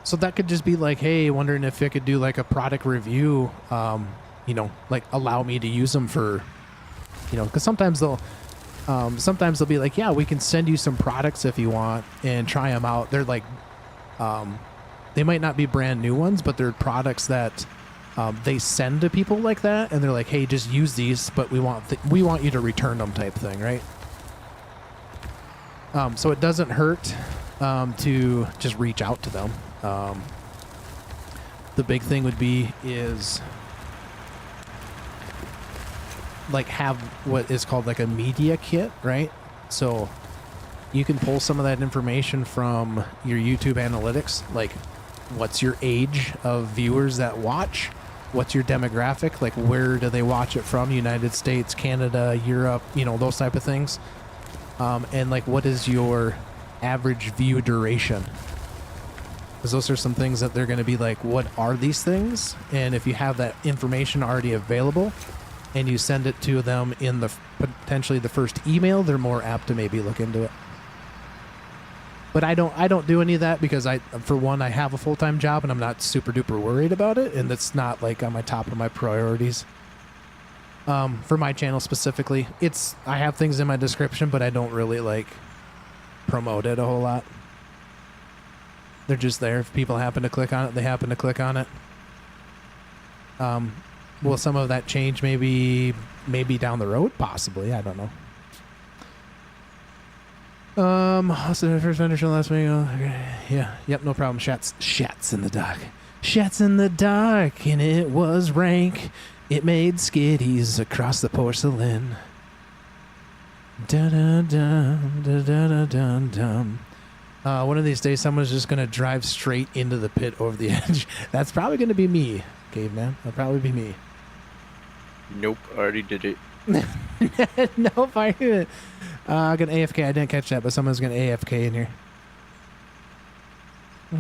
So that could just be like, hey, wondering if I could do like a product review, you know, like allow me to use them for, you know, because sometimes they'll be like, yeah, we can send you some products if you want and try them out. They're like, they might not be brand new ones, but they're products that they send to people like that, and they're like, hey, just use these, but we want you to return them type thing, right? So it doesn't hurt to just reach out to them. The big thing would be is like have what is called like a media kit, right? So you can pull some of that information from your YouTube analytics, like what's your age of viewers that watch, what's your demographic, like where do they watch it from, United States, Canada, Europe, you know, those type of things, and like what is your average view duration, because those are some things that they're going to be like, what are these things? And if you have that information already available and you send it to them in the potentially the first email, they're more apt to maybe look into it. But I don't do any of that because for one, I have a full-time job and I'm not super duper worried about it, and it's not like on my top of my priorities. For my channel specifically, I have things in my description, but I don't really like promote it a whole lot. They're just there. If people happen to click on it, they happen to click on it. Will some of that change maybe down the road? Possibly. I don't know. Also the first vendor show last week. Okay. Yeah. Yep. No problem. Shats in the dark. Shats in the dark, and it was rank. It made skitties across the porcelain. Da da da da da da da. One of these days, someone's just gonna drive straight into the pit over the edge. That's probably gonna be me, caveman. That'll probably be me. Nope, I already did it. Nope, I didn't. I'm gonna AFK. I didn't catch that, but someone's gonna AFK in here.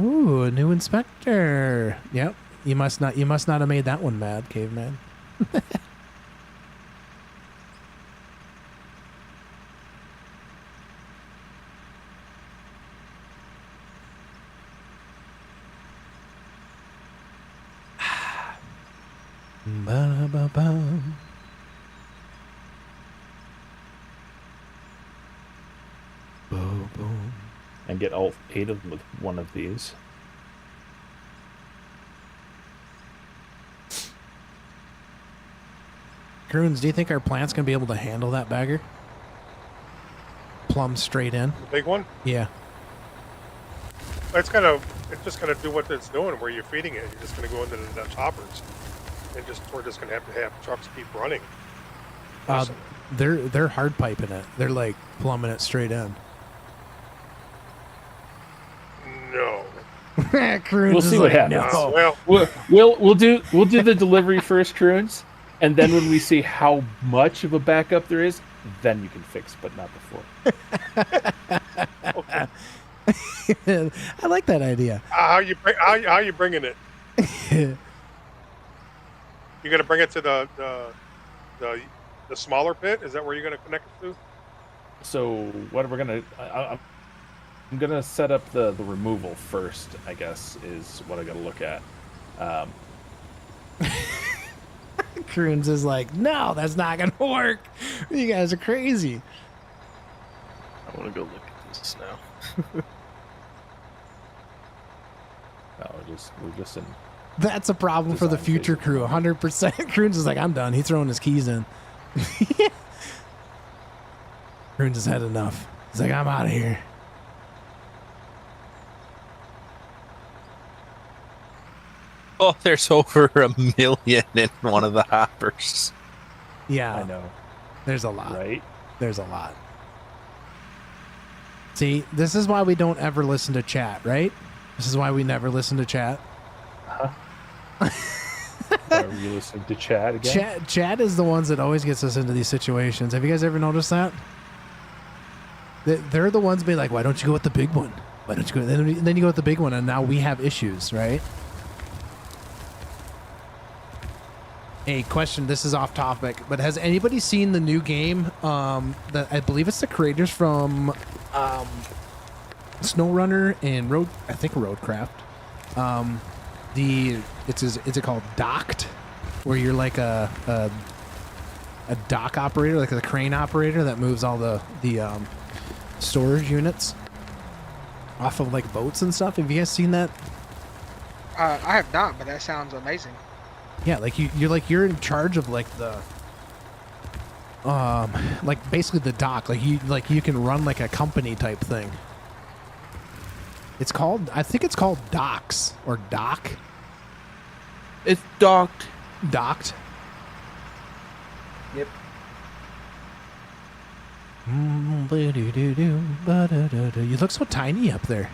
Ooh, a new inspector. Yep. You must not have made that one mad, caveman. Ba-ba-bum. Boom, boom. And get all 8 of them with one of these. Croons, do you think our plant's gonna be able to handle that bagger? Plumb straight in. The big one? Yeah. It's just gonna do what it's doing where you're feeding it. You're just gonna go into the choppers, and we're just gonna have to have trucks keep running. They're hard piping it. They're like plumbing it straight in. No. Croons We'll see what happens. No. Well, We'll do the delivery first, Croons, and then when we see how much of a backup there is, then you can fix, but not before. okay. I like that idea. How you bringing it? You gonna bring it to the smaller pit? Is that where you're gonna connect it to? So what we're gonna, I'm gonna set up the removal first. I guess is what I gotta look at. Croons is like, no, that's not gonna work. You guys are crazy. I want to go look at this now. No, we're just in. That's a problem for the future crew. 100%. Croons is like, I'm done. He's throwing his keys in. Croons has had enough. He's like, I'm out of here. Oh, there's over 1 million in one of the hoppers. Yeah. I know. There's a lot. Right? There's a lot. See, this is why we don't ever listen to chat, right? This is why we never listen to chat. Why are you listening to chat again? Chat is the ones that always gets us into these situations. Have you guys ever noticed that? They're the ones being like, why don't you go with the big one? Why don't you go? Then you go with the big one, and now we have issues, right? Hey, question. This is off topic, but has anybody seen the new game? That I believe it's the creators from SnowRunner and Roadcraft. Is it called Docked, where you're like a dock operator, like a crane operator that moves all the storage units off of like boats and stuff. Have you guys seen that? I have not, but that sounds amazing. Yeah, like you're in charge of like the like basically the dock. Like you can run like a company type thing. I think it's called Docks or Dock. It's docked. Docked. Yep. You look so tiny up there.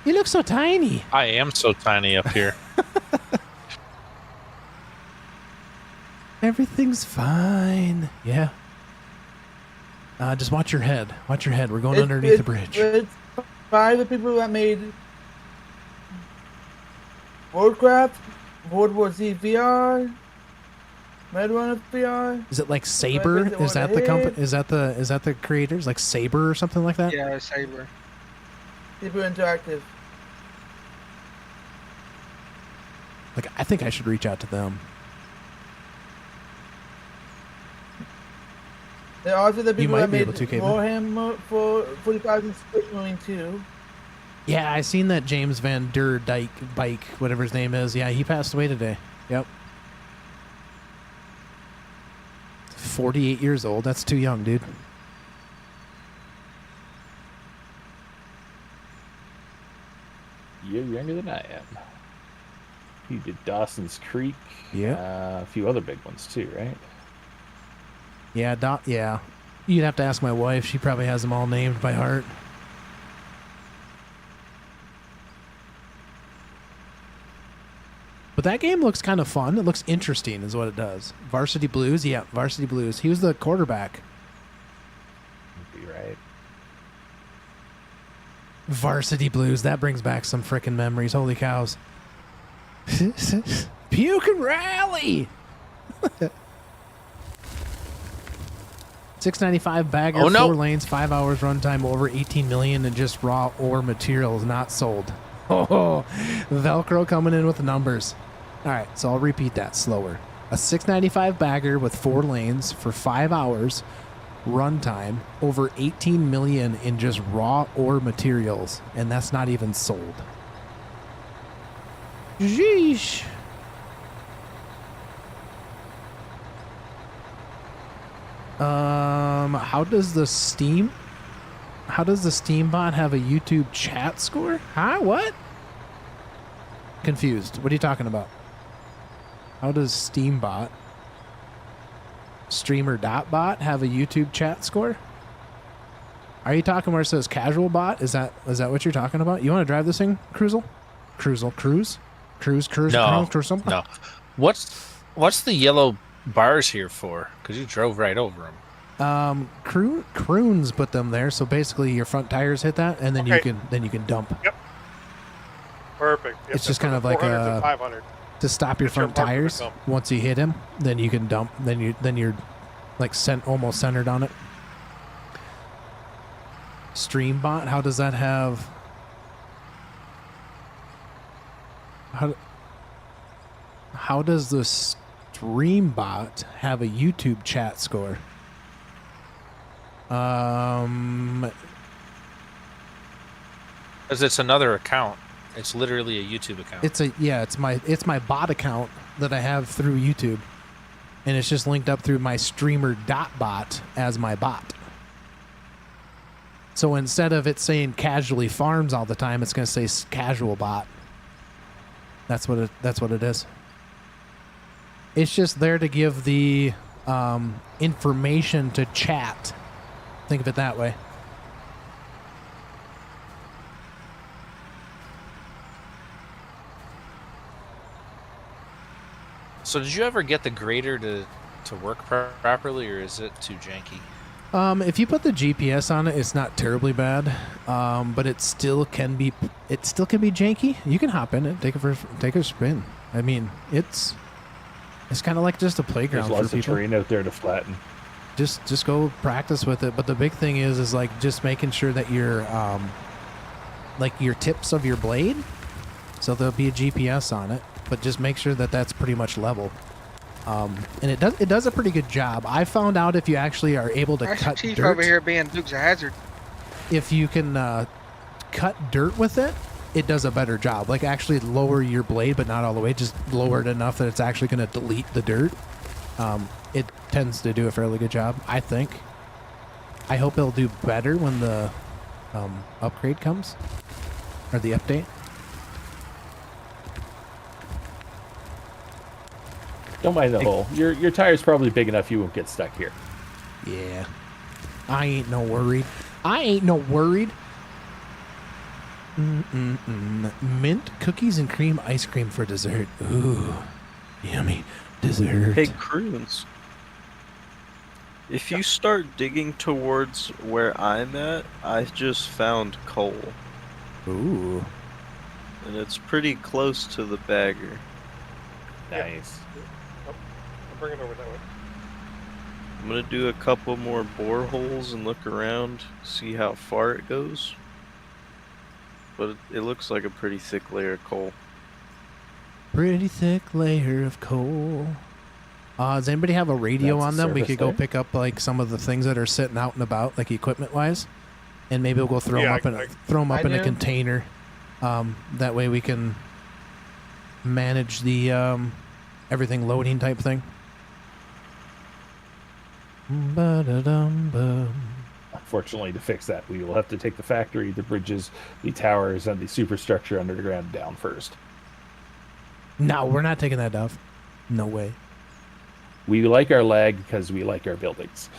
You look so tiny. I am so tiny up here. Everything's fine. Yeah. Just watch your head. Watch your head. We're going underneath the bridge. It's by the people that made Warcraft, World War Z VR, Medrunner VR. Is it like Saber? Is that the company? Is that the creators? Like Saber or something like that? Yeah, Saber. Super interactive. Like, I think I should reach out to them. They're also the people might that be made able to, Caveman. Warhammer for 40,000 Space Marine 2. Yeah, I seen that James Van Der Dyke bike, whatever his name is. Yeah, he passed away today. Yep. 48 years old. That's too young, dude. You're younger than I am. He did Dawson's Creek. Yeah. A few other big ones too, right? Yeah, yeah. You'd have to ask my wife. She probably has them all named by heart. But that game looks kind of fun. It looks interesting is what it does. Varsity Blues? Yeah, Varsity Blues. He was the quarterback. You'd be right. Varsity Blues. That brings back some frickin' memories. Holy cows. Puke and rally! 695 bagger, Oh, no. 4 lanes, 5 hours runtime, over 18 million in just raw ore materials not sold. Oh, Velcro coming in with the numbers. All right, so I'll repeat that slower. A 695 bagger with 4 lanes for 5 hours runtime, over 18 million in just raw ore materials, and that's not even sold. Jeesh. How does the Steam bot have a YouTube chat score? Huh? What? Confused. What are you talking about? How does Steambot streamer.bot have a YouTube chat score? Are you talking where it says casual bot? Is that what you're talking about? You want to drive this thing, Cruise? No, or something? no. What's the yellow bars here for? Because you drove right over them. Croons put them there, so basically your front tires hit that, and then you can dump. Yep. Perfect. Yep, It's just kind of like 400 and 500. to stop your Get your front mark to the tires. dump. Once you hit him, then you can dump. Then you're like almost centered on it. Streambot, how does that have? How does the Streambot have a YouTube chat score? Because it's another account. It's literally a YouTube account. It's my bot account that I have through YouTube, and it's just linked up through my streamer.bot as my bot. So instead of it saying casually farms all the time, it's going to say casual bot. That's what it is. It's just there to give the information to chat. Think of it that way. So did you ever get the grader to work properly, or is it too janky? If you put the GPS on it, it's not terribly bad, but it still can be janky. You can hop in it, take a spin. I mean, it's kind of like just a playground There's lots for of people. terrain out there to flatten. Just go practice with it. But the big thing is like just making sure that your tips of your blade, so there'll be a GPS on it, but just make sure that that's pretty much level. And it does a pretty good job. I found out if you actually are able to cut Chief dirt, over here being Dukes of Hazzard. if you can cut dirt with it, it does a better job. Like actually lower your blade, but not all the way. Just lower it enough that it's actually going to delete the dirt. It tends to do a fairly good job, I think. I hope it'll do better when the upgrade comes, or the update. Don't mind the hole. Your tire's probably big enough you won't get stuck here. Yeah. I ain't no worried. Mint cookies and cream ice cream for dessert. Ooh, yummy dessert. Hey, Croons. If you start digging towards where I'm at, I just found coal. Ooh. And it's pretty close to the bagger. Nice. I'll bring it over that way. I'm gonna do a couple more boreholes and look around, see how far it goes. but it looks like a pretty thick layer of coal. Pretty thick layer of coal. Does anybody have a radio That's on a them? We service could go there? pick up like some of the things that are sitting out and about, like equipment-wise, and maybe we'll go throw them Yeah, up in a do. container. That way we can manage the everything loading type thing. Ba-da-dum-bum. Unfortunately, to fix that, we will have to take the factory, the bridges, the towers, and the superstructure underground down first. No, we're not taking that down. No way. We like our lag because we like our buildings.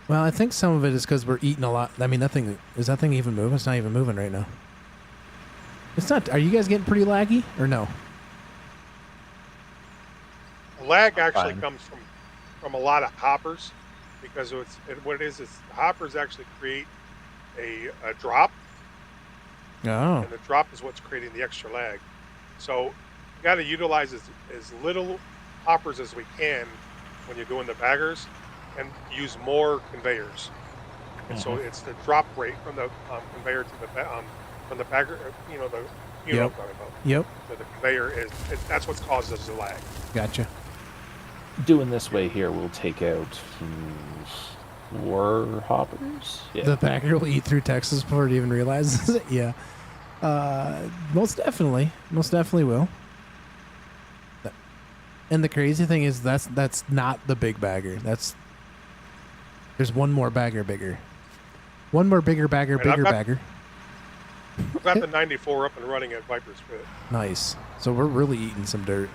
Well, I think some of it is because we're eating a lot. I mean, that thing even moving? It's not even moving right now. It's not. Are you guys getting pretty laggy or no? Lag actually Fine. comes from a lot of hoppers, because what it is hoppers actually create a drop, Oh, and the drop is what's creating the extra lag. So you got to utilize as little hoppers as we can when you're doing the baggers, and use more conveyors. And so it's the drop rate from the conveyor to the from the bagger. You know what I'm talking about. yep. So the conveyor that's what causes the lag. Gotcha. Doing this way here, we'll take out 4 hoppers. Yeah. The bagger will eat through Texas before it even realizes it. Yeah. Most definitely will. And the crazy thing is that's not the big bagger. There's one more bagger bigger. One more bigger bagger, And I've bigger got- bagger. I've got the 94 up and running at Viper's Pit. Nice. So we're really eating some dirt.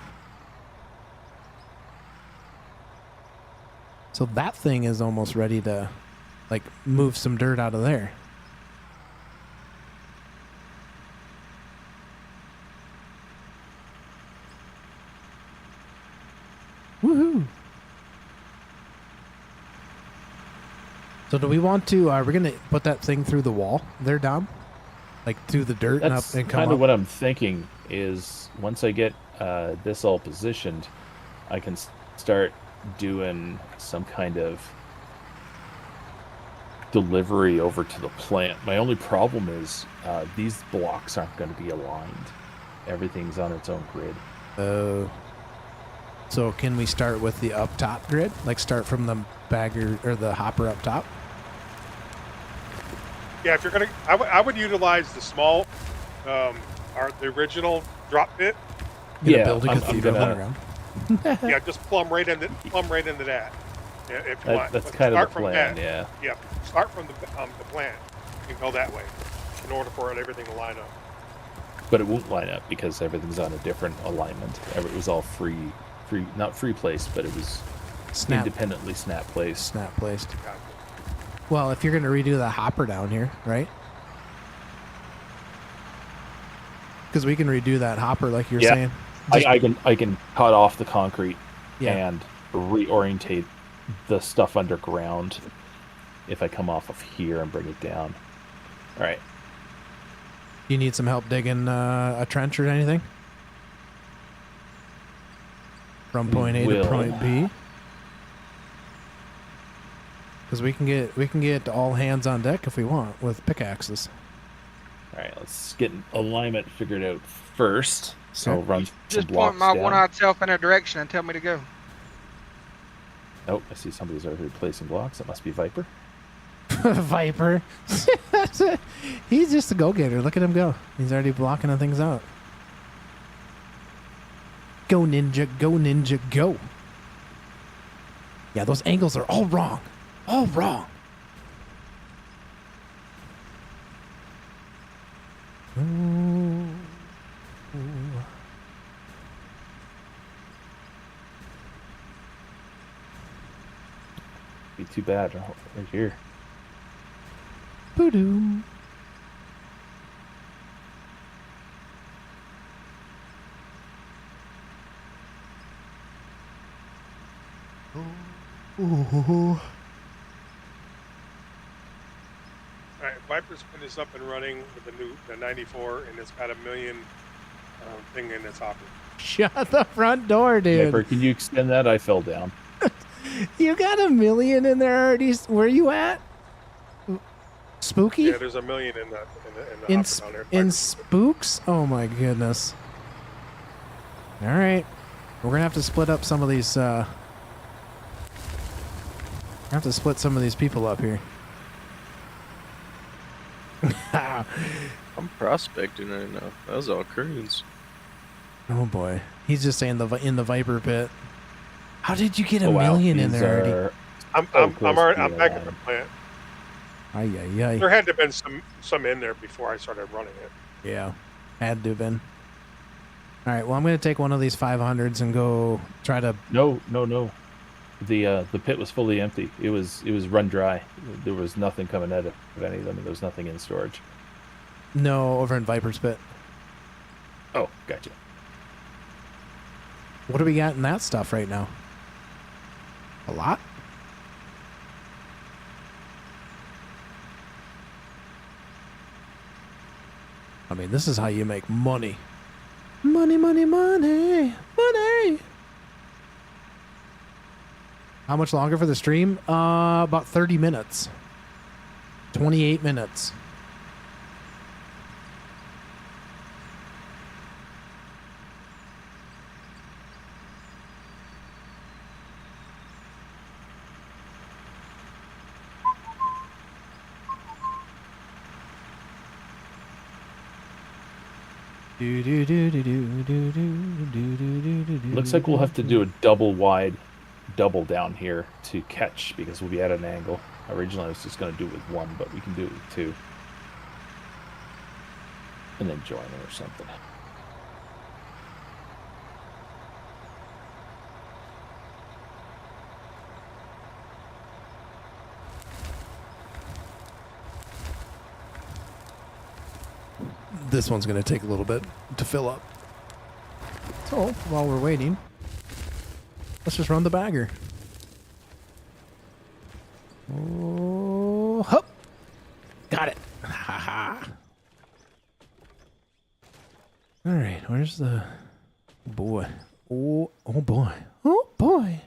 So that thing is almost ready to like move some dirt out of there. Woohoo! So do we want to? We're gonna put that thing through the wall there, Dom, like through the dirt That's and up and come kind of up. what I'm thinking. Is once I get this all positioned, I can start doing some kind of delivery over to the plant. My only problem is these blocks aren't going to be aligned. Everything's on its own grid. Oh. So can we start with the up top grid? Like start from the bagger or the hopper up top? Yeah, if you're gonna, I would utilize the small, the original drop pit. Gonna build a I'm cathedral gonna. underground. Yeah, just plumb right into that. Yeah, if you want. That's But kind of start the from plan. that. Yeah. Yeah, start from the plant. You can go that way, in order for everything to line up. But it won't line up because everything's on a different alignment. It was all not free placed, but it was independently snap placed. Snap placed. Gotcha. Well, if you're gonna redo the hopper down here, right? Because we can redo that hopper like you're Yeah. saying. I can cut off the concrete Yeah. and reorientate the stuff underground if I come off of here and bring it down. All right. You need some help digging a trench or anything? From point A to Will. point B. Because we can get all hands on deck if we want with pickaxes. All right. Let's get alignment figured out first. So Okay. run some Just blocks point my down. one-eyed self in a direction and tell me to go. Oh, I see somebody's over here placing blocks. That must be Viper. Viper. He's just a go-getter. Look at him go. He's already blocking things out. Go ninja, go ninja, go. Yeah, those angles are all wrong. All wrong. Ooh. Ooh. Be too bad right here. Boo-doo. Ooh. All right, Viper's pin is up and running with the 94, and it's got a million thing in its hopper. Shut the front door, dude. Viper, can you extend that? I fell down. You got a million in there already. Where you at? spooky? Yeah, there's a million in the In, hopper sp- down there. in spooks? Oh my goodness. All right. We're going to have to split up some of these, I have to split some of these people up here. I'm prospecting right now. That was all cruise. Oh boy. He's just saying in the Viper pit. How did you get a wow, million in these there already? are I'm close already, to I'm the back line. at the plant. Ay, ay, ay. There had to have been some in there before I started running it. Yeah. Had to have been. All right. Well, I'm going to take one of these 500s and go try to... No. The pit was fully empty. It was run dry. There was nothing coming out of any of them. There was nothing in storage. No, over in Viper's pit. Oh, gotcha. What do we got in that stuff right now? A lot? I mean, this is how you make money. Money, money, money, money. How much longer for the stream? About 30 minutes. 28 minutes. Looks like we'll have to do a double wide, double down here to catch because we'll be at an angle. Originally, I was just going to do it with one, but we can do it with two. And then join it or something. This one's going to take a little bit to fill up. So, while we're waiting, let's just run the bagger. Oh, hup. Got it. Ha. All right, where's the boy? Oh boy. Oh boy.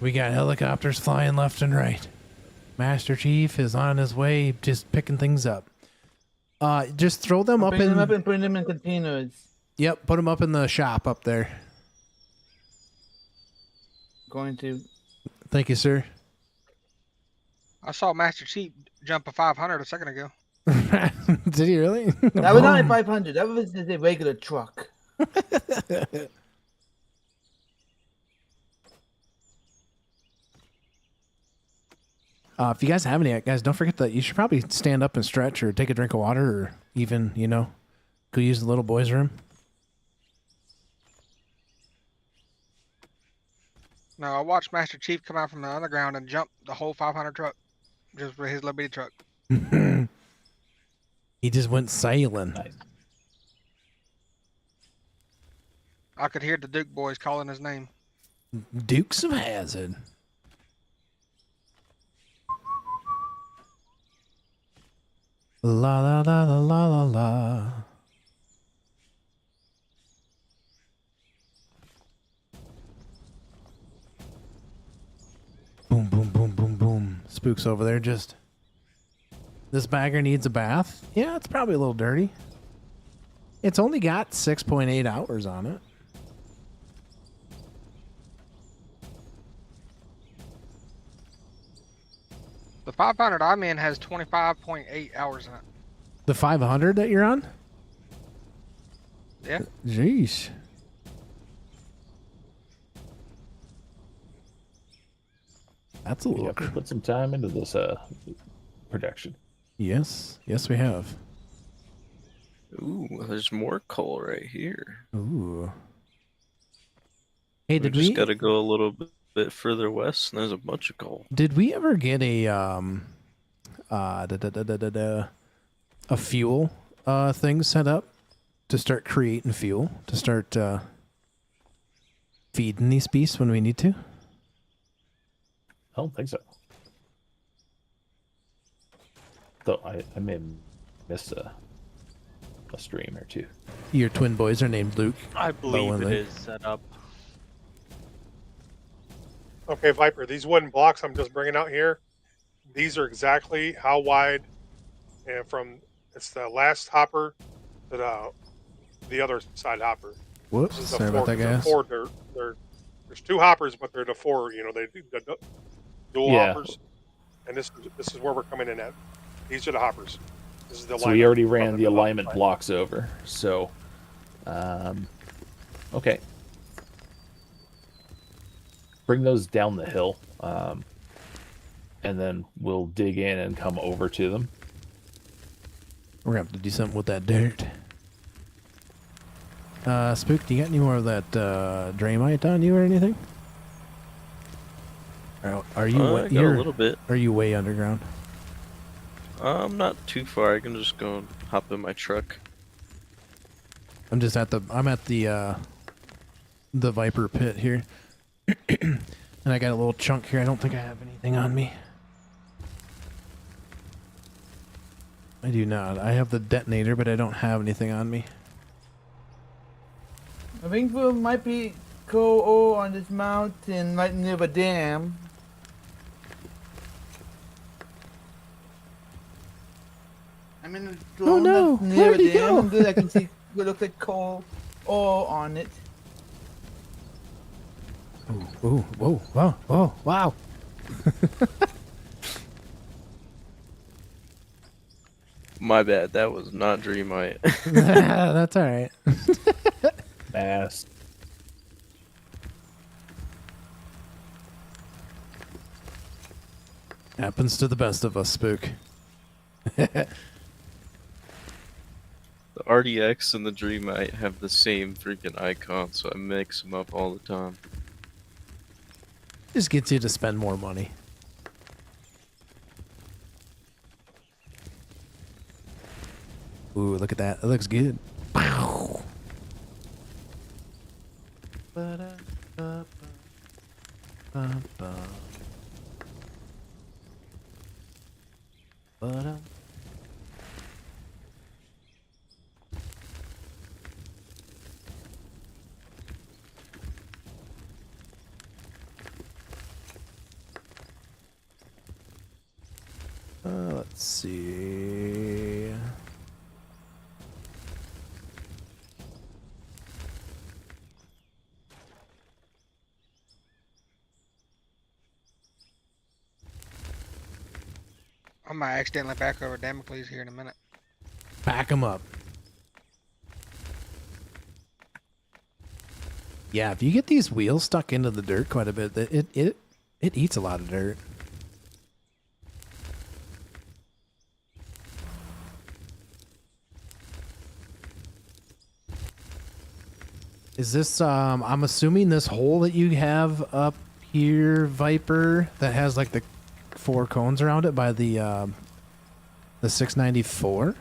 We got helicopters flying left and right. Master Chief is on his way, just picking things up. Just throw them up Bring in... them up and put them in containers. Yep, put them up in the shop up there. Going to. Thank you, sir. I saw Master Chief jump a 500 a second ago. Did he really? That was not a 500. That was just a regular truck. If you guys have any, guys, don't forget that you should probably stand up and stretch or take a drink of water or even, go use the little boys' room. No, I watched Master Chief come out from the underground and jump the whole 500 truck. Just with his little bitty truck. He just went sailing. Nice. I could hear the Duke boys calling his name. Dukes of Hazzard. La la la la la la la. Boom, boom, boom, boom, boom. Spook's over there just... This bagger needs a bath? Yeah, it's probably a little dirty. It's only got 6.8 hours on it. The 500 I'm in has 25.8 hours in it. The 500 that you're on? Yeah. Jeez. That's a We little... have to put some time into this production. Yes. Yes, we have. Ooh, there's more coal right here. Ooh. Hey, We did just we... gotta go a little bit further west, and there's a bunch of coal. Did we ever get a fuel thing set up to start creating fuel to start feeding these beasts when we need to? I don't think so. Though I may have missed a stream or two. your twin boys are named Luke. I believe and it Luke. is set up. Okay, Viper, these wooden blocks I'm just bringing out here, these are exactly how wide, and from it's the last hopper to the other side hopper. Whoops, This is the sorry four, about that, 'cause they're guys. four. There's two hoppers, but they're the four. You know, they do the dual Yeah. hoppers, and this is where we're coming in at. These are the hoppers. This is the. So we already alignment ran of the alignment line. blocks over. So, okay. Bring those down the hill, and then we'll dig in and come over to them. We're gonna have to do something with that dirt. Spook, do you got any more of that Draymite on you or anything? Are you? I got a little bit. Are you way underground? I'm not too far. I can just go and hop in my truck. I'm just at the. I'm at the Viper pit here, and I got a little chunk here. I don't think I have anything on me. I do not. I have the detonator, but I don't have anything on me. I think we might be go on this mountain right near the dam. I'm in the drone no! that's near Where'd the he dam. go? I'm good. I can see what looks like coal ore on it. Ooh, whoa, whoa, whoa, wow. My bad. That was not Dreamite. That's all right. Mass. Happens to the best of us, Spook. The RDX and the Dreamite have the same freaking icon, so I mix them up all the time. Just gets you to spend more money. Ooh, look at that. It looks good. Pow. Let's see. I might accidentally back over Damocles here in a minute. Pack them up. Yeah, if you get these wheels stuck into the dirt quite a bit, it eats a lot of dirt. Is this I'm assuming this hole that you have up here, Viper, that has like the 4 cones around it by the 694?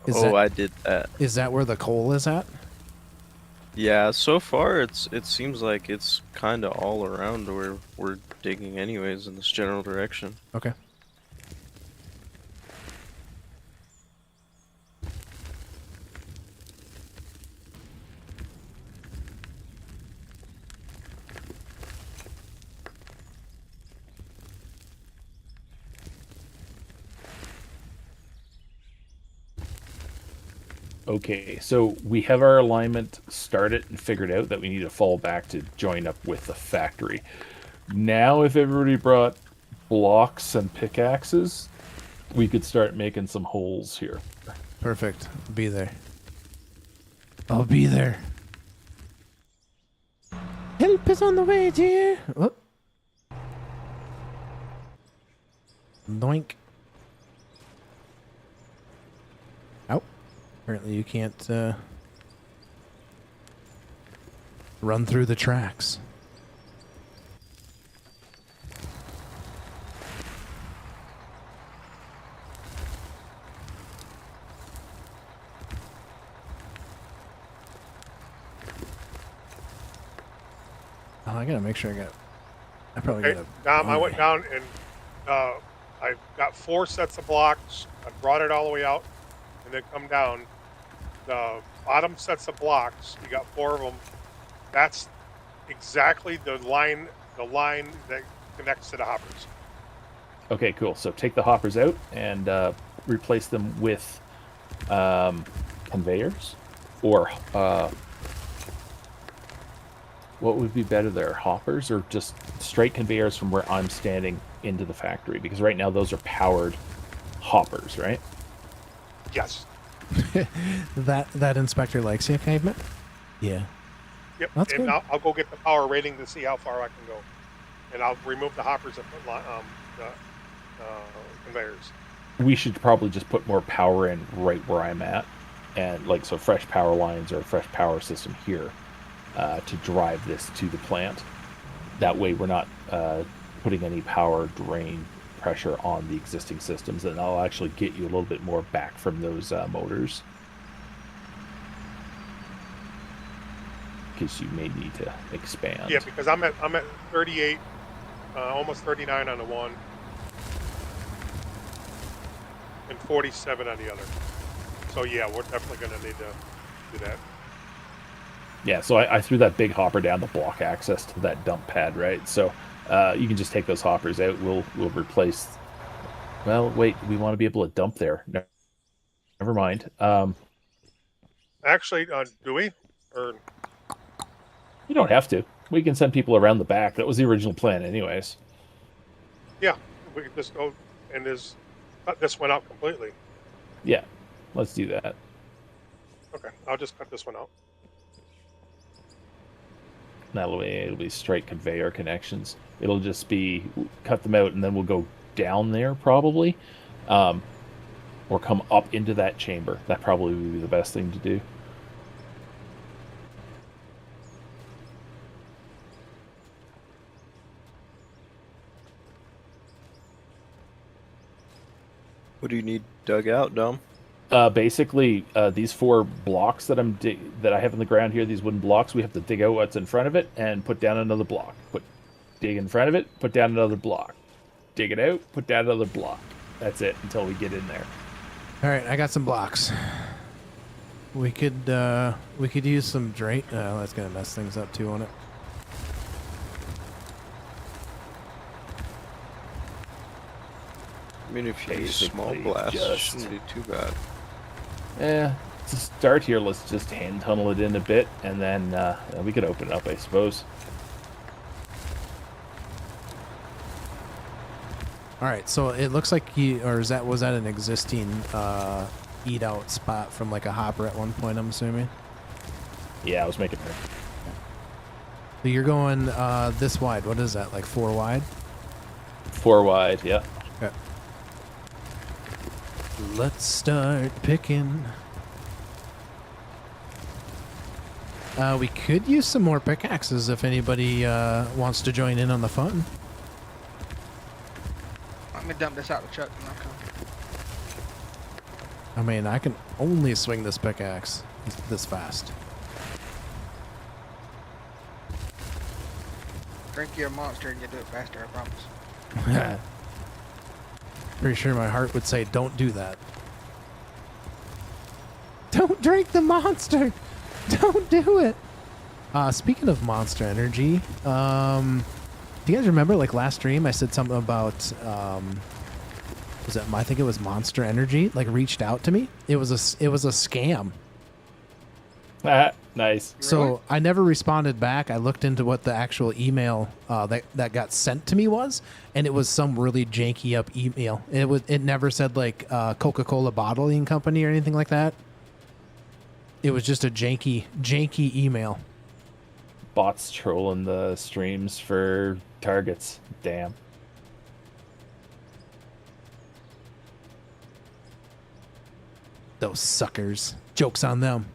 I did that. Is that where the coal is at? Yeah, so far it seems like it's kind of all around where we're digging anyways in this general direction. Okay. Okay, so we have our alignment started and figured out that we need to fall back to join up with the factory. Now, if everybody brought blocks and pickaxes, we could start making some holes here. Perfect. I'll be there. I'll be there. Help is on the way, dear. Whoop. Doink. Ow. Apparently you can't run through the tracks. Oh, I gotta make sure I probably Okay, gotta. I went down and I got 4 sets of blocks. I brought it all the way out, and then come down. the bottom sets of blocks. You got 4 of them. That's exactly the line that connects to the hoppers. Okay, cool. So take the hoppers out and replace them with conveyors, or what would be better there? Hoppers or just straight conveyors from where I'm standing into the factory? Because right now those are powered hoppers, right? Yes. that inspector likes you, caveman? Yeah. Yep. That's and good. I'll go get the power rating to see how far I can go, and I'll remove the hoppers and put the conveyors. We should probably just put more power in right where I'm at, and like so fresh power lines or a fresh power system here to drive this to the plant. That way we're not putting any power drain pressure on the existing systems, and I'll actually get you a little bit more back from those motors, because you may need to expand. Yeah, because I'm at 38, almost 39 on the one, and 47 on the other. So yeah, we're definitely going to need to do that. Yeah, so I threw that big hopper down to block access to that dump pad, right? So you can just take those hoppers out. We'll replace. Well, wait, we want to be able to dump there. No, never mind. Actually, do we? Or You don't have to. We can send people around the back. That was the original plan, anyways. yeah, we could just go and just cut this one out completely. Yeah, let's do that. Okay, I'll just cut this one out. That way it'll be straight conveyor connections. It'll just be cut them out, and then we'll go down there probably, or come up into that chamber. That probably would be the best thing to do. What do you need dug out, Dom? Basically, these 4 blocks that that I have in the ground here, these wooden blocks, we have to dig out what's in front of it and put down another block. Dig in front of it, put down another block. Dig it out, put down another block. That's it until we get in there. All right, I got some blocks. We could use some drain. That's gonna mess things up too, won't it? I mean, if you use a small blast, it shouldn't be too bad. To start here, let's just hand tunnel it in a bit, and then we could open it up, I suppose. All right, so it looks like was that an existing eat out spot from like a hopper at one point? I'm assuming. Yeah, I was making her. So you're going this wide. What is that? Like 4 wide? 4 wide, yeah. Okay. Let's start picking. We could use some more pickaxes if anybody wants to join in on the fun. Let me dump this out the truck and I'll come. I mean, I can only swing this pickaxe this fast. Drink your monster and you do it faster, I promise. Pretty sure my heart would say, don't do that. Don't drink the monster! Don't do it! Speaking of Monster Energy, do you guys remember, like, last stream I said something about, I think it was Monster Energy, like, reached out to me? It was a scam. Nice. So I never responded back. I looked into what the actual email that got sent to me was, and it was some really janky up email. It never said like Coca-Cola bottling company or anything like that. It was just a janky email. Bots trolling the streams for targets. Damn. Those suckers. Joke's on them.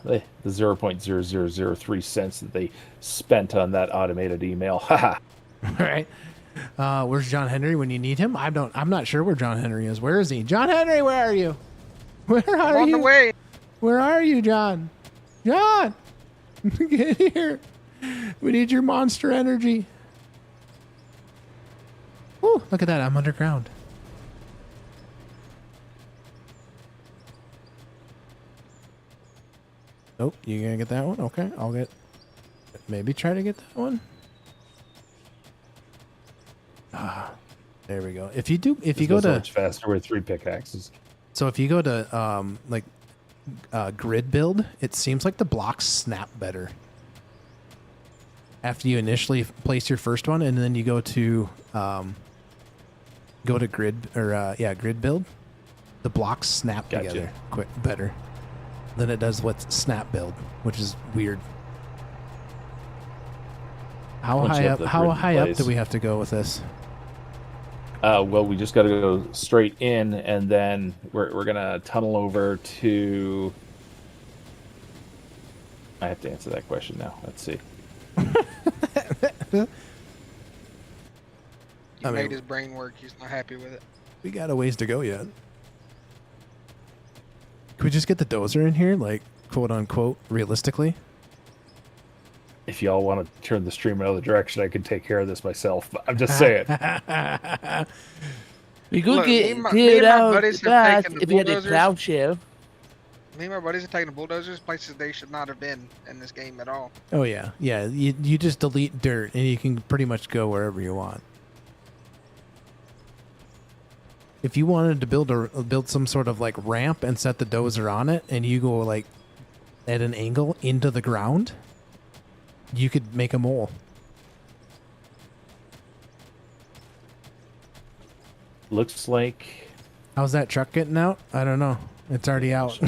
The 0.0003 cents that they spent on that automated email. Haha. All right. Where's John Henry when you need him? I'm not sure where John Henry is. Where is he? John Henry, where are you? Where are you? On the way. Where are you, John? John! Get here. We need your Monster Energy. Ooh, look at that. I'm underground. Nope, you gonna get that one? Okay, I'll get. Maybe try to get that one. Ah, there we go. If you go so to much faster with 3 pickaxes. so if you go to grid build, it seems like the blocks snap better after you initially place your first one, and then you go to grid grid build. The blocks snap Gotcha. together better than it does with snap build, which is weird. How Once you high have up? the How grid in high up place. do we have to go with this? Well, we just got to go straight in, and then we're gonna tunnel over to. I have to answer that question now. Let's see. He made his brain work. He's not happy with it. We got a ways to go yet. Could we just get the dozer in here, like quote unquote, realistically? If y'all want to turn the stream another direction, I can take care of this myself. But I'm just saying. We could Look, get me and cleared my out buddies have fast taken the if we had a bulldozers. cloud shell. Me and my buddies are taking the bulldozers places they should not have been in this game at all. Oh yeah, yeah. You just delete dirt and you can pretty much go wherever you want. If you wanted to build some sort of like ramp and set the dozer on it, and you go like at an angle into the ground, you could make a mole. Looks like. How's that truck getting out? I don't know. It's already out.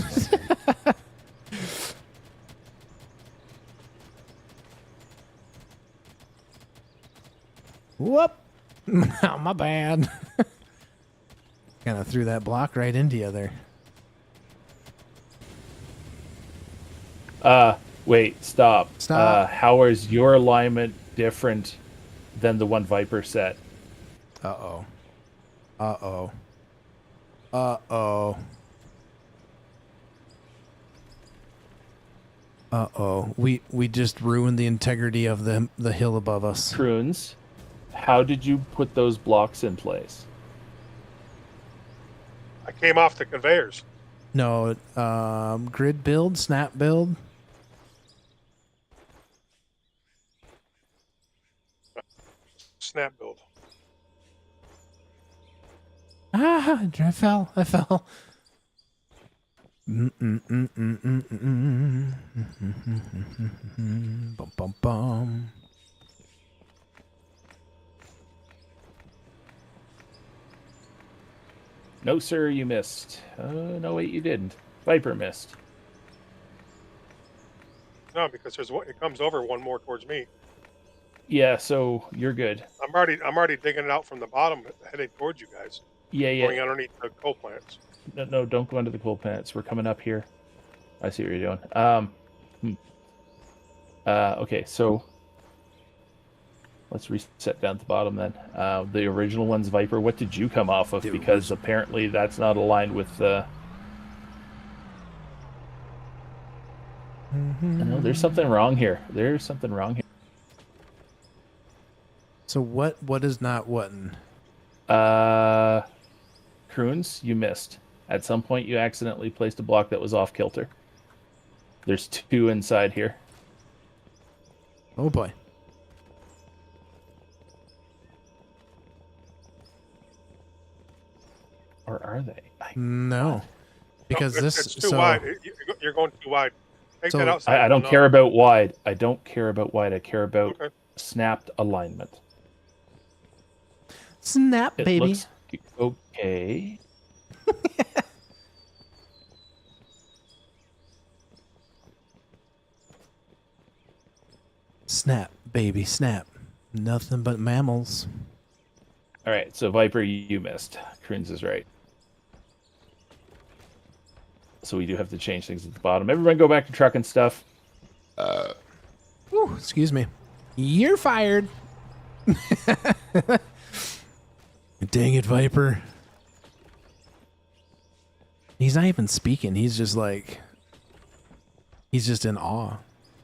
Whoop! Oh, my bad. Kind of threw that block right into you there. Wait, stop. Stop. How is your alignment different than the one Viper set? Uh-oh. Uh-oh. Uh-oh. Uh-oh. We just ruined the integrity of the hill above us. Prunes, how did you put those blocks in place? I came off the conveyors. No, grid build, snap build. Snap build. Ah, I fell. Bum, bum, bum. No, sir, you missed. No, wait, you didn't. Viper missed. No, because it comes over one more towards me. Yeah, so you're good. I'm already digging it out from the bottom, heading towards you guys. Yeah. Going underneath the coal plants. No, don't go into the coal plants. We're coming up here. I see what you're doing. Okay, so let's reset down at the bottom then. The original one's Viper. What did you come off of? Because apparently that's not aligned with the. No, there's something wrong here. There's something wrong here. So what is not whatting? Croons, you missed. At some point, you accidentally placed a block that was off kilter. There's 2 inside here. Oh boy. Or are they? No. Because No, this it's too wide. You're going too wide. Take So that outside. I don't care about wide. I don't care about wide. I care about Okay. snapped alignment. snap, It baby. looks okay. Snap, baby, snap. Nothing but mammals. All right, so Viper, you missed. Croons is right. So we do have to change things at the bottom. Everyone go back to truck and stuff. Ooh, excuse me. You're fired. Dang it, Viper. He's not even speaking. He's just like, he's just in awe.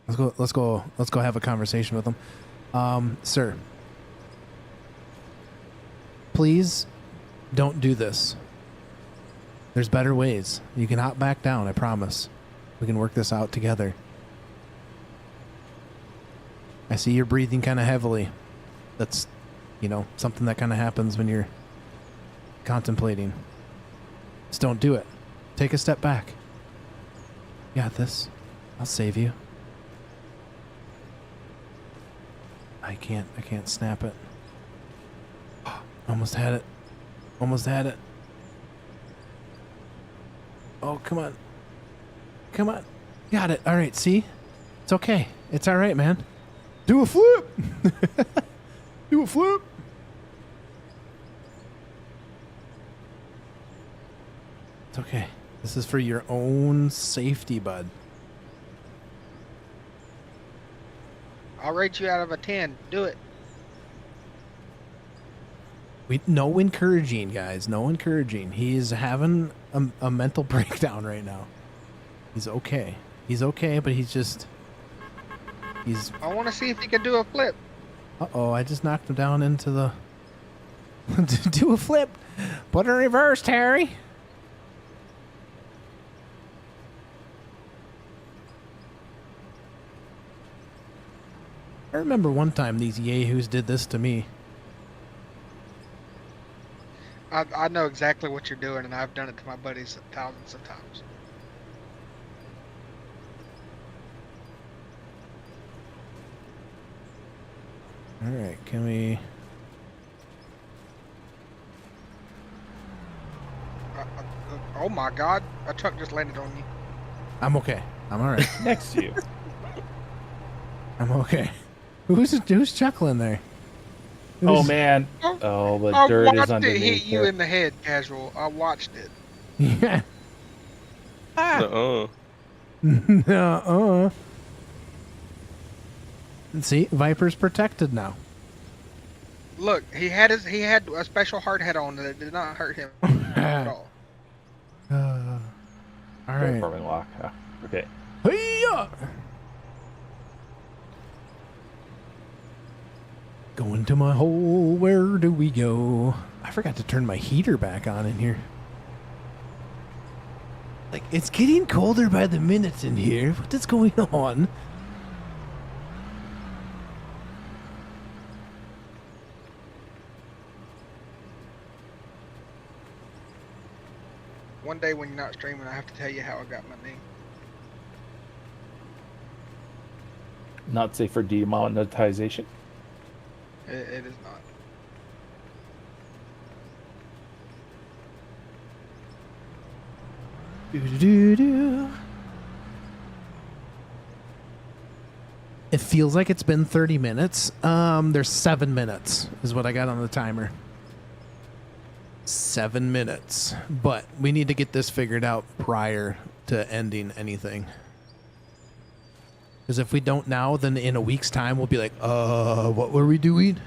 Let's go have a conversation with him. Sir, please don't do this. There's better ways. You can hop back down, I promise. We can work this out together. I see you're breathing kind of heavily. That's, you know, something that kind of happens when you're contemplating. Just don't do it. Take a step back. You got this. I'll save you. I can't snap it. Almost had it. Almost had it. Oh, come on. Come on. Got it. All right, see? It's okay. It's all right, man. Do a flip. Do a flip. It's okay. This is for your own safety, bud. I'll rate you out of a 10. Do it. No encouraging, guys. No encouraging. He's having a mental breakdown right now. He's okay. He's okay, but he's I want to see if he can do a flip. Uh-oh, I just knocked him down into the... Do a flip. Put it in reverse, Terry. I remember one time these yahoos did this to me. I know exactly what you're doing, and I've done it to my buddies thousands of times. All right, can we... Oh my God! A truck just landed on you. I'm okay. I'm all right. Next to you. I'm okay. Who's chuckling there? Oh man. Oh, the dirt is I watched it underneath hit you there. in the head, Casual. I watched it. Yeah. Uh-uh. Nuh-uh. See, Viper's protected now. Look, he had a special hard hat on that did not hurt him at all. All right. Farming lock. Okay. Hey-ya! Going to my hole, where do we go? I forgot to turn my heater back on in here. Like, it's getting colder by the minute in here. What is going on? One day when you're not streaming, I have to tell you how I got my name. Not safe for demonetization. It is not. Do-do-do-do. It feels like it's been 30 minutes. There's 7 minutes is what I got on the timer. 7 minutes. But we need to get this figured out prior to ending anything. Because if we don't now, then in a week's time, we'll be like, what were we doing?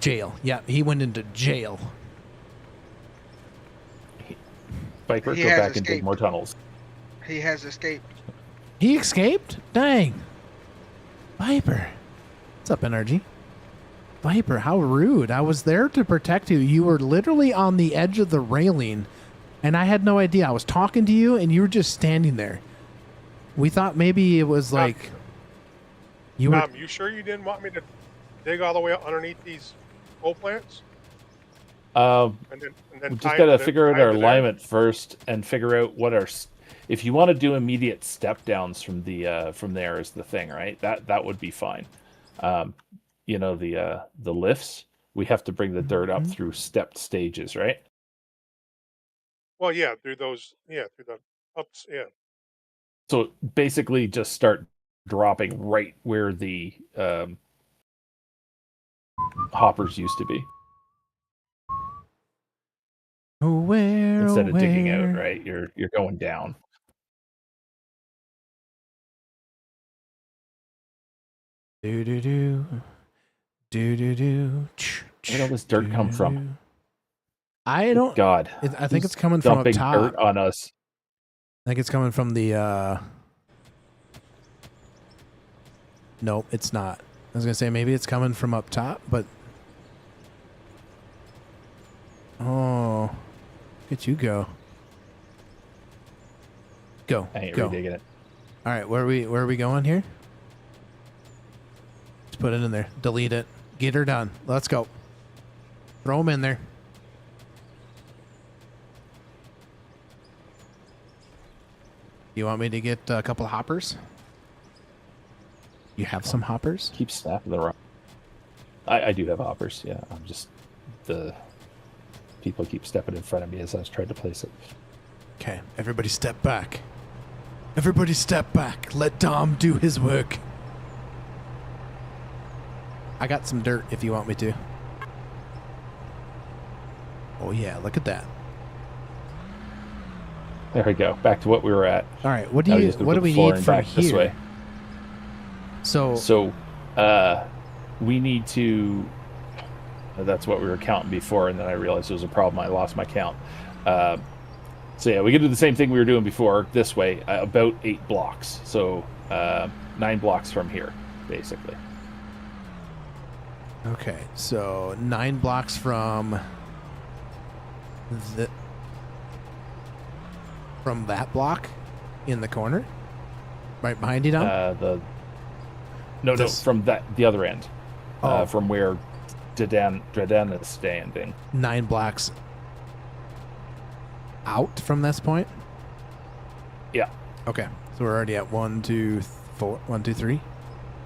Jail. Yeah, he went into jail. Viper, He go has back and dig escaped. more tunnels. He has escaped. He escaped? Dang. Viper. What's up, NRG? Viper, how rude. I was there to protect you. You were literally on the edge of the railing, and I had no idea. I was talking to you, and you were just standing there. We thought maybe it was like... You were... You sure you didn't want me to dig all the way underneath these coal plants? And then we just tie got to it- figure out tie it our to there? alignment first and figure out what our... If you want to do immediate step downs from the from there is the thing, right? That would be fine. You know, the lifts, we have to bring the dirt up through stepped stages, right? Well, yeah, through those, through the ups, yeah. So basically just start dropping right where the hoppers used to be. Where, Instead of digging out, where? right? You're going down. Do-do-do. Do-do-do. Where did all this dirt come from? I don't... God. I think Who's it's coming from up dumping top. dirt on us. I think it's coming from the... Nope, it's not. I was going to say maybe it's coming from up top, but... Oh. Look at you go. Go. I ain't Go. redigging it. All right, where are we going here? Just put it in there. Delete it. Get her done. Let's go. Throw them in there. You want me to get a couple of hoppers? You have some hoppers? Keep snapping the rock. I do have hoppers, yeah. I'm just the people keep stepping in front of me as I was trying to place it. Okay, everybody step back. Everybody step back. Let Dom do his work. I got some dirt if you want me to. Oh yeah, look at that. There we go. Back to what we were at. All right, what do Now we're you just gonna what do put we the need flooring from back this here? way. So We need to. That's what we were counting before, and then I realized there was a problem. I lost my count. So yeah, we can do the same thing we were doing before this way, about 8 blocks. So 9 blocks from here, basically. okay, so 9 blocks from that block in the corner, right behind you, Dom. No, from the other end. Oh. From where Dradan is standing. 9 blocks out from this point. Yeah. Okay, so we're already at 1, 2, 4. 1, 2, 3,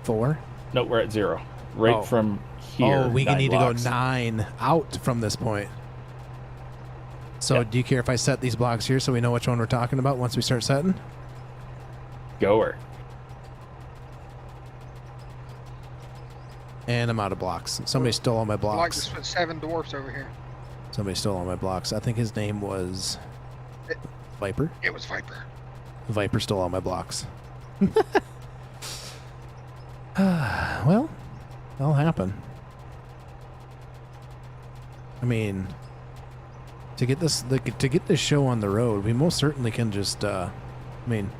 4. No, we're at 0. Right Oh. from here. Oh, we 9 need blocks. to go 9 out from this point. So, Yeah. do you care if I set these blocks here so we know which one we're talking about once we start setting? Goer. And I'm out of blocks. Somebody stole all my Like blocks. this with 7 dwarfs over here. Somebody stole all my blocks. I think his name was Viper. It was Viper. Viper stole all my blocks. Well, that'll happen. I mean, to get this show on the road, we most certainly can just. I mean,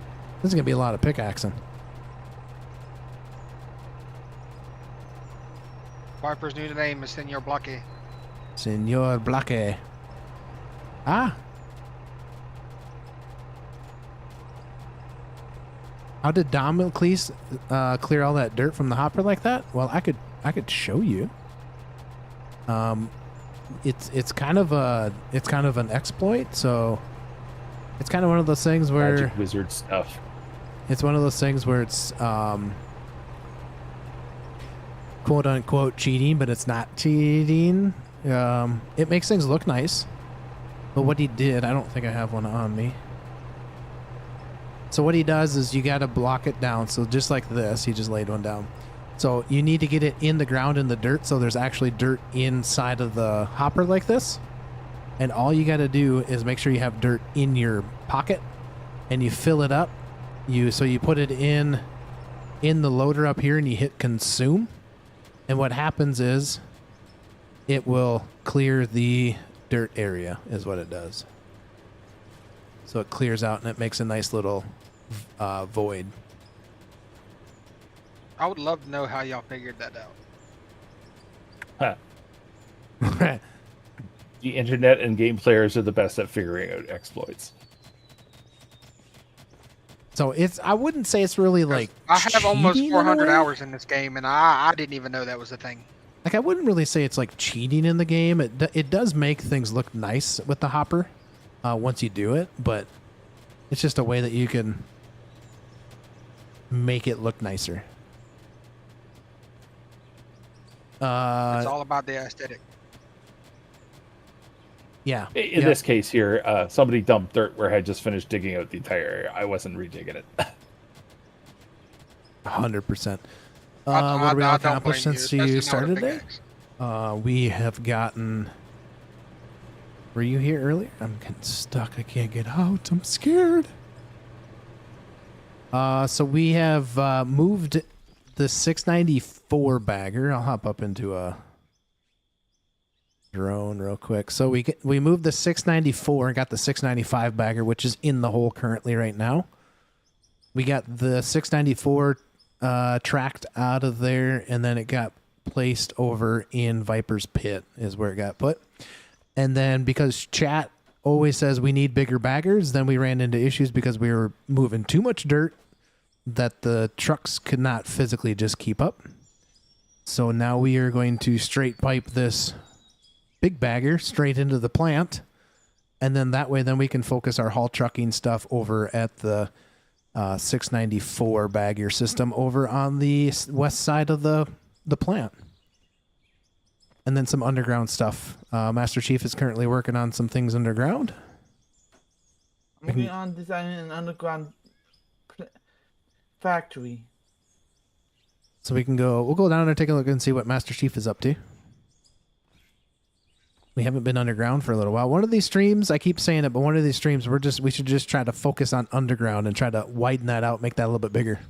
this is gonna be a lot of pickaxing. Viper's new name is Senor Blocky. Senor Blake. Ah. How did Damocles clear all that dirt from the hopper like that? Well, I could show you. It's kind of an exploit, so it's kind of one of those things where Magic wizard stuff. it's one of those things where it's quote unquote cheating, but it's not cheating. It makes things look nice. But what he did, I don't think I have one on me. So what he does is you got to block it down. So just like this, he just laid one down. So you need to get it in the ground in the dirt, so there's actually dirt inside of the hopper like this. And all you got to do is make sure you have dirt in your pocket, and you fill it up. So you put it in the loader up here, and you hit consume. And what happens is it will clear the dirt area, is what it does. So it clears out, and it makes a nice little void. I would love to know how y'all figured that out. Huh. The internet and game players are the best at figuring out exploits. So I wouldn't say it's really like I have almost cheating in a 400 way. hours in this game, and I didn't even know that was a thing. Like, I wouldn't really say it's like cheating in the game. It does make things look nice with the hopper once you do it, but it's just a way that you can make it look nicer. It's all about the aesthetic. Yeah. In this case here, somebody dumped dirt where I had just finished digging out the entire area. I wasn't redigging it. 100%. I What have we all don't blame accomplished since especially you not with a started big it? axe. We have gotten... Were you here earlier? I'm getting stuck. I can't get out. I'm scared. So we have moved the 694 bagger. I'll hop up into a drone real quick. So we moved the 694 and got the 695 bagger, which is in the hole currently right now. We got the 694 tracked out of there, and then it got placed over in Viper's pit is where it got put. And then because chat always says we need bigger baggers. Then we ran into issues because we were moving too much dirt that the trucks could not physically just keep up. So now we are going to straight pipe this big bagger straight into the plant. And then that way, then we can focus our haul trucking stuff over at the 694 bagger system over on the west side of the plant. And then some underground stuff. Master Chief is currently working on some things underground. I'm working on designing an underground factory. So we'll go down and take a look and see what Master Chief is up to. We haven't been underground for a little while. One of these streams, I keep saying it, but one of these streams, we should just try to focus on underground and try to widen that out, make that a little bit bigger.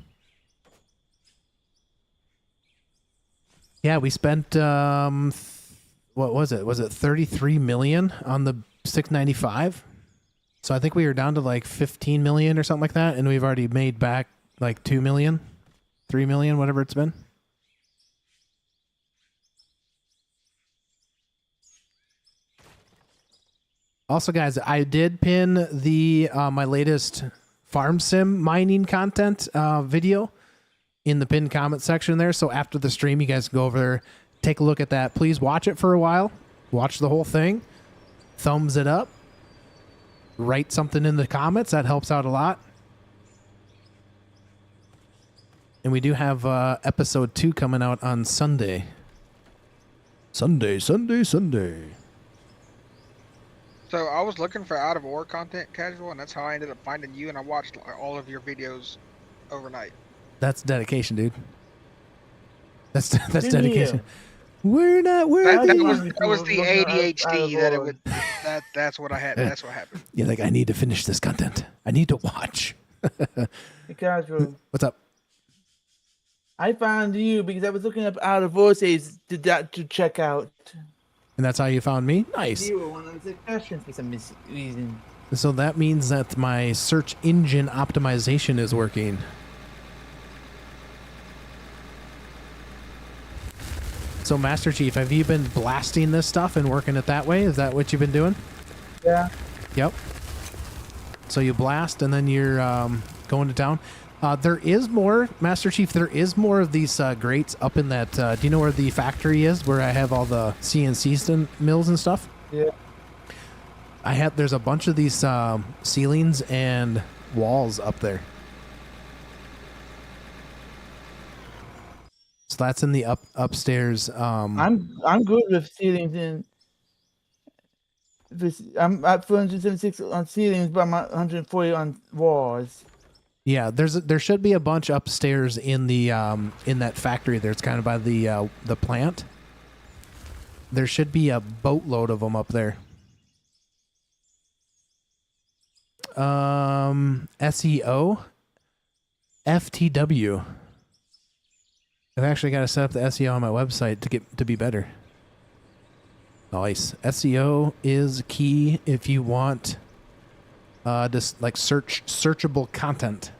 Yeah, we spent, what was it? Was it 33 million on the 695? So I think we were down to like 15 million or something like that, and we've already made back like 2 million, 3 million, whatever it's been. Also, guys, I did pin the my latest farm sim mining content video in the pinned comment section there. So after the stream, you guys can go over there, take a look at that. Please watch it for a while. Watch the whole thing. Thumbs it up. Write something in the comments. That helps out a lot. And we do have episode 2 coming out on Sunday. Sunday. So I was looking for out of war content, casual, and that's how I ended up finding you. And I watched all of your videos overnight. That's dedication, dude. That's dedication. We're not. That was the ADHD that it would. That's what I had. That's what happened. You're like, I need to finish this content. I need to watch. Casual. What's up? I found you because I was looking up out of voices to check out. And that's how you found me? Nice. You were one of the suggestions for some reason. So that means that my search engine optimization is working. So Master Chief, have you been blasting this stuff and working it that way? Is that what you've been doing? Yeah. Yep. So you blast and then you're going to town. There is more, Master Chief, there is more of these grates up in that, do you know where the factory is, where I have all the CNC mills and stuff? Yeah. There's a bunch of these ceilings and walls up there. So that's in the upstairs. I'm good with ceilings and I'm at 476 on ceilings, but I'm at 140 on walls. Yeah, there should be a bunch upstairs in the in that factory there. It's kind of by the plant. There should be a boatload of them up there. SEO, FTW. I've actually got to set up the SEO on my website to be better. Nice. SEO is key if you want just like searchable content.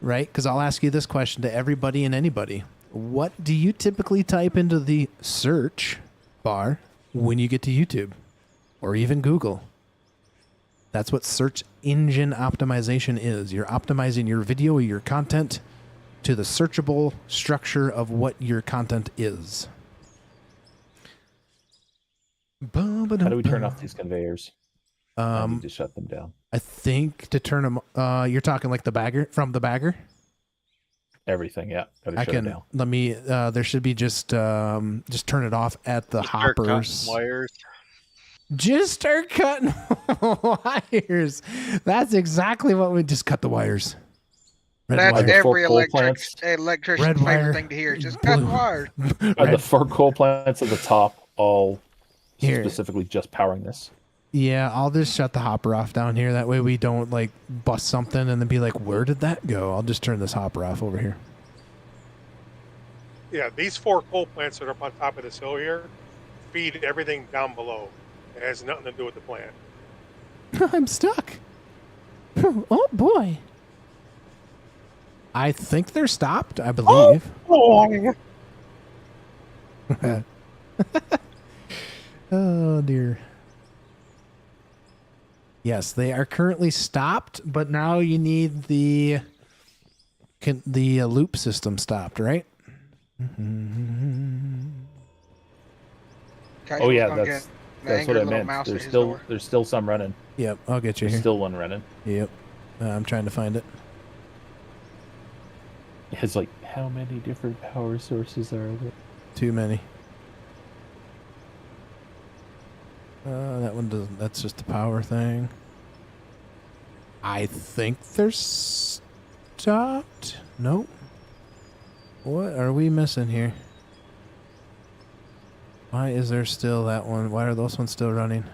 Right? Because I'll ask you this question to everybody and anybody. What do you typically type into the search bar when you get to YouTube or even Google? That's what search engine optimization is. You're optimizing your video or your content to the searchable structure of what your content is. How do we turn off these conveyors? I need to shut them down. I think to turn them, you're talking like the bagger, from the bagger? Everything, yeah. Shut it down. Let me, there should be just turn it off at the hoppers. Wires. Just start cutting wires. That's exactly what we just cut the wires. That's wire. every electrician's favorite thing to hear. Just cut wires. Are the 4 coal plants at the top all Here. specifically just powering this? Yeah, I'll just shut the hopper off down here. That way we don't like bust something and then be like, where did that go? I'll just turn this hopper off over here. Yeah, these 4 coal plants that are up on top of this hill here feed everything down below. It has nothing to do with the plant. I'm stuck. Oh boy. I think they're stopped, I believe. Oh dear. Yes, they are currently stopped, but now you need the loop system stopped, right? Oh yeah, Casual's gonna that's get an what angry I little meant. mouse at his There's door. still some running. Yep, I'll get you There's here. still one running. Yep, I'm trying to find it. It's like, how many different power sources are there? Too many. That one doesn't. That's just a power thing. I think they're stopped. Nope. What are we missing here? Why is there still that one? Why are those ones still running?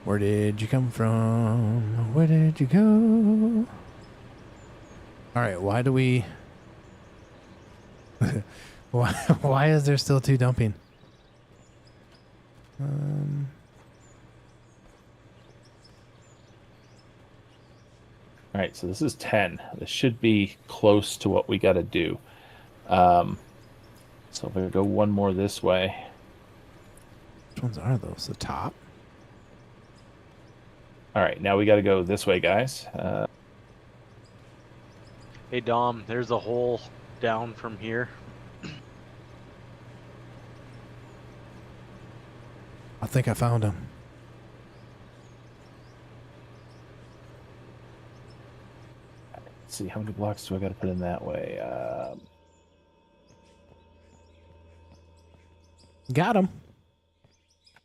Where did you come from? Where did you go? All right, why do we... why is there still 2 dumping? All right, so this is 10. This should be close to what we got to do. So if we go one more this way. Which ones are those? The top? All right, now we got to go this way, guys. Hey Dom, there's a hole down from here. I think I found him. Let's see, how many blocks do I got to put in that way? Got him.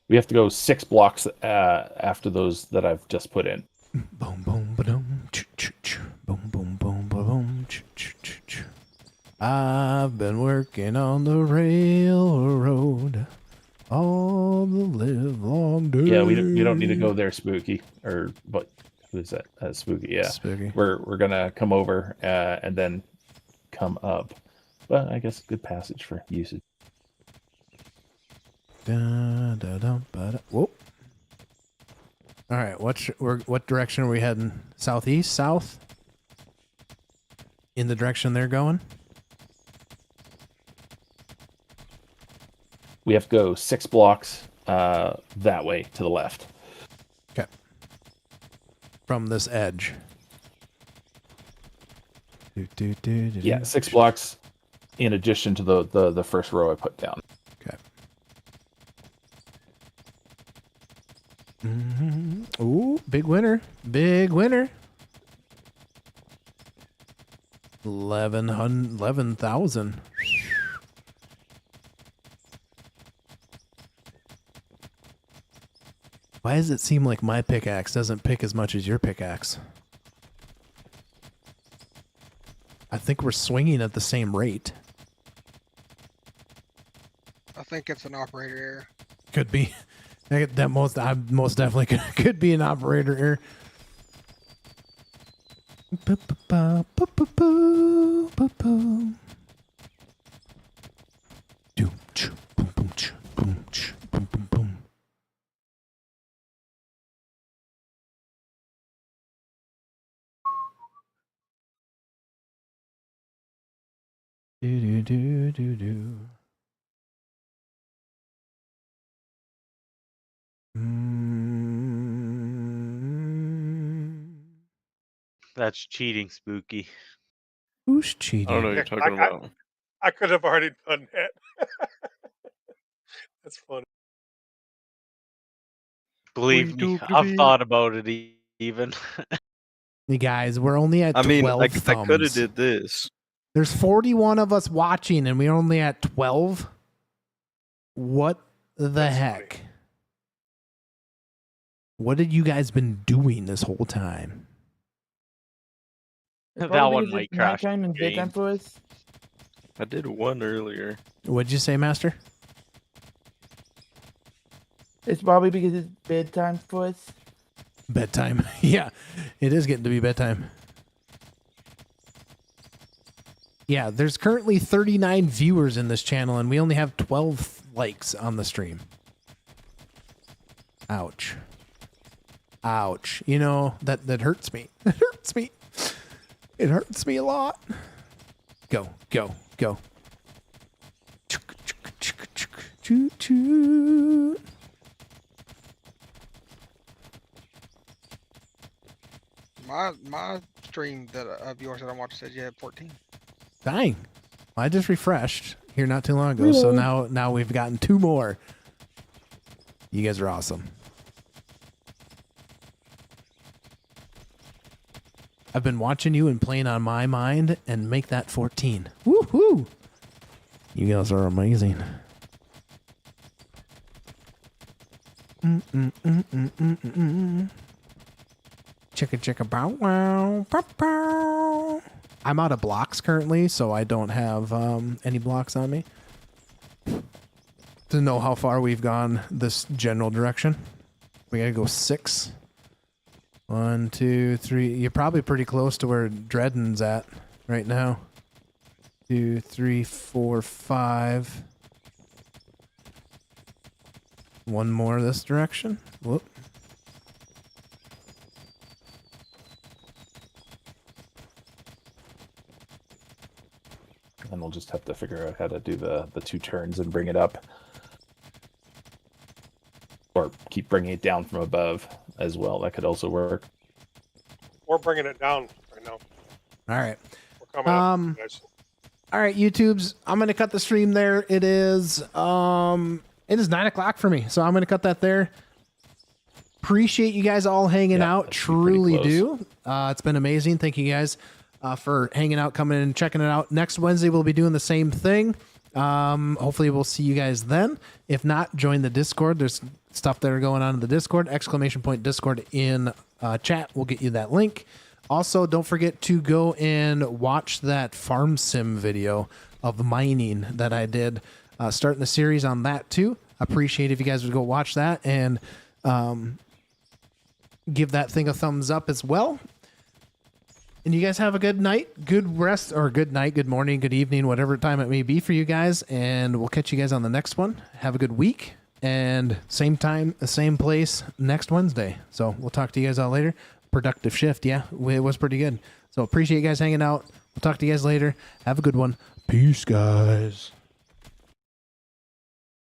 We have to go 6 blocks after those that I've just put in. Boom, boom, ba-dum, boom, boom, boom, ba-boom, I've been working on the railroad all the live long day. Yeah, we don't need to go there, Spooky. Or what? Who is that? Spooky. Yeah, Spooky. We're gonna come over and then come up. But I guess good passage for usage. Whoop. All right, what direction are we heading? Southeast, south? In the direction they're going? We have to go 6 blocks that way to the left. Okay. From this edge. Yeah, 6 blocks in addition to the first row I put down. Okay. Ooh, big winner. Big winner. 11,000. Why does it seem like my pickaxe doesn't pick as much as your pickaxe? I think we're swinging at the same rate. I think it's an operator error. Could be. I most definitely could be an operator error. That's cheating, Spooky. Who's cheating? I don't know what you're talking about. I could have already done that. That's funny. Believe me, I've thought about it even. You guys, we're only at 12 I thumbs. could have did this. There's 41 of us watching, and we're only at 12? What the heck? Funny. What have you guys been doing this whole time? That Probably one because might it's crash nighttime and the game. bedtime for us. I did one earlier. What'd you say, Master? It's probably because it's bedtime for us. Bedtime. Yeah, it is getting to be bedtime. Yeah, there's currently 39 viewers in this channel, and we only have 12 likes on the stream. Ouch. Ouch. You know, that hurts me. It hurts me. It hurts me a lot. Go, go, go. Choo-choo. my stream that of yours that I watched said you had 14. Dang. I just refreshed here not too long ago, so now we've gotten 2 more. You guys are awesome. I've been watching you and playing on my mind and make that 14. Woohoo! You guys are amazing. Chicka bow wow. Pow, pow. I'm out of blocks currently, so I don't have any blocks on me to know how far we've gone this general direction. We gotta go 6. 1, 2, 3. You're probably pretty close to where Dredden's at right now. 2, 3, 4, 5. 1 more this direction. Whoop. And we'll just have to figure out how to do the 2 turns and bring it up. Or keep bringing it down from above as well. That could also work. We're bringing it down right now. All right. We're coming up, guys. All right, YouTubes. I'm gonna cut the stream there. It is 9 o'clock for me, so I'm gonna cut that there. Appreciate you guys all hanging out. Truly do. It's been amazing. Thank you guys for hanging out, coming in and checking it out. Next Wednesday we'll be doing the same thing. Hopefully we'll see you guys then. If not, join the Discord. There's stuff that are going on in the Discord. ! Discord in chat. We'll get you that link. Also, don't forget to go and watch that farm sim video of mining that I did. Starting the series on that too. Appreciate if you guys would go watch that and give that thing a thumbs up as well. And you guys have a good night, good rest, or good night, good morning, good evening, whatever time it may be for you guys. And we'll catch you guys on the next one. Have a good week. And same time, same place next Wednesday. So we'll talk to you guys all later. Productive shift. Yeah, it was pretty good. So appreciate you guys hanging out. We'll talk to you guys later. Have a good one. Peace, guys.